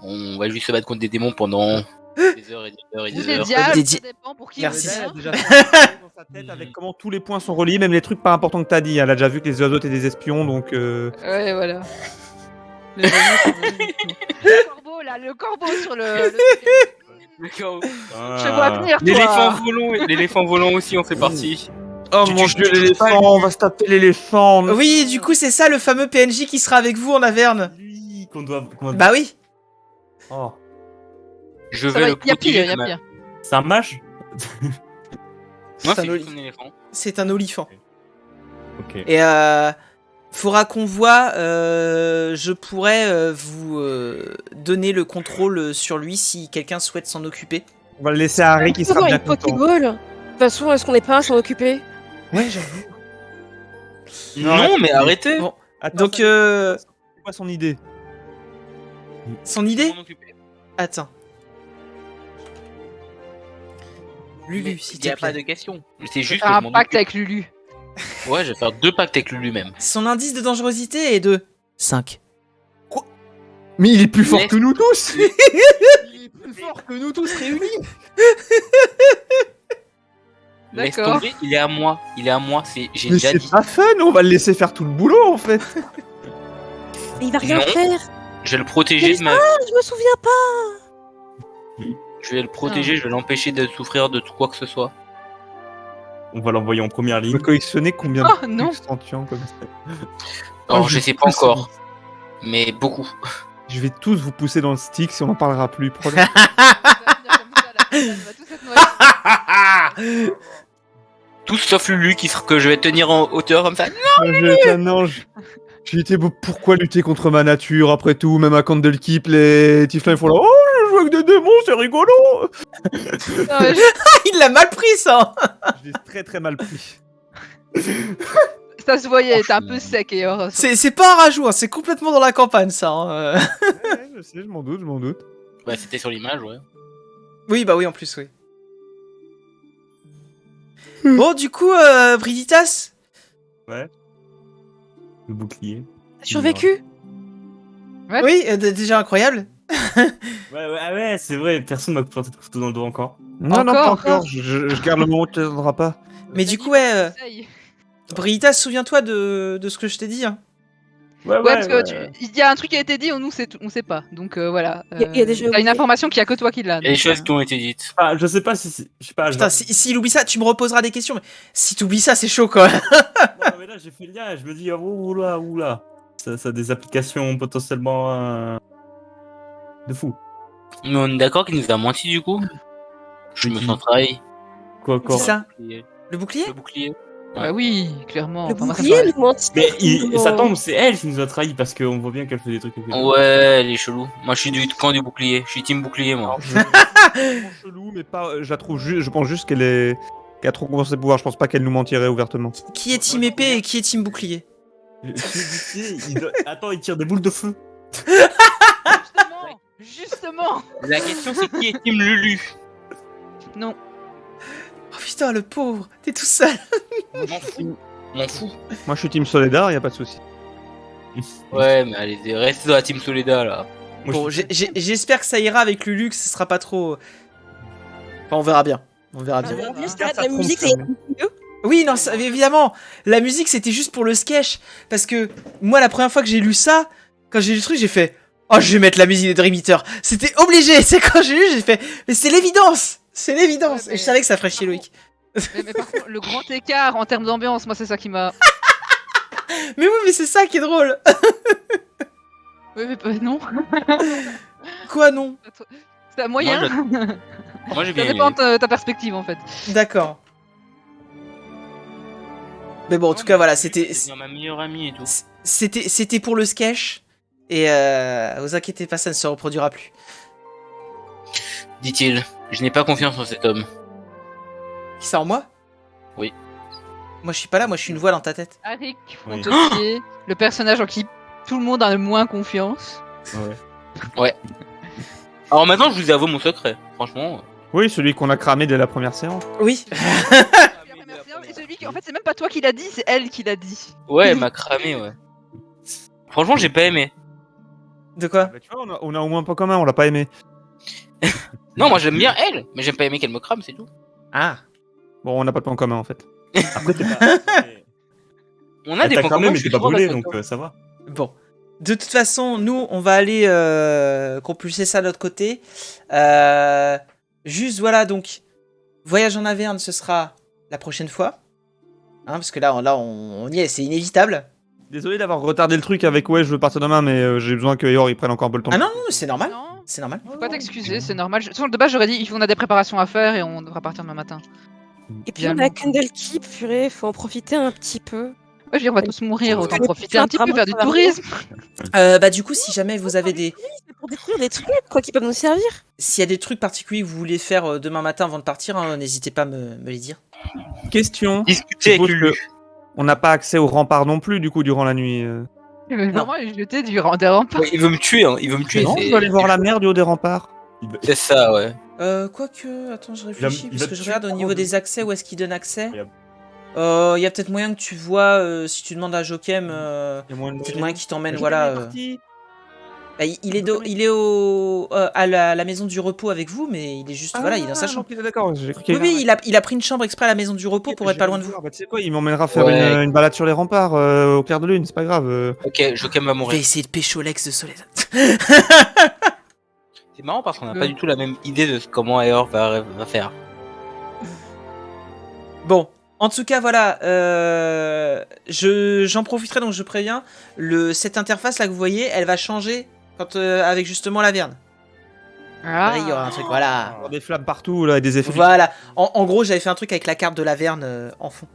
[SPEAKER 4] On va juste se battre contre des démons pendant des heures et des heures et des
[SPEAKER 2] Des
[SPEAKER 4] heures.
[SPEAKER 2] diables,
[SPEAKER 1] Des
[SPEAKER 2] ça
[SPEAKER 1] di-
[SPEAKER 2] dépend pour qui
[SPEAKER 1] Merci.
[SPEAKER 2] on est,
[SPEAKER 3] Elle a
[SPEAKER 2] hein.
[SPEAKER 3] déjà fait dans sa tête avec comment tous les points sont reliés, même les trucs pas importants que t'as dit. Elle a déjà vu que les oiseaux étaient des espions, donc.
[SPEAKER 2] Ouais, voilà. Le corbeau, là, le corbeau sur le... Je vois venir, toi.
[SPEAKER 4] L'éléphant volant aussi, on fait partie.
[SPEAKER 3] Oh
[SPEAKER 4] Tu-
[SPEAKER 3] mon
[SPEAKER 4] tu-
[SPEAKER 3] dieu,
[SPEAKER 4] tu-
[SPEAKER 3] l'éléphant, on va se taper l'éléphant.
[SPEAKER 1] Oui, du coup, c'est ça le fameux PNJ qui sera avec vous en Averne.
[SPEAKER 5] Lui qu'on doit.
[SPEAKER 1] Bah oui.
[SPEAKER 5] Oh.
[SPEAKER 4] Je
[SPEAKER 2] Ça
[SPEAKER 4] vais
[SPEAKER 2] va,
[SPEAKER 4] le
[SPEAKER 2] il y a pire,
[SPEAKER 4] protéger.
[SPEAKER 2] il y a
[SPEAKER 4] de ma-
[SPEAKER 2] pire.
[SPEAKER 5] C'est un mage.
[SPEAKER 4] Moi,
[SPEAKER 1] C'est un
[SPEAKER 4] c'est
[SPEAKER 1] oli-
[SPEAKER 4] juste un éléphant.
[SPEAKER 1] C'est un olifant.
[SPEAKER 5] Ok.
[SPEAKER 1] Et faudra qu'on voit, je pourrais vous donner le contrôle sur lui si quelqu'un souhaite s'en occuper.
[SPEAKER 3] On va le laisser à Harry qui
[SPEAKER 6] On peut
[SPEAKER 3] sera
[SPEAKER 6] voir
[SPEAKER 3] bien
[SPEAKER 6] une
[SPEAKER 3] content.
[SPEAKER 6] Pokéball. De toute façon, est-ce qu'on n'est pas à s'en occuper?
[SPEAKER 3] Ouais, j'avoue.
[SPEAKER 4] Non, mais arrêtez.
[SPEAKER 1] Bon,
[SPEAKER 3] Attends,
[SPEAKER 1] donc,
[SPEAKER 3] c'est quoi son idée?
[SPEAKER 1] son idée.
[SPEAKER 4] M'en occuper.
[SPEAKER 1] Attends. Lulu, s'il
[SPEAKER 4] Il
[SPEAKER 1] te
[SPEAKER 4] n'y a pas de
[SPEAKER 1] plaît.
[SPEAKER 4] question. C'est juste
[SPEAKER 2] Faire
[SPEAKER 4] que je
[SPEAKER 2] un
[SPEAKER 4] m'en
[SPEAKER 2] pacte
[SPEAKER 4] occupe.
[SPEAKER 2] avec Lulu.
[SPEAKER 4] Ouais, je vais faire 2 pactes avec lui même.
[SPEAKER 1] Son indice de dangerosité est de 5.
[SPEAKER 3] Mais il est plus fort
[SPEAKER 4] Laisse-
[SPEAKER 3] que nous tous. Il est plus fort que nous tous réunis.
[SPEAKER 4] Laisse
[SPEAKER 2] D'accord.
[SPEAKER 4] tomber, il est à moi. Il est à moi, j'ai
[SPEAKER 3] Mais
[SPEAKER 4] déjà
[SPEAKER 3] c'est
[SPEAKER 4] dit.
[SPEAKER 3] pas fun, on va le laisser faire tout le boulot en fait.
[SPEAKER 6] Mais il va rien
[SPEAKER 4] Non.
[SPEAKER 6] faire.
[SPEAKER 4] Je vais le protéger
[SPEAKER 6] Mais
[SPEAKER 4] de ma...
[SPEAKER 6] Je me souviens pas.
[SPEAKER 4] Je vais le protéger, je vais l'empêcher de souffrir de quoi que ce soit.
[SPEAKER 5] On va l'envoyer en première
[SPEAKER 3] Je
[SPEAKER 5] ligne.
[SPEAKER 3] peux collectionner combien
[SPEAKER 2] Oh,
[SPEAKER 3] de
[SPEAKER 2] non.
[SPEAKER 3] sentients comme ça.
[SPEAKER 4] Alors,
[SPEAKER 3] Oh,
[SPEAKER 4] je sais pas encore, mais beaucoup.
[SPEAKER 3] Je vais tous vous pousser dans le stick si on n'en parlera plus. Problème.
[SPEAKER 2] On va tous être noyés.
[SPEAKER 4] Tous sauf Lulu que je vais tenir en hauteur comme ça.
[SPEAKER 3] Je vais être un ange. J'ai été pourquoi lutter contre ma nature après tout, même à Candlekeep, les Tiflins ils font là. Oh, je joue avec des démons, c'est rigolo.
[SPEAKER 2] Non, mais
[SPEAKER 1] Il l'a mal pris, ça.
[SPEAKER 3] Je l'ai très très mal pris.
[SPEAKER 2] ça se voyait, t'es un peu sec et hors.
[SPEAKER 1] C'est pas un rajout, hein, c'est complètement dans la campagne, ça. Hein.
[SPEAKER 3] Ouais, je sais, je m'en doute, je m'en doute.
[SPEAKER 4] Bah, c'était sur l'image, ouais.
[SPEAKER 1] Oui, bah oui, en plus, oui. Bon, du coup, Brigitas,
[SPEAKER 5] Ouais. Le bouclier.
[SPEAKER 6] T'as survécu?
[SPEAKER 2] Ouais.
[SPEAKER 1] oui, déjà incroyable.
[SPEAKER 5] Ouais, c'est vrai, personne m'a planté de couteau dans le dos encore.
[SPEAKER 3] Non, non, pas
[SPEAKER 2] Encore.
[SPEAKER 3] encore. Je garde le moment où tu ne t'entendras pas.
[SPEAKER 1] Mais du coup, ouais, Brigitas, souviens-toi de ce que je t'ai dit. Hein.
[SPEAKER 2] Ouais, parce que il y a un truc qui a été dit, nous on sait pas. Donc voilà.
[SPEAKER 6] Il y a déjà
[SPEAKER 2] T'as une
[SPEAKER 6] oublié.
[SPEAKER 2] information qu'il y a que toi qui l'as.
[SPEAKER 4] Il y a des
[SPEAKER 2] donc,
[SPEAKER 4] choses qui ont été dites.
[SPEAKER 5] Ah, je sais pas si. Je sais pas.
[SPEAKER 1] Putain, s'il oublie ça, tu me reposeras des questions. Mais si t'oublies ça, c'est chaud, quoi.
[SPEAKER 5] Non, mais là, j'ai fait le lien et je me dis, oh, oula. Ça a des applications potentiellement. De fou.
[SPEAKER 4] Mais on est d'accord qu'il nous a menti du coup. Je me sens trahi.
[SPEAKER 5] Quoi
[SPEAKER 1] C'est
[SPEAKER 5] encore?
[SPEAKER 1] ça.
[SPEAKER 4] Le
[SPEAKER 1] Le bouclier.
[SPEAKER 4] bouclier.
[SPEAKER 2] Bah oui, clairement.
[SPEAKER 6] Le
[SPEAKER 2] Enfin, moi, ça me
[SPEAKER 6] bouclier
[SPEAKER 2] paraît-
[SPEAKER 6] nous mentit.
[SPEAKER 5] Mais ça tombe, c'est elle qui nous a trahis parce qu'on voit bien qu'elle fait des trucs. avec les autres.
[SPEAKER 4] Ouais, elle est chelou. Moi, je suis du camp du bouclier. Je suis team bouclier, moi.
[SPEAKER 3] Alors, je chelou, mais pas. Je la trouve je pense juste qu'elle a trop confiance en ses pouvoirs. Je pense pas qu'elle nous mentirait ouvertement.
[SPEAKER 1] Qui est team épée et qui est team bouclier?
[SPEAKER 5] Le bouclier, attends, il tire des boules de feu.
[SPEAKER 2] Justement.
[SPEAKER 4] La question, c'est qui est team Lulu?
[SPEAKER 2] Non.
[SPEAKER 1] Oh putain, le pauvre, t'es tout seul.
[SPEAKER 4] M'en fous. M'en fous.
[SPEAKER 3] Moi, je suis team Soledar, y a pas de souci.
[SPEAKER 4] Ouais, mais allez, restez dans la team Soledad, là.
[SPEAKER 5] Moi,
[SPEAKER 1] Bon,
[SPEAKER 5] je-
[SPEAKER 1] j'espère que ça ira avec Lulu, que ce sera pas trop. Enfin, on verra bien. On verra bien.
[SPEAKER 2] Ah,
[SPEAKER 6] Juste
[SPEAKER 5] ça
[SPEAKER 6] la
[SPEAKER 5] trompe,
[SPEAKER 6] musique,
[SPEAKER 5] quand
[SPEAKER 6] c'est
[SPEAKER 5] même.
[SPEAKER 1] Oui, non, ça, évidemment. La musique, c'était juste pour le sketch. Parce que moi, la première fois que j'ai lu ça, quand j'ai lu le truc, j'ai fait oh, je vais mettre la musique de Dream Eater. C'était obligé. C'est quand j'ai lu, j'ai fait mais c'est l'évidence. C'est l'évidence.
[SPEAKER 2] Ouais, mais-
[SPEAKER 1] Et je savais que ça ferait chier Loïc.
[SPEAKER 2] Mais par contre, le grand écart en termes d'ambiance, moi, c'est ça qui m'a.
[SPEAKER 1] Mais oui, mais c'est ça qui est drôle.
[SPEAKER 2] Oui, mais non.
[SPEAKER 1] Quoi, non?
[SPEAKER 2] C'est à moyen.
[SPEAKER 4] Moi, j'ai
[SPEAKER 2] Ça
[SPEAKER 4] bien
[SPEAKER 2] dépend
[SPEAKER 4] aimé.
[SPEAKER 2] de ta perspective, en fait.
[SPEAKER 1] D'accord. Mais bon, en tout cas, voilà, c'était.
[SPEAKER 4] C'est ma meilleure amie et tout.
[SPEAKER 1] C'était pour le sketch. Et vous inquiétez pas, ça ne se reproduira plus.
[SPEAKER 4] Dit-il. Je n'ai pas confiance en cet homme.
[SPEAKER 1] Qui ça en moi?
[SPEAKER 4] Oui.
[SPEAKER 1] Moi je suis pas là, moi je suis une voix dans ta tête.
[SPEAKER 2] Arik,
[SPEAKER 5] Oui.
[SPEAKER 2] Frontopier, le personnage en qui tout le monde a le moins confiance.
[SPEAKER 5] Ouais.
[SPEAKER 4] Alors maintenant, je vous avoue mon secret. Franchement.
[SPEAKER 3] Oui, celui qu'on a cramé dès la première séance.
[SPEAKER 1] Oui.
[SPEAKER 2] Et celui qui, en fait, c'est même pas toi qui l'a dit, c'est elle qui l'a dit.
[SPEAKER 4] Ouais, elle m'a cramé, ouais. Franchement, j'ai pas aimé.
[SPEAKER 1] De quoi?
[SPEAKER 3] Bah, tu vois, on a au moins un point commun, on l'a pas aimé.
[SPEAKER 4] Non, moi j'aime bien elle, mais j'aime pas aimer qu'elle me crame, c'est tout.
[SPEAKER 1] Ah.
[SPEAKER 3] Bon, on n'a pas de point commun en fait.
[SPEAKER 5] Après, t'es pas.
[SPEAKER 4] On a
[SPEAKER 5] Elle
[SPEAKER 4] des
[SPEAKER 5] t'a
[SPEAKER 4] points
[SPEAKER 5] cramé,
[SPEAKER 4] communs,
[SPEAKER 5] mais
[SPEAKER 4] je
[SPEAKER 5] t'es
[SPEAKER 4] suis
[SPEAKER 5] pas
[SPEAKER 4] toujours
[SPEAKER 5] brûlé,
[SPEAKER 4] d'accord
[SPEAKER 5] donc
[SPEAKER 4] avec
[SPEAKER 5] ça va.
[SPEAKER 1] Bon. De toute façon, nous, on va aller compulser ça de l'autre côté. Juste, voilà, donc, voyage en Averne, ce sera la prochaine fois. Hein, parce que là, on y est, c'est inévitable.
[SPEAKER 3] Désolé d'avoir retardé le truc avec ouais, je veux partir demain, mais j'ai besoin que Eor il prenne encore un peu le temps.
[SPEAKER 1] Ah non, non, c'est normal.
[SPEAKER 2] Non,
[SPEAKER 1] C'est normal.
[SPEAKER 2] faut pas t'excuser, c'est normal. De toute façon, de base, j'aurais dit, on a des préparations à faire et on devra partir demain matin.
[SPEAKER 6] Et puis on a Candlekeep, purée, faut en profiter un petit peu.
[SPEAKER 2] Ouais, je veux dire, on va tous mourir, autant
[SPEAKER 6] Parce que
[SPEAKER 2] profiter un petit peu, faire du
[SPEAKER 6] ça va
[SPEAKER 2] tourisme.
[SPEAKER 1] Bah, du coup, si jamais vous avez des.
[SPEAKER 6] C'est pour découvrir des trucs, quoi, qui peuvent nous servir.
[SPEAKER 1] S'il y a des trucs particuliers que vous voulez faire demain matin avant de partir, hein, n'hésitez pas à me les dire.
[SPEAKER 3] Question.
[SPEAKER 4] Discuter avec
[SPEAKER 3] Suppose
[SPEAKER 4] Lulu.
[SPEAKER 3] que on n'a pas accès au rempart non plus du coup durant la nuit.
[SPEAKER 2] Mais vraiment, il est jeté des remparts.
[SPEAKER 4] Ouais, il veut me tuer, hein. Il veut me tuer.
[SPEAKER 3] Non,
[SPEAKER 4] c'est-
[SPEAKER 3] je dois aller voir la mer du haut des remparts.
[SPEAKER 4] C'est ça, ouais.
[SPEAKER 1] Quoique, attends, je réfléchis,
[SPEAKER 5] il
[SPEAKER 1] parce
[SPEAKER 5] va
[SPEAKER 1] que
[SPEAKER 5] te
[SPEAKER 1] je
[SPEAKER 5] tuer
[SPEAKER 1] regarde au
[SPEAKER 5] par
[SPEAKER 1] niveau
[SPEAKER 5] contre.
[SPEAKER 1] des accès, où est-ce qu'il donne accès.
[SPEAKER 5] Incroyable.
[SPEAKER 1] Il y a peut-être moyen que tu vois, si tu demandes à Jokem, peut-être moyen qu'il t'emmène, voilà. Bah, il est à la maison du repos avec vous, mais il est juste, voilà, il est dans sa chambre.
[SPEAKER 3] D'accord, j'ai cru qu'il
[SPEAKER 1] Oui, oui, il a pris une chambre exprès à la maison du repos pour être pas loin de vous.
[SPEAKER 3] Bah, tu sais quoi, il m'emmènera faire
[SPEAKER 4] Ouais.
[SPEAKER 3] une balade sur les remparts au clair de lune, c'est pas grave.
[SPEAKER 4] Ok, Jokem va
[SPEAKER 1] On va
[SPEAKER 4] mourir.
[SPEAKER 1] essayer de pécho l'ex de Soledad.
[SPEAKER 4] C'est marrant parce qu'on n'a pas du tout la même idée de comment Eor va faire.
[SPEAKER 1] Bon, en tout cas, voilà, j'en profiterai, donc je préviens, cette interface là que vous voyez, elle va changer quand, avec justement l'Averne.
[SPEAKER 2] Ah.
[SPEAKER 1] Il y aura un truc, voilà.
[SPEAKER 3] Avoir des flammes partout là et des effets.
[SPEAKER 1] Voilà. En gros, j'avais fait un truc avec la carte de l'Averne en fond.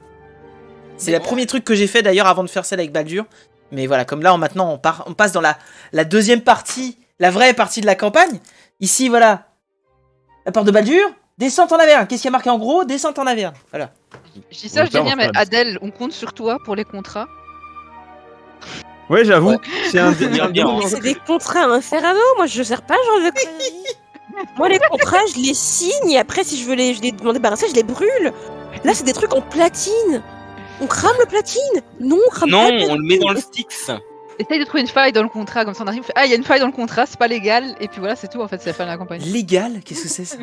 [SPEAKER 1] C'est le premier truc que j'ai fait d'ailleurs avant de faire celle avec Baldur. Mais voilà, comme là, maintenant, on passe dans la deuxième partie, la vraie partie de la campagne. Ici, voilà, la porte de Baldur, descente en Averne. Qu'est-ce qu'il y a marqué en gros? Descente en Averne. Voilà.
[SPEAKER 2] Je dis ça, je dis
[SPEAKER 5] Ouais,
[SPEAKER 2] rien,
[SPEAKER 5] on
[SPEAKER 2] mais
[SPEAKER 5] fera la
[SPEAKER 2] Adèle, on compte sur toi pour les contrats.
[SPEAKER 3] Ouais, j'avoue.
[SPEAKER 4] Ouais.
[SPEAKER 3] C'est un
[SPEAKER 4] Bien, bien.
[SPEAKER 6] C'est des contrats infernaux, moi je sers pas ce genre de conneries. Moi les contrats, je les signe et après si je veux m'en débarrasser, je les brûle. Là c'est des trucs en platine. On crame le platine. Non, on crame
[SPEAKER 4] Non,
[SPEAKER 6] pas le
[SPEAKER 4] on le met dans le Styx.
[SPEAKER 2] Essaye de trouver une faille dans le contrat, comme ça on arrive, on fait, ah, il y a une faille dans le contrat, c'est pas légal, et puis voilà, c'est tout en fait, c'est la fin de la campagne.
[SPEAKER 1] Légal? Qu'est-ce que c'est ça?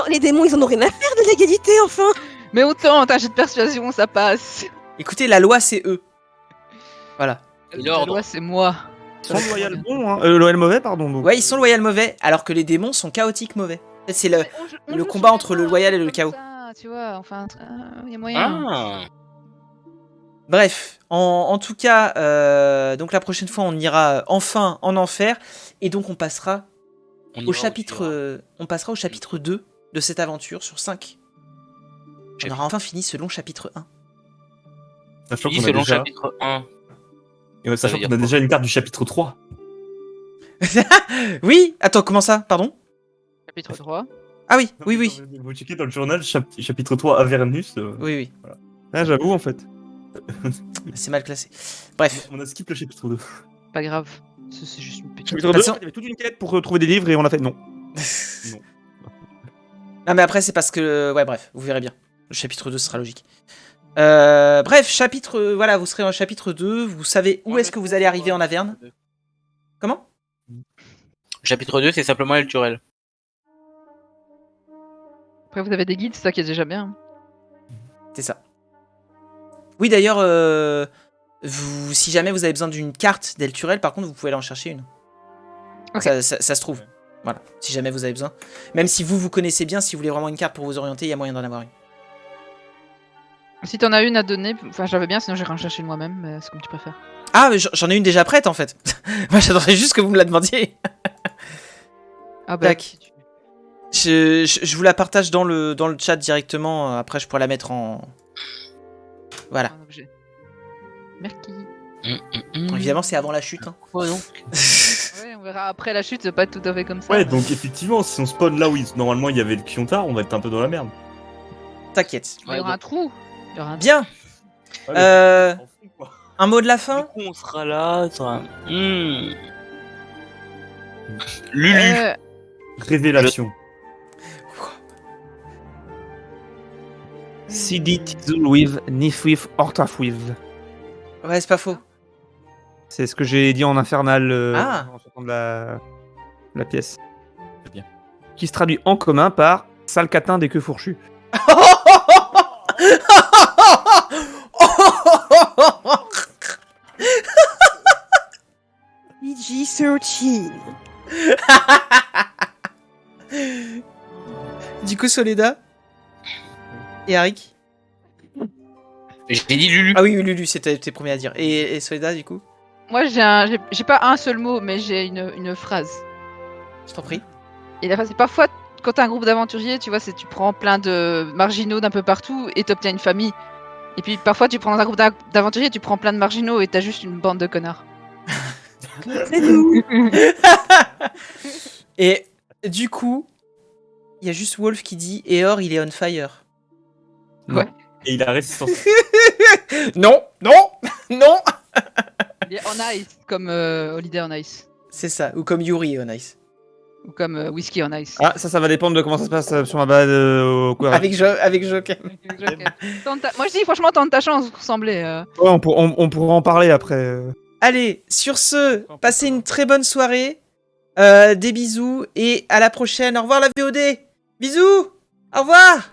[SPEAKER 6] Les démons, ils en ont rien à faire de l'égalité, enfin.
[SPEAKER 2] Mais autant, t'as un jet de persuasion, ça passe.
[SPEAKER 1] Écoutez, la loi, c'est eux. Voilà.
[SPEAKER 4] Et
[SPEAKER 2] La
[SPEAKER 4] l'ordre.
[SPEAKER 2] loi, c'est moi.
[SPEAKER 3] Ils sont loyal bon, hein. Loyal mauvais, pardon. Donc.
[SPEAKER 1] Ouais, ils sont loyal mauvais, alors que les démons sont chaotiques mauvais. C'est le combat entre le loyal et le chaos.
[SPEAKER 2] Tu vois, enfin, il y a moyen.
[SPEAKER 4] Ah.
[SPEAKER 1] Bref, en tout cas, donc la prochaine fois, on ira enfin en enfer, et donc on passera
[SPEAKER 4] On
[SPEAKER 1] au
[SPEAKER 4] ira
[SPEAKER 1] chapitre, on passera au chapitre 2 de cette aventure sur 5. On aura enfin fini ce long chapitre 1.
[SPEAKER 5] Sachant
[SPEAKER 4] dis
[SPEAKER 5] qu'on a
[SPEAKER 4] selon
[SPEAKER 5] déjà...
[SPEAKER 4] chapitre 1.
[SPEAKER 5] et sachant
[SPEAKER 4] veut
[SPEAKER 5] qu'on a
[SPEAKER 4] dire
[SPEAKER 5] déjà une carte du chapitre 3.
[SPEAKER 1] Oui, attends, comment ça? Pardon?
[SPEAKER 2] Chapitre 3.
[SPEAKER 1] Ah oui, oui, oui.
[SPEAKER 5] Vous checkez dans le journal, chapitre 3, Avernus.
[SPEAKER 1] Oui, oui.
[SPEAKER 3] Ah, j'avoue, en fait.
[SPEAKER 1] C'est mal classé. Bref.
[SPEAKER 5] On a skip le chapitre 2.
[SPEAKER 2] Pas grave. C'est juste une petite.
[SPEAKER 3] Chapitre 2,
[SPEAKER 1] Passons.
[SPEAKER 3] il y avait toute une quête pour retrouver des livres et on a fait non.
[SPEAKER 1] Non, mais après, c'est parce que. Ouais, bref, vous verrez bien. Le chapitre 2 sera logique. Bref, chapitre. Voilà, vous serez en chapitre 2. Vous savez où est-ce que vous allez arriver en Averne. Comment?
[SPEAKER 4] Chapitre 2, c'est simplement El Turel.
[SPEAKER 2] Après, vous avez des guides, c'est ça qui est déjà bien.
[SPEAKER 1] C'est ça. Oui, d'ailleurs, si jamais vous avez besoin d'une carte d'El Turel, par contre, vous pouvez aller en chercher une.
[SPEAKER 2] Ok.
[SPEAKER 1] Ça se trouve. Voilà, si jamais vous avez besoin. Même si vous connaissez bien, si vous voulez vraiment une carte pour vous orienter, il y a moyen d'en avoir une.
[SPEAKER 2] Si t'en as une à donner, enfin j'avais bien, sinon j'irai en chercher une moi-même, mais c'est comme tu préfères.
[SPEAKER 1] Ah, mais j'en ai une déjà prête en fait. Moi, j'attendais juste que vous me la demandiez.
[SPEAKER 2] Ah bah.
[SPEAKER 1] Tac. Je vous la partage dans le chat directement. Après, je pourrais la mettre en. Voilà.
[SPEAKER 2] Un objet. Merci.
[SPEAKER 1] Évidemment, c'est avant la chute. Hein.
[SPEAKER 4] Quoi donc?
[SPEAKER 2] Ouais, on verra après la chute, ça va pas être tout à fait comme ça.
[SPEAKER 5] Ouais, donc effectivement, si on spawn là où normalement il y avait le Kiontar, on va être un peu dans la merde.
[SPEAKER 1] T'inquiète.
[SPEAKER 2] Il y aura un trou. Il y aura un trou.
[SPEAKER 1] Bien.
[SPEAKER 5] Ouais,
[SPEAKER 1] Euh,
[SPEAKER 5] mais on s'en fout, quoi.
[SPEAKER 1] Un mot de la
[SPEAKER 4] Du
[SPEAKER 1] fin.
[SPEAKER 4] coup, on sera là. Lulu.
[SPEAKER 5] Révélation.
[SPEAKER 3] CD Tizzle with Nifwith Hortafwith.
[SPEAKER 1] Ouais, c'est pas faux.
[SPEAKER 3] C'est ce que j'ai dit en infernal
[SPEAKER 1] Ah.
[SPEAKER 3] en sortant de la pièce.
[SPEAKER 5] Très bien.
[SPEAKER 3] Qui se traduit en commun par sale catin des queues fourchues.
[SPEAKER 6] PG-13.
[SPEAKER 1] Du coup, Soledad et Arik.
[SPEAKER 4] J'ai dit Lulu.
[SPEAKER 1] Ah oui, Lulu, c'était tes premiers à dire. Et Soledad, du coup.
[SPEAKER 2] Moi j'ai pas un seul mot, mais j'ai une phrase.
[SPEAKER 1] Je t'en prie.
[SPEAKER 2] Et la phrase, c'est parfois quand t'as un groupe d'aventuriers, tu vois, c'est tu prends plein de marginaux d'un peu partout et t'obtiens une famille. Et puis parfois tu prends un groupe d'aventuriers, tu prends plein de marginaux et t'as juste une bande de connards.
[SPEAKER 6] C'est nous.
[SPEAKER 1] Et du coup, il y a juste Wolf qui dit Eor, il est on fire.
[SPEAKER 5] Et il a résistance.
[SPEAKER 1] Non, non, non.
[SPEAKER 2] Il est on ice, comme Holiday on ice.
[SPEAKER 1] C'est ça, ou comme Yuri on ice.
[SPEAKER 2] Ou comme Whisky on ice.
[SPEAKER 3] Ah, ça va dépendre de comment ça se passe sur ma balade au Querelle.
[SPEAKER 1] Avec Jokem.
[SPEAKER 2] Moi je dis franchement, tente ta chance, vous ressemblez.
[SPEAKER 3] Ouais, on pourra en parler après.
[SPEAKER 1] Allez, sur ce, passez une très bonne soirée. Des bisous et à la prochaine. Au revoir la VOD. Bisous. Au revoir.